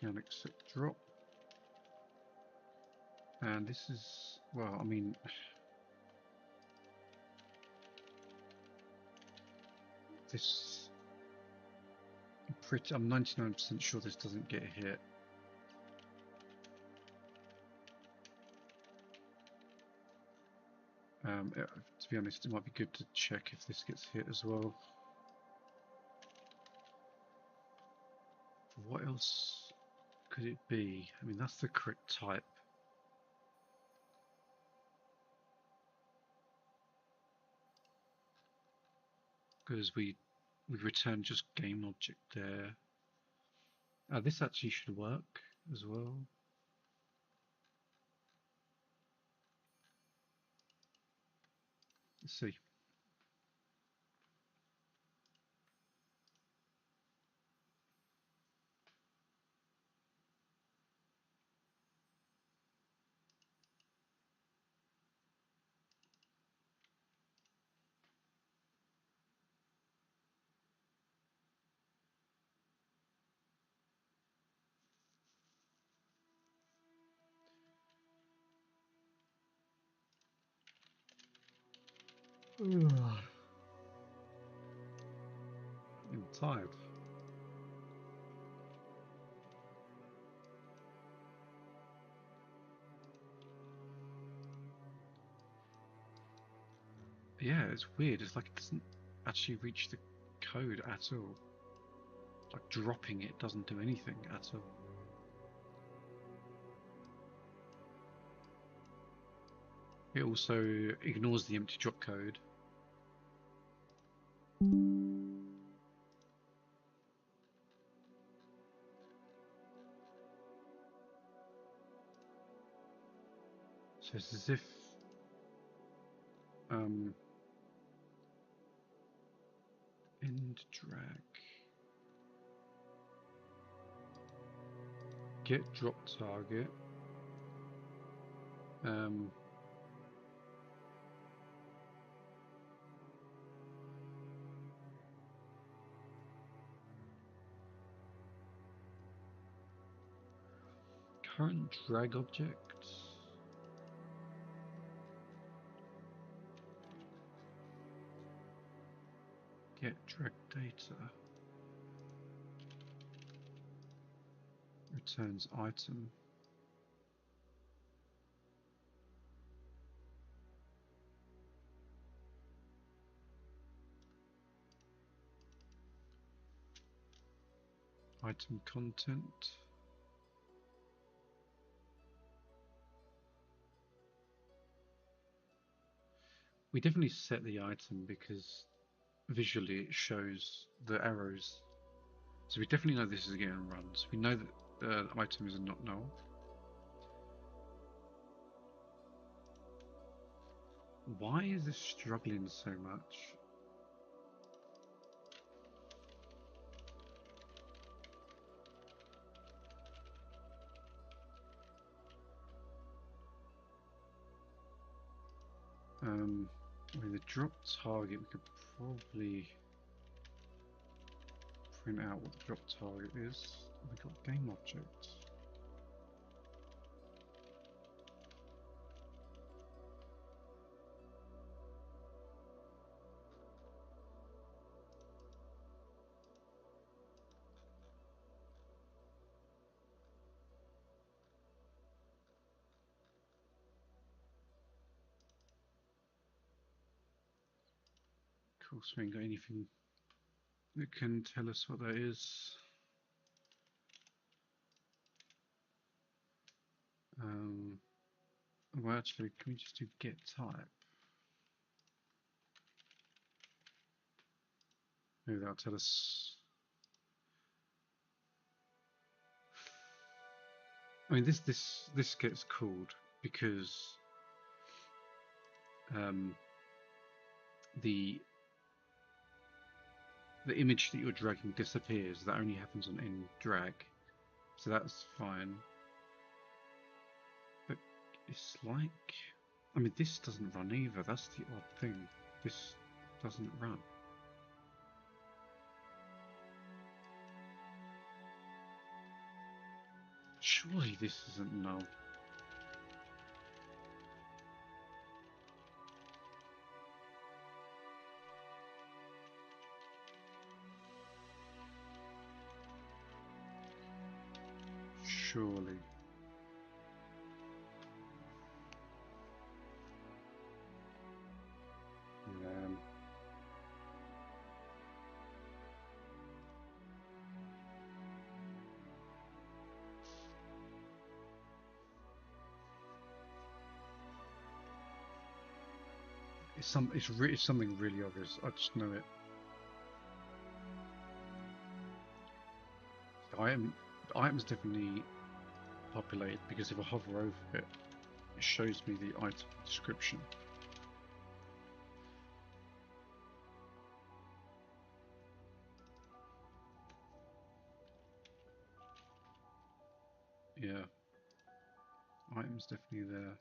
Can accept drop. And this is, well, I mean, this, I'm 99% sure this doesn't get hit. To be honest, it might be good to check if this gets hit as well. What else could it be? I mean, that's the correct type. Because we return just game object there. This actually should work as well. Let's see. I'm tired. Yeah, it's weird. It's like it doesn't actually reach the code at all. Like dropping it doesn't do anything at all. It also ignores the empty drop code. So it's as if end drag, get drop target, current drag object, get drag data, returns item. Item content. We definitely set the item because visually it shows the arrows. So we definitely know this is getting run. So we know that the item is a not null. Why is this struggling so much? I mean, the drop target, we could probably print out what the drop target is. We got game object. Of course, we ain't got anything that can tell us what that is. Well, actually, can we just do get type? Maybe that'll tell us. I mean, this gets called because the image that you're dragging disappears. That only happens on end drag, so that's fine. But it's like, I mean, this doesn't run either. That's the odd thing. This doesn't run. Surely this isn't null. Surely. It's something really obvious. I just know it. The item's definitely populated because if I hover over it, it shows me the item description. Yeah, item's definitely there.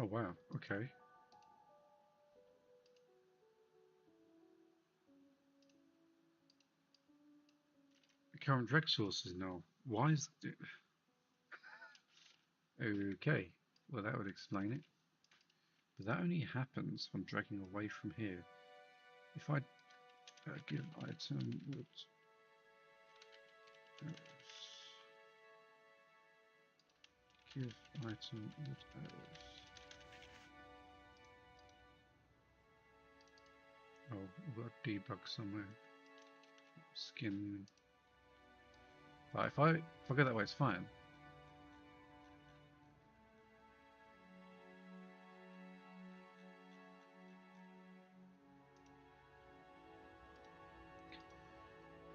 Oh wow, okay. The current drag source is null. Why is it? Okay, well that would explain it. But that only happens when dragging away from here. If I give item would give item would oh, we've got debug somewhere. Skin. But if I go that way, it's fine.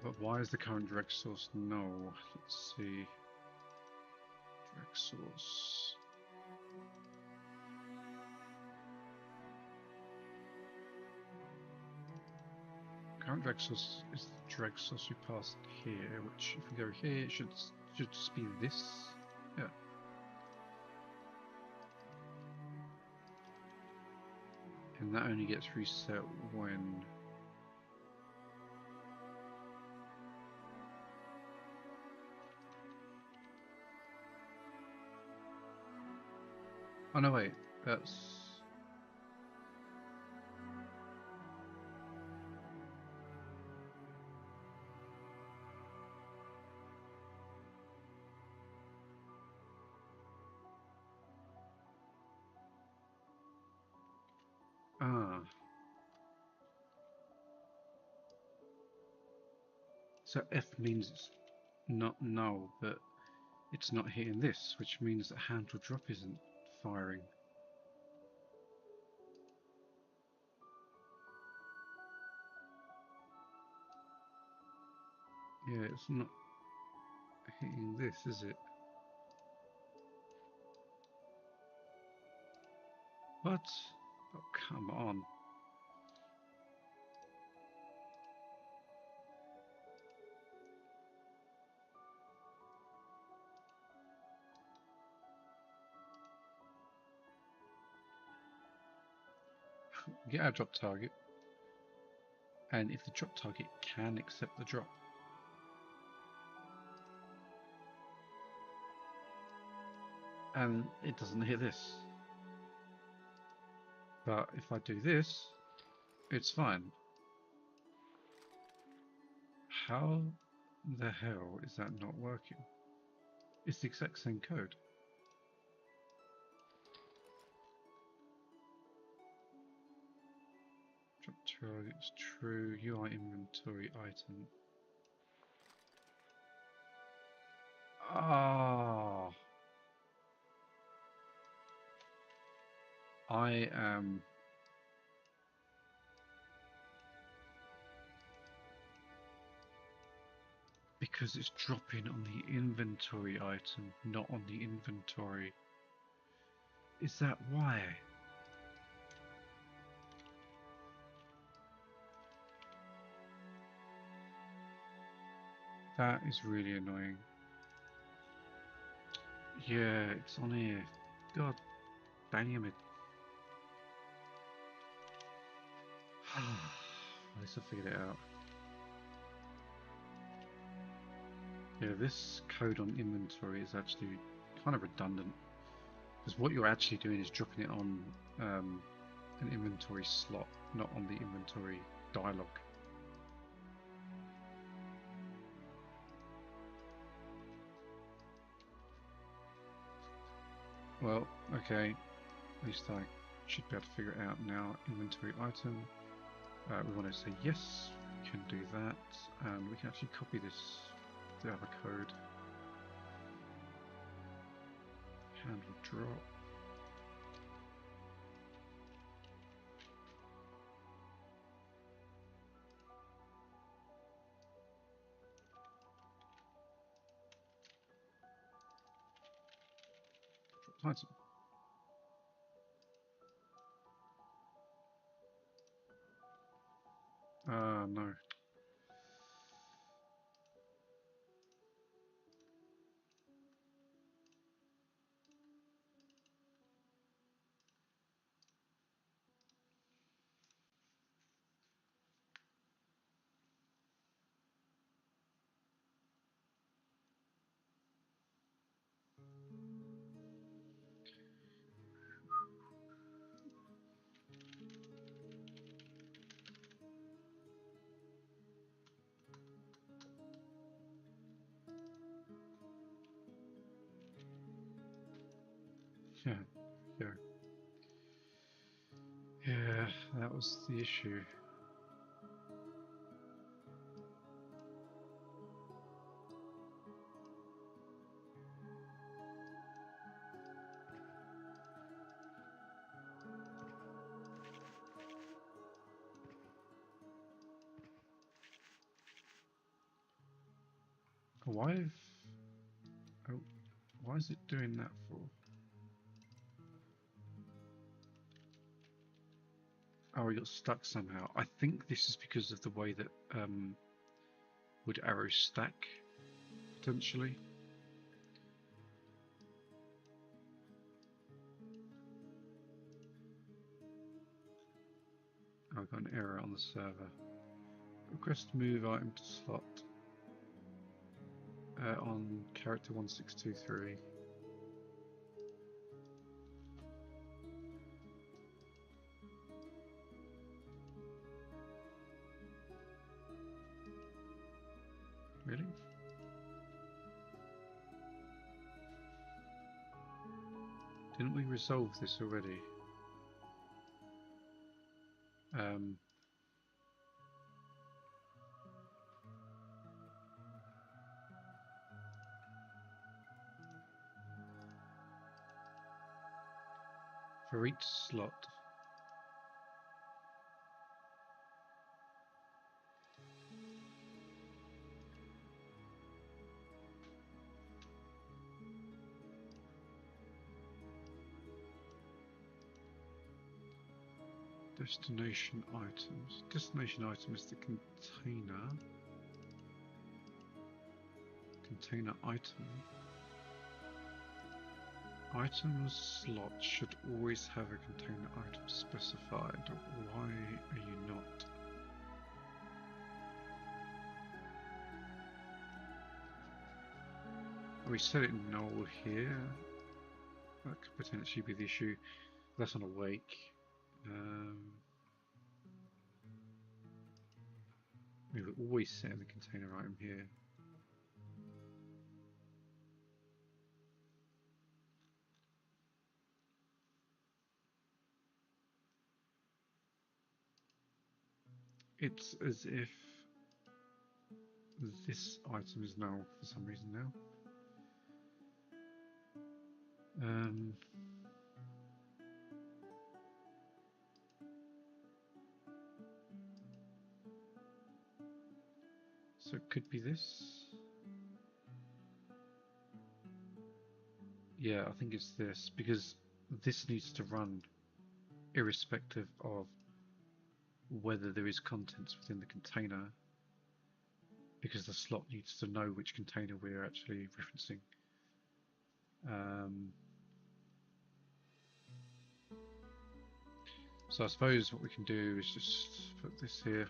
But why is the current direct source null? Let's see. Direct source. Current direct source is the direct source we passed here, which if we go here, it should just be this. Yeah. And that only gets reset when oh no wait, that's so F means it's not null, but it's not hitting this, which means that handle drop isn't firing. Yeah, it's not hitting this, is it? What? Oh, come on. Get our drop target, and if the drop target can accept the drop, and it doesn't hit this. But if I do this, it's fine. How the hell is that not working? It's the exact same code. Drop It's true. UI inventory item. Ah, I am. Because it's dropping on the inventory item, not on the inventory. Is that why? That is really annoying. Yeah, it's on here. God damn it. At least I figured it out. Yeah, this code on inventory is actually kind of redundant. Because what you're actually doing is dropping it on an inventory slot, not on the inventory dialog. Well, okay, at least I should be able to figure it out now. Inventory item. We want to say yes, we can do that, and we can actually copy this, the other code. Handle drop. Drop item. No. Yeah, yeah. Yeah, that was the issue. Why? Oh, why is it doing that for? Oh, we got stuck somehow. I think this is because of the way that wood arrows stack, potentially. Oh, I've got an error on the server. Request move item to slot on character 1623. Really? Didn't we resolve this already? For each slot. Destination items. Destination item is the container. Container item. Item slot should always have a container item specified. Why are you not? We set it null here. That could potentially be the issue. That's on awake. We were always setting the container item here. It's as if this item is null for some reason now. So it could be this. Yeah, I think it's this, because this needs to run irrespective of whether there is contents within the container, because the slot needs to know which container we're actually referencing. So I suppose what we can do is just put this here,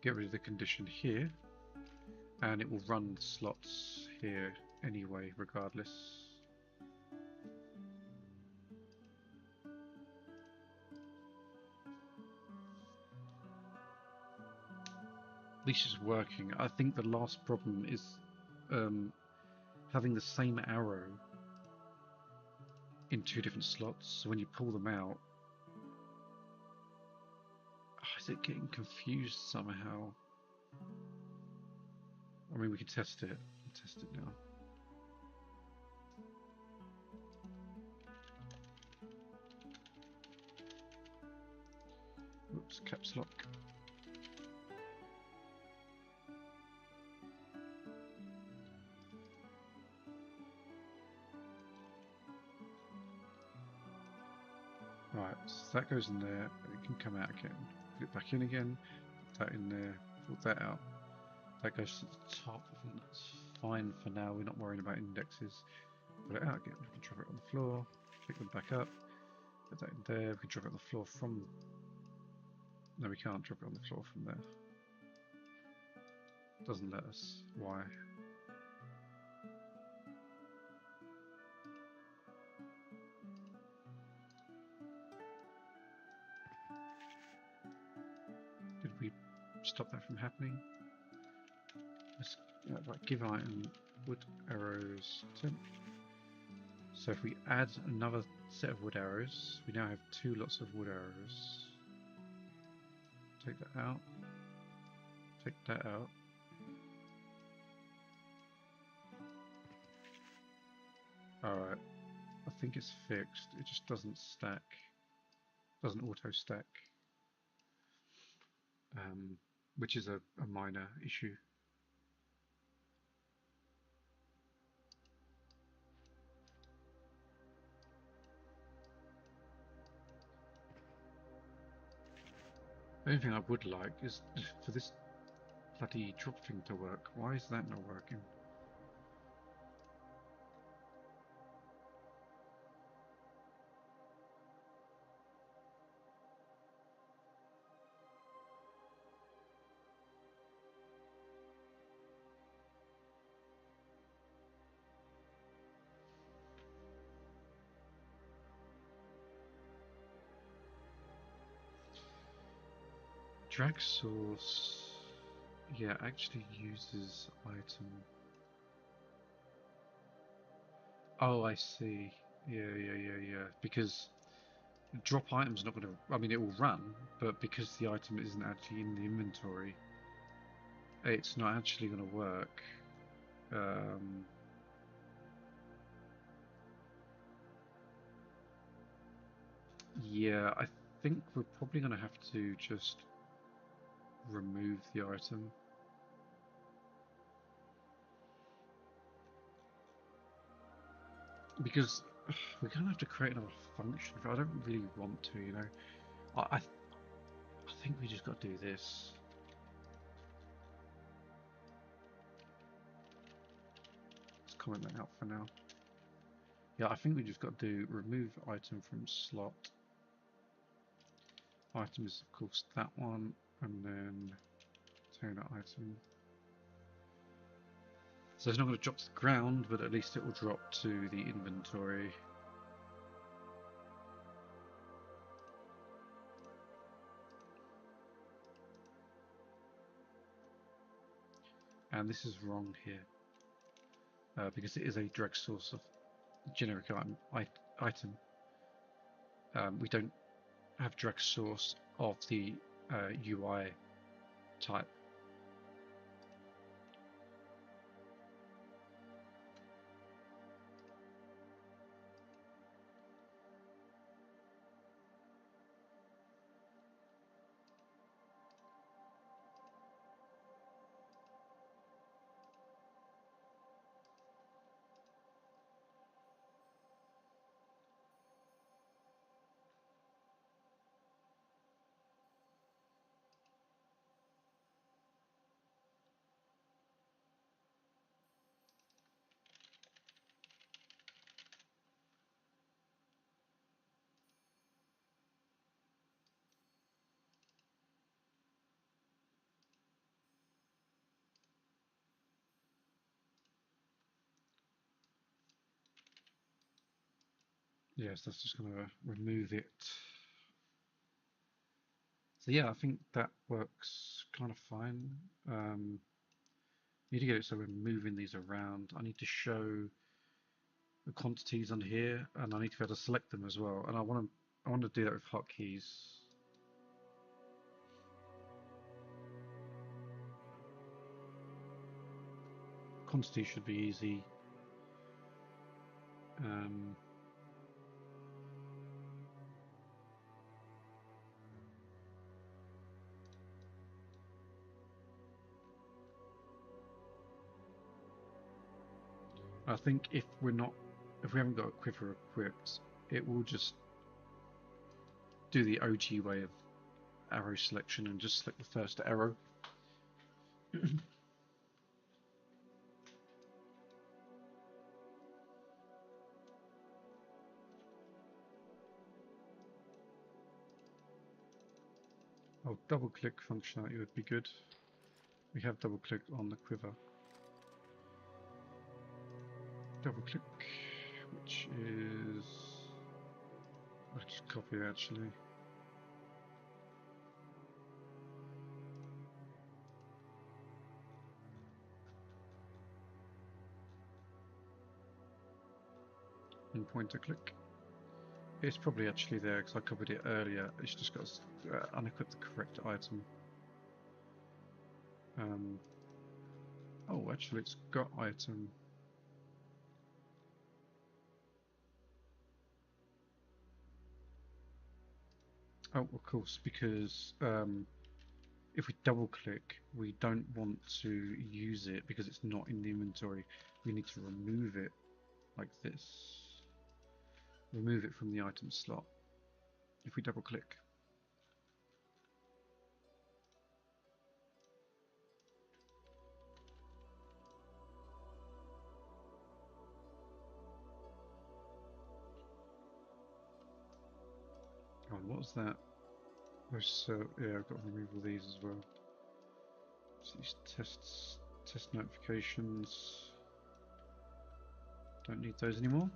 get rid of the condition here, and it will run the slots here anyway, regardless. At least it's working. I think the last problem is having the same arrow in two different slots. So when you pull them out, is it getting confused somehow? I mean, we can test it. I'll test it now. Oops, caps lock. Right, so that goes in there, it can come out again. Put it back in again, put that in there, put that out. That goes to the top. I think that's fine for now. We're not worrying about indexes. Put it out again. We can drop it on the floor, pick them back up, put that in there. We can drop it on the floor from. No, we can't drop it on the floor from there. Doesn't let us. Why? Did we stop that from happening? Let's right, give item wood arrows temp. So if we add another set of wood arrows, we now have 2 lots of wood arrows. Take that out. Take that out. Alright, I think it's fixed. It just doesn't stack. Doesn't auto stack. Which is a minor issue. The only thing I would like is for this bloody drop thing to work. Why is that not working? Drag source, yeah, actually uses item. Oh, I see. Yeah. Because drop item's not going to. I mean, it will run, but because the item isn't actually in the inventory, it's not actually going to work. Yeah, I think we're probably going to have to just remove the item. Because we're going to have to create another function. I don't really want to, you know. I think we just got to do this. Let's comment that out for now. Yeah, I think we just got to do remove item from slot. Item is of course that one, and then container item. So it's not going to drop to the ground, but at least it will drop to the inventory. And this is wrong here, because it is a drag source of generic item. We don't have drag source of the UI type. Yes, that's just going to remove it. So yeah, I think that works kind of fine. Need to get it so we're moving these around. I need to show the quantities on here, and I need to be able to select them as well. And I want to do that with hotkeys. Quantity should be easy. I think if we haven't got a quiver equipped, it will just do the OG way of arrow selection and just select the first arrow. Oh, double click functionality would be good. We have double click on the quiver. Double click, which is, I'll just copy it actually. And pointer click. It's probably actually there because I copied it earlier. It's just got to unequip the correct item. Oh, actually, it's got item. Oh, of course, because if we double click, we don't want to use it because it's not in the inventory. We need to remove it like this. Remove it from the item slot if we double click. Oh, what was that? Yeah, I've got to remove all these as well. So these test notifications. Don't need those anymore.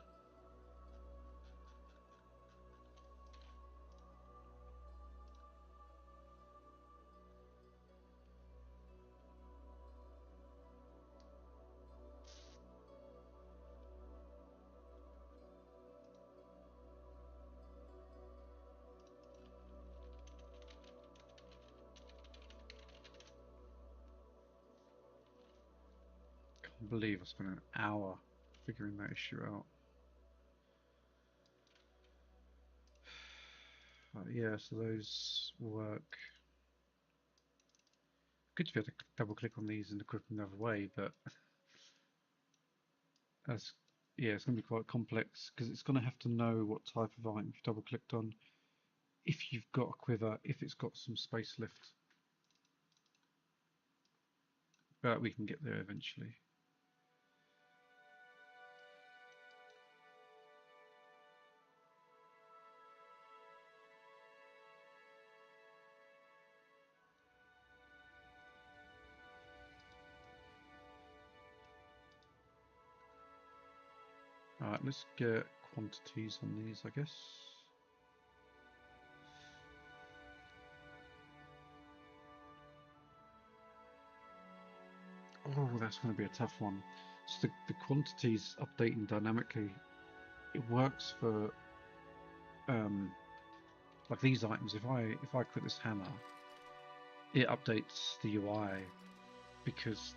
Can't believe I spent an hour figuring that issue out. Yeah, so those work. Good to be able to double click on these and equip them the other way, but that's, yeah, it's going to be quite complex because it's going to have to know what type of item you've double clicked on, if you've got a quiver, if it's got some space left. But we can get there eventually. Alright, let's get quantities on these, I guess. Oh, that's going to be a tough one. So the quantities updating dynamically, it works for like these items. If I click this hammer, it updates the UI because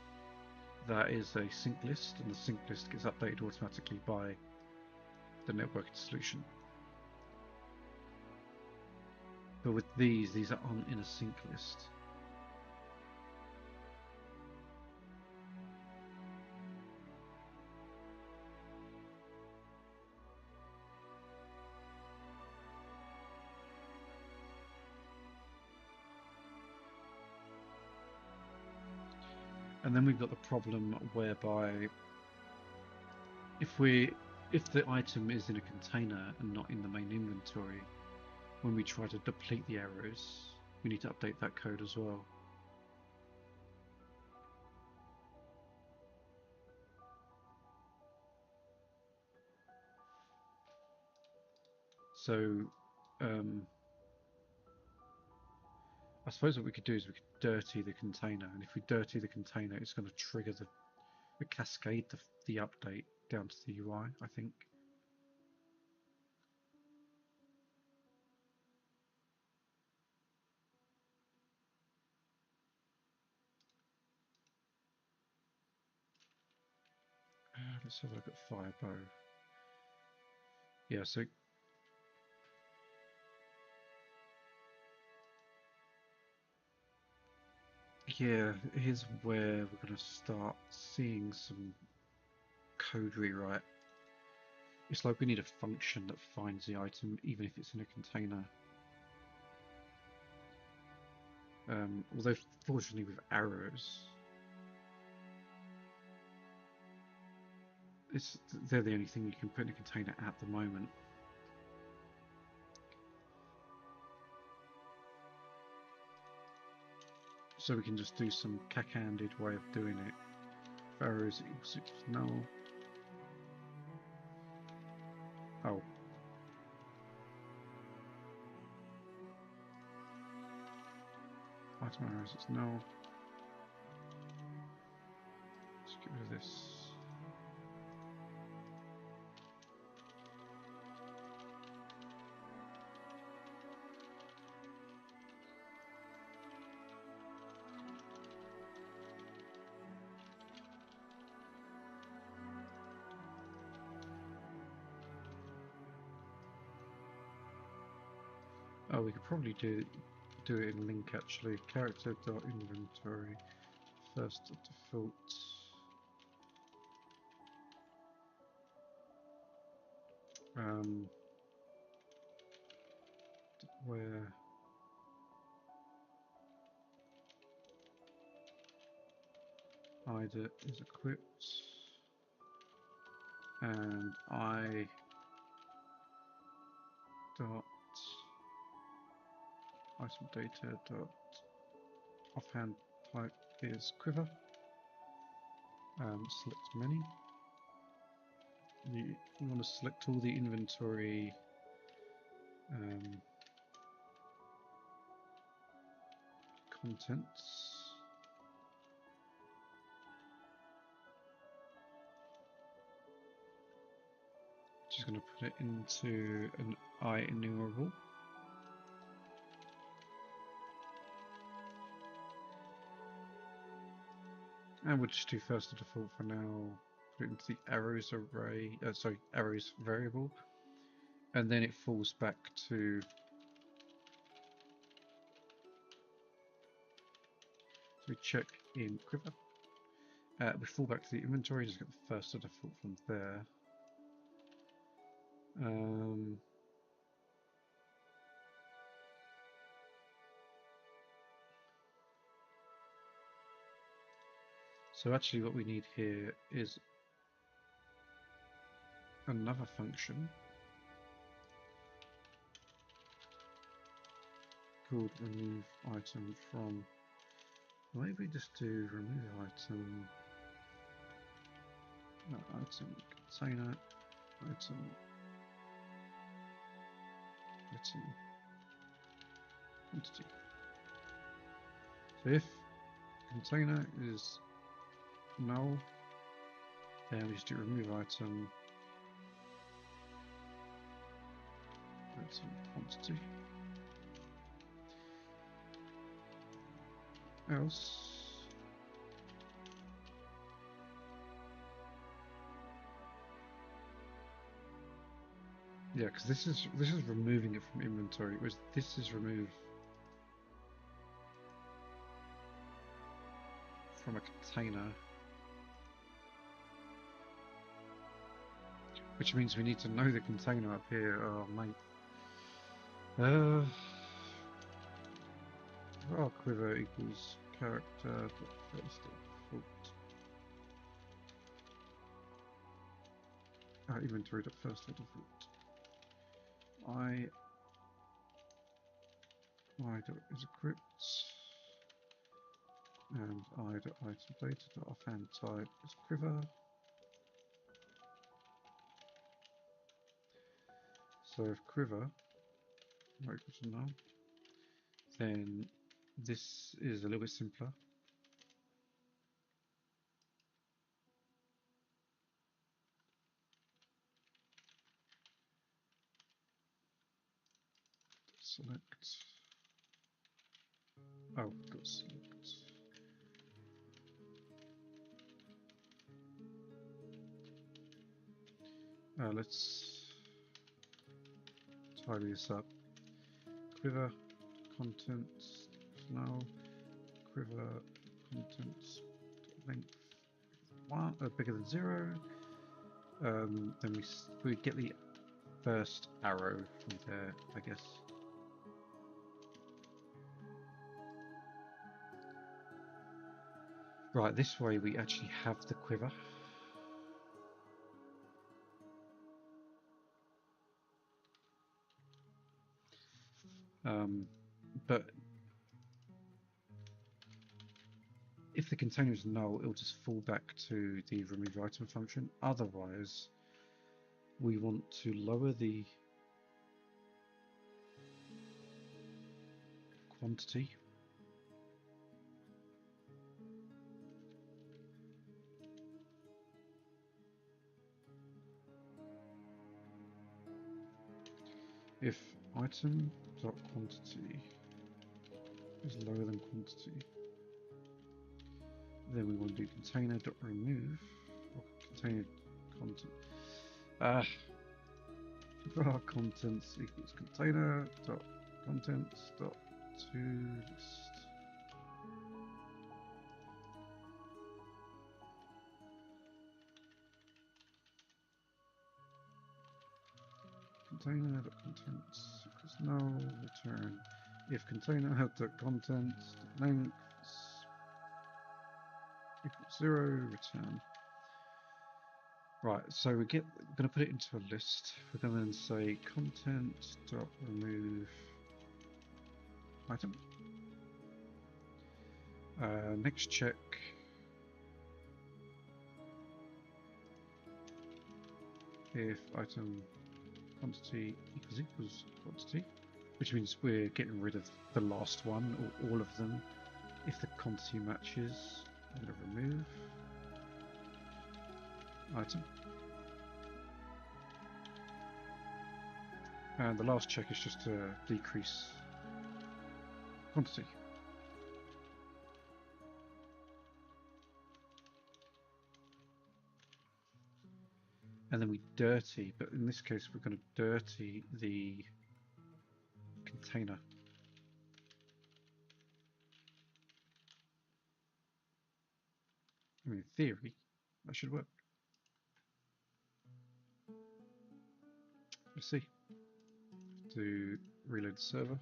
that is a sync list, and the sync list gets updated automatically by the networking solution. But with these aren't in a sync list. And then we've got the problem whereby if the item is in a container and not in the main inventory, when we try to deplete the arrows, we need to update that code as well. So I suppose what we could do is we could dirty the container, and if we dirty the container, it's going to trigger the cascade the update down to the UI, I think. Let's have a look at Firebow. Yeah, so yeah, here's where we're going to start seeing some code rewrite. It's like we need a function that finds the item even if it's in a container. Although fortunately with arrows, they're the only thing you can put in a container at the moment. So we can just do some cack-handed way of doing it. If arrows equals null. Oh. Item arrows is null. Let's get rid of this. Oh, we could probably do it in link actually. Character.inventory first default. Where ida is equipped, and I dot item data dot offhand type is quiver. Select many. You want to select all the inventory contents. Just going to put it into an IEnumerable. And we'll just do first to default for now. Put it into the arrows array, arrows variable, and then it falls back to. So we check in quiver. We fall back to the inventory. Just get the first to default from there. So actually what we need here is another function called remove item from. Maybe just do remove item, item container, item quantity. So if container is null, then we just do remove item quantity. else. Yeah, because this is removing it from inventory, whereas this is removed from a container, which means we need to know the container up here. Oh mate. Our quiver equals character first default. Inventory first default. I is equipped, and item data offhand type is quiver. So if quiver equals to null, then this is a little bit simpler. Select. Oh, got select. Let's tidy this up. Quiver contents now. Quiver contents length one bigger than 0. Then we get the first arrow from there, I guess. Right, this way we actually have the quiver. But if the container is null, it will just fall back to the remove item function. Otherwise, we want to lower the quantity. If item.quantity is lower than quantity, then we want to do container.remove or container content. Our contents equals container.contents.toList. Container.contents equals null, return. If container.contents length equals 0, return. Right, so we're going to put it into a list. We're going to then say content.remove item. Next check. If item quantity equals quantity, which means we're getting rid of the last one or all of them. If the quantity matches, I'm going to remove item. And the last check is just to decrease quantity. And then we dirty, but in this case we're going to dirty the container. I mean, in theory, that should work. Let's see. To reload the server.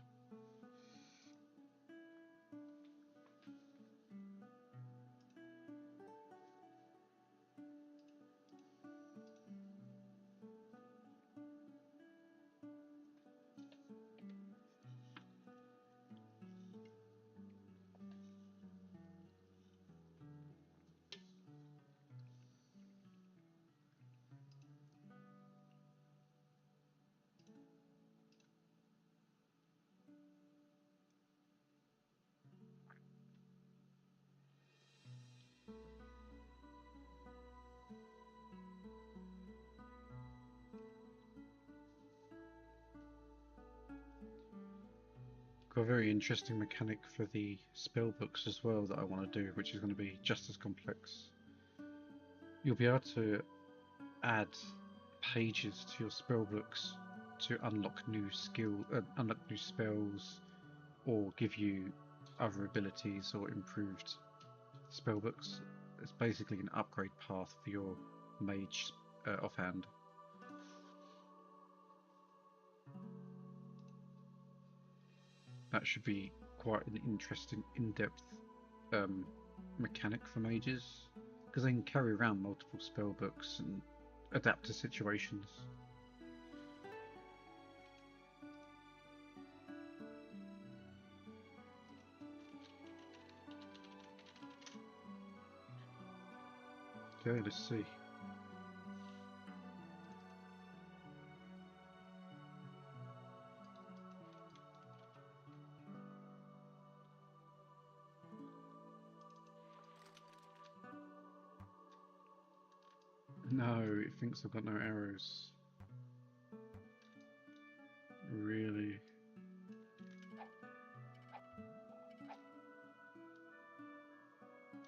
Got a very interesting mechanic for the spell books as well that I want to do, which is going to be just as complex. You'll be able to add pages to your spell books to unlock new spells, or give you other abilities or improved spell books. It's basically an upgrade path for your mage offhand. That should be quite an interesting, in-depth mechanic for mages, because they can carry around multiple spell books and adapt to situations. Okay, let's see. No, it thinks I've got no arrows. Really?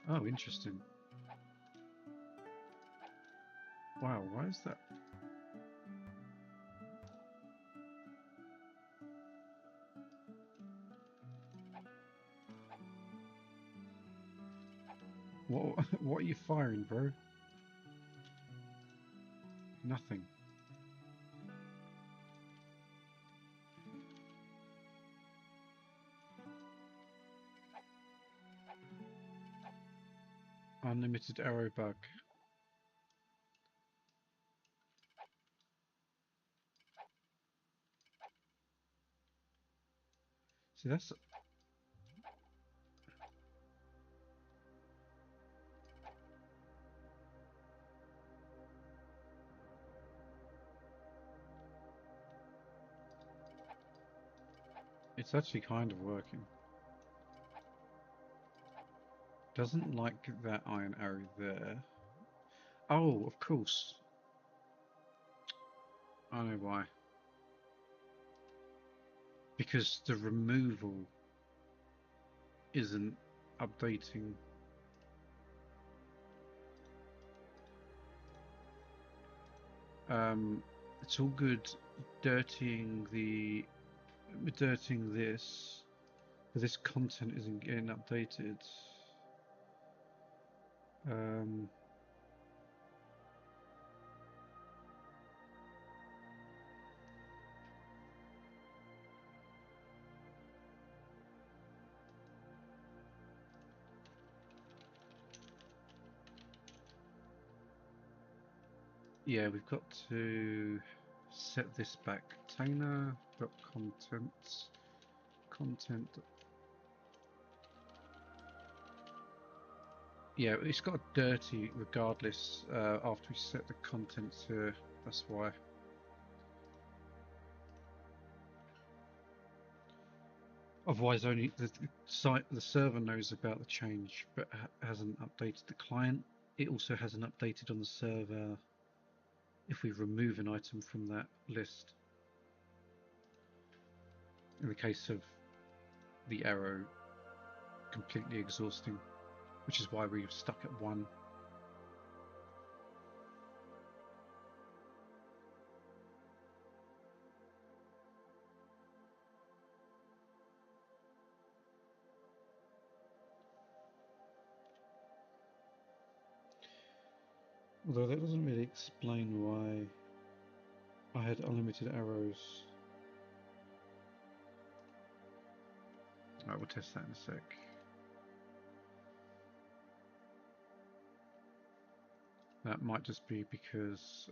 Oh, interesting. Wow, why is that? What are you firing, bro? Nothing. Unlimited arrow bug. See, that's... It's actually kind of working. Doesn't like that iron arrow there. Oh, of course. I know why. Because the removal isn't updating. It's all good dirtying this, but this content isn't getting updated. Yeah, we've got to set this back. Container.content. Content. Yeah, it's got dirty regardless after we set the contents here. That's why. Otherwise, only the server knows about the change, but hasn't updated the client. It also hasn't updated on the server if we remove an item from that list. In the case of the arrow completely exhausting, which is why we're stuck at 1. Although that doesn't really explain why I had unlimited arrows. Alright, we'll test that in a sec. That might just be because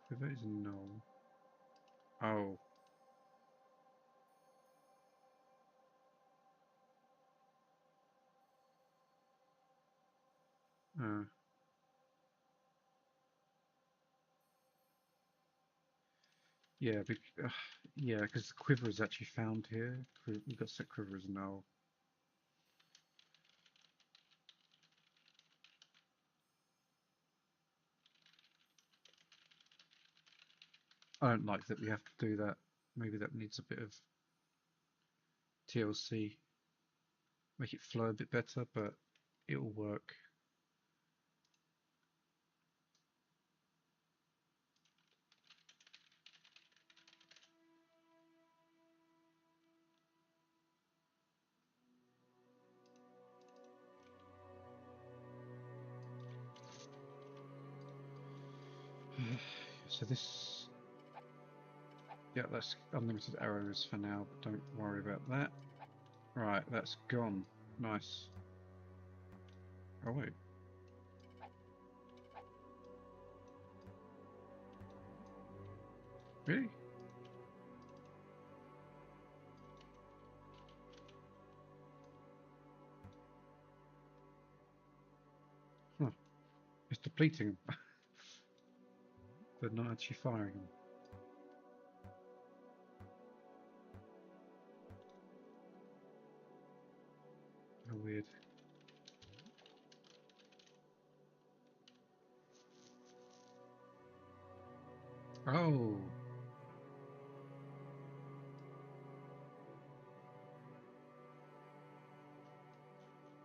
quiver is null. Oh. Yeah, yeah, because the quiver is actually found here. We've got set quiver as null. I don't like that we have to do that. Maybe that needs a bit of TLC, make it flow a bit better, but it'll work. So this, yeah, that's unlimited arrows for now, but don't worry about that. Right, that's gone. Nice. Oh wait. Really? Huh. It's depleting them, but not actually firing them. How weird. Oh!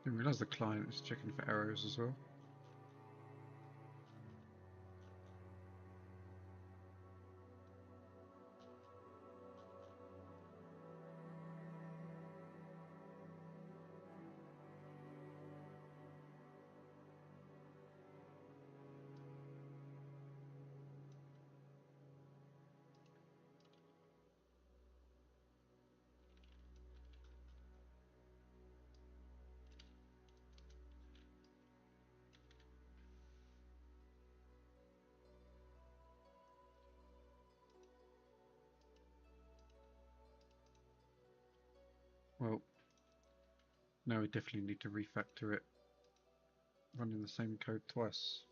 Didn't realise the client is checking for arrows as well. Well, now we definitely need to refactor it, running the same code twice.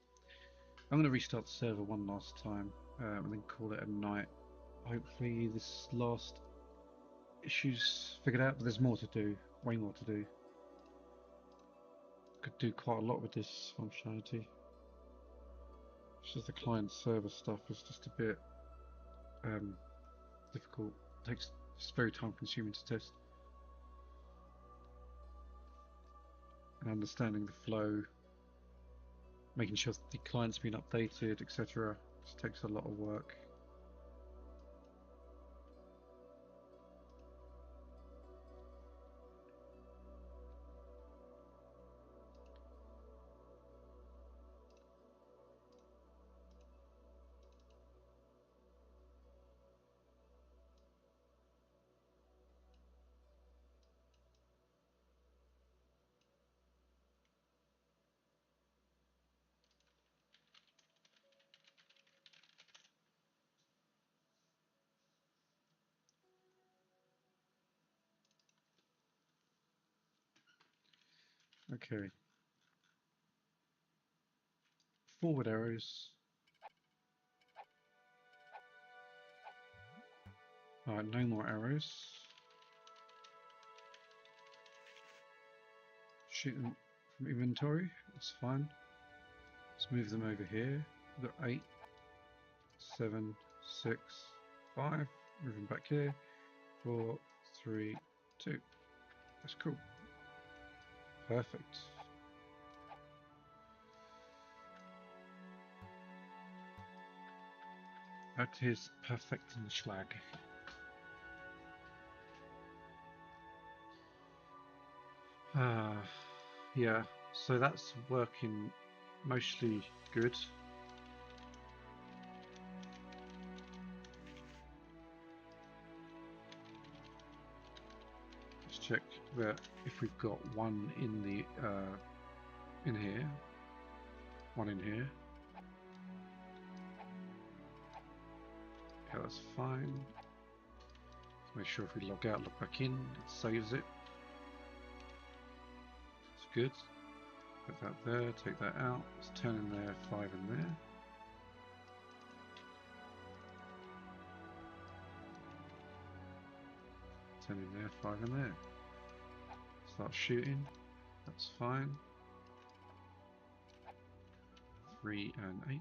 I'm going to restart the server one last time and then call it a night. Hopefully this last issue's figured out, but there's more to do, way more to do. Could do quite a lot with this functionality. It's just the client server stuff is just a bit difficult. It's very time consuming to test. And understanding the flow, making sure the client's been updated, etc. Just takes a lot of work. Okay. Forward arrows. Alright, no more arrows. Shoot them from inventory, that's fine. Let's move them over here. We've got 8, 7, 6, 5. Move them back here. 4, 3, 2. That's cool. Perfect. That is perfect in the schlag. Yeah, so that's working mostly good. Let's check that if we've got one in the in here, one in here. Okay, that's fine. Let's make sure if we log out, log back in, it saves it. It's good. Put that there, take that out. It's 10 in there, 5 in there. Ten in there, 5 in there. Start shooting. That's fine. 3 and 8.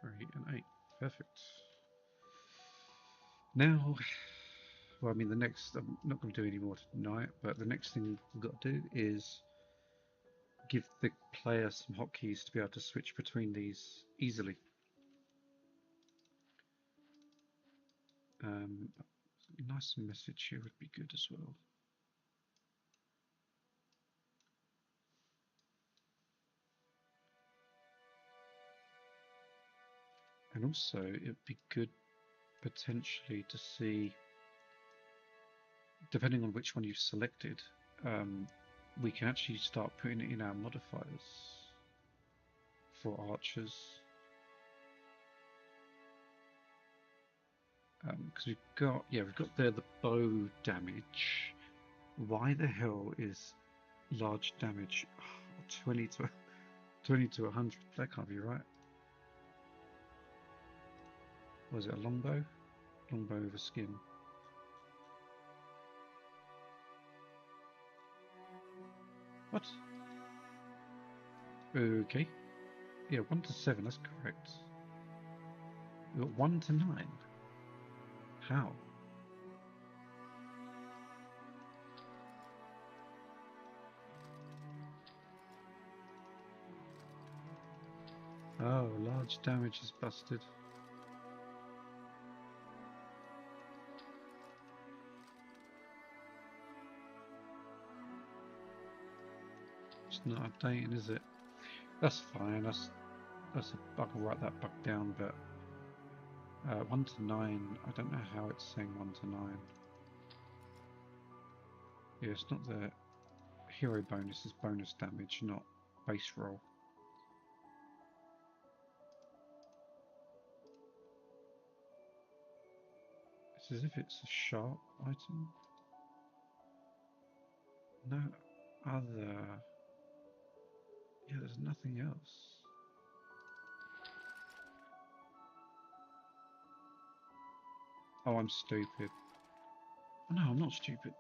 3 and 8. Perfect. Now, well, I mean, I'm not going to do any more tonight, but the next thing we've got to do is give the player some hotkeys to be able to switch between these easily. A nice message here would be good as well. And also, it would be good potentially to see, depending on which one you've selected, we can actually start putting it in our modifiers for archers. Because we've got there the bow damage. Why the hell is large damage 20 to 100? That can't be right. Was it a longbow? Longbow over skin. What? Okay. Yeah, 1 to 7, that's correct. We got 1 to 9. How? Oh, large damage is busted. It's not updating, is it? That's fine. That's I can write that bug down, but 1 to 9. I don't know how it's saying 1 to 9. Yeah, it's not the hero bonus. It's bonus damage, not base roll. It's as if it's a sharp item. No other. Yeah, there's nothing else. Oh, I'm stupid. Oh, no, I'm not stupid.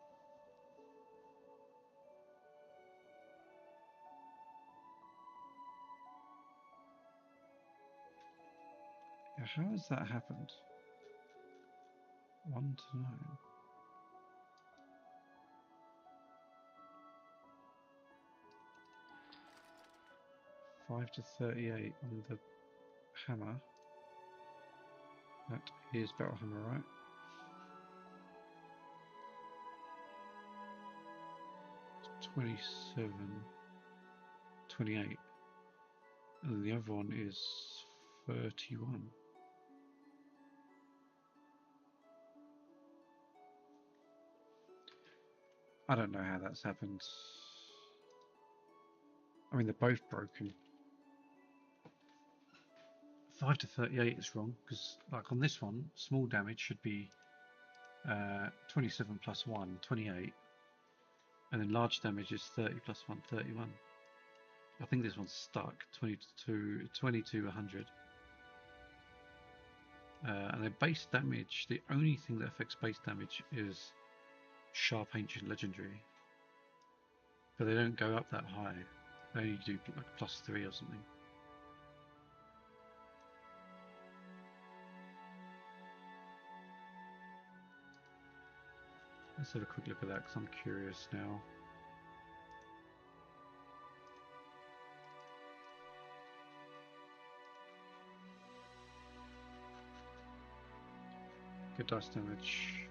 Yeah, how has that happened? 1 to 9. 5 to 38 on the hammer. That is battle hammer, right? 27, 28. And then the other one is 31. I don't know how that's happened. I mean, they're both broken. 5 to 38 is wrong, because like on this one, small damage should be 27 plus 1, 28. And then large damage is 30 plus 1, 31. I think this one's stuck, 22, 100. And then base damage, the only thing that affects base damage is Sharp Ancient Legendary. But they don't go up that high. They only do like +3 or something. Let's have a quick look at that because I'm curious now. Good dice damage.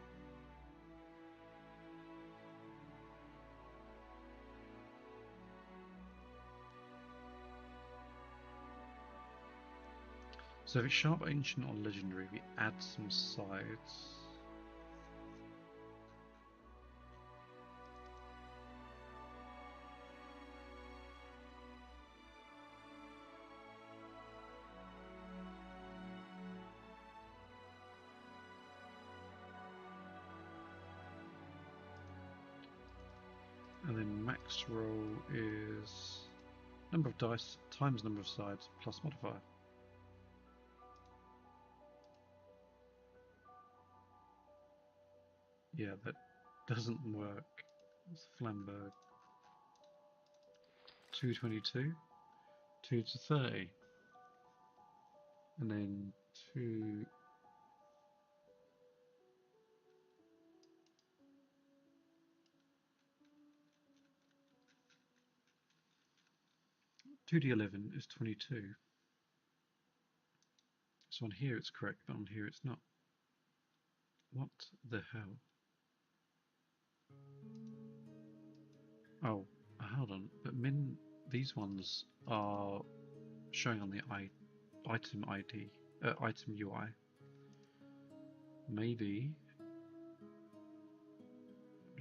So if it's Sharp Ancient or Legendary, we add some sides. And then max roll is number of dice times number of sides plus modifier. Yeah, that doesn't work. It's Flamberg. 222, 2 to 30. and then 2 2d11 is 22. So on here it's correct, but on here it's not. What the hell? Oh, hold on. But these ones are showing on the item ID, item UI. Maybe.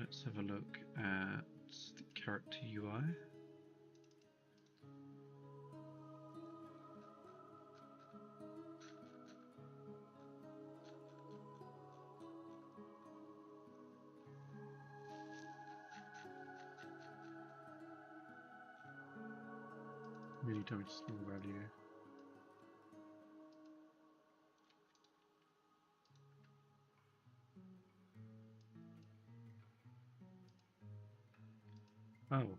Let's have a look at the character UI. Really damage small value. Oh.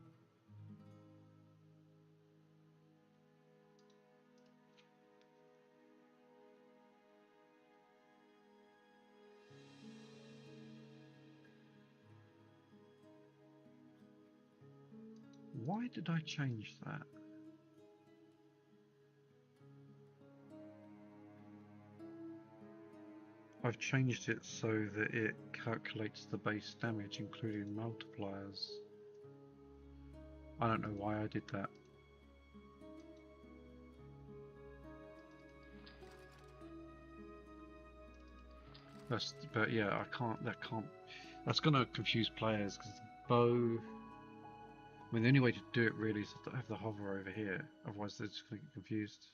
Why did I change that? I've changed it so that it calculates the base damage, including multipliers. I don't know why I did that. But yeah, I can't. That's gonna confuse players because bow. I mean, the only way to do it really is to have the hover over here. Otherwise, they're just gonna get confused.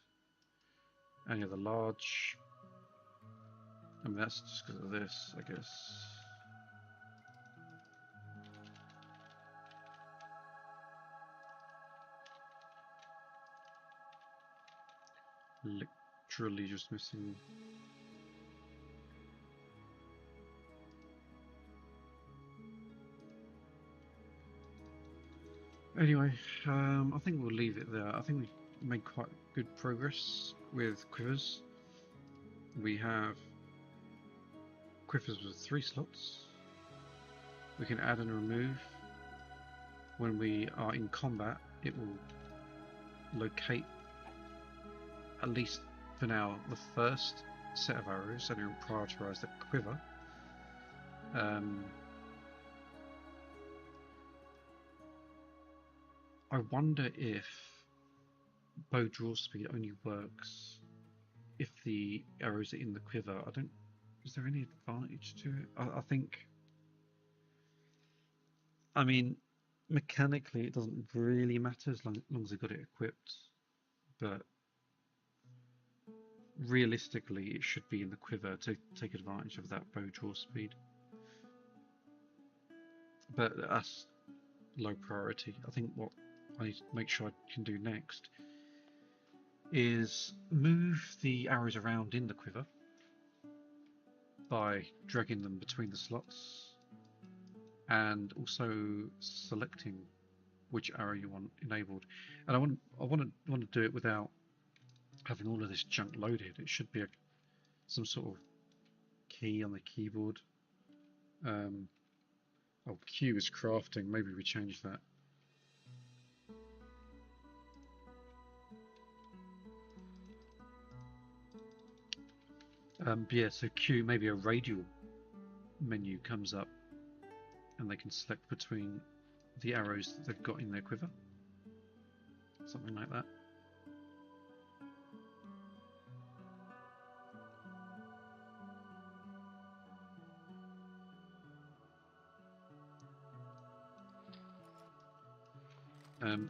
And yeah, the large. I mean, that's just because of this, I guess. Literally just missing. Anyway, I think we'll leave it there. I think we made quite good progress with quivers. We have quivers with 3 slots. We can add and remove. When we are in combat, it will locate, at least for now, the first set of arrows, and it will prioritize the quiver. I wonder if bow draw speed only works if the arrows are in the quiver. Is there any advantage to it? I think, I mean, mechanically it doesn't really matter as long as I've got it equipped, but realistically it should be in the quiver to take advantage of that bow draw speed. But that's low priority. I think what I need to make sure I can do next is move the arrows around in the quiver by dragging them between the slots, and also selecting which arrow you want enabled. And I want to do it without having all of this junk loaded. It should be some sort of key on the keyboard. Oh, Q is crafting. Maybe we change that. But yeah, so Q, maybe a radial menu comes up and they can select between the arrows that they've got in their quiver. Something like that.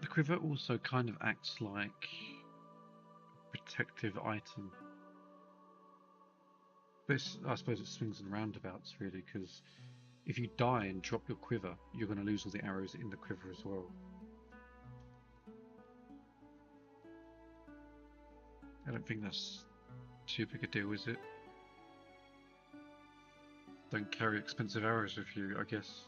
The quiver also kind of acts like a protective item. But I suppose it swings and roundabouts really, because if you die and drop your quiver, you're going to lose all the arrows in the quiver as well. I don't think that's too big a deal, is it? Don't carry expensive arrows with you, I guess.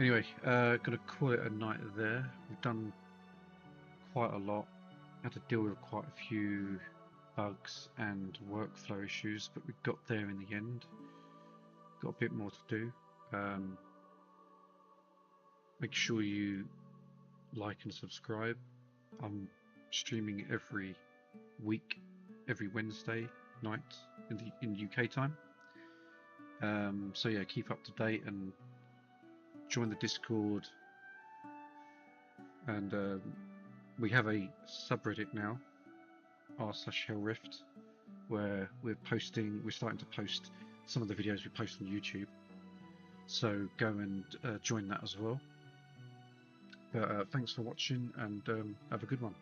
Anyway, gonna call it a night there. We've done quite a lot. Had to deal with quite a few bugs and workflow issues, but we got there in the end. Got a bit more to do. Make sure you like and subscribe. I'm streaming every week, every Wednesday night in UK time. So yeah, keep up to date and join the Discord. And we have a subreddit now, r/Helrift, where we're starting to post some of the videos we post on YouTube. So go and join that as well. But thanks for watching, and have a good one.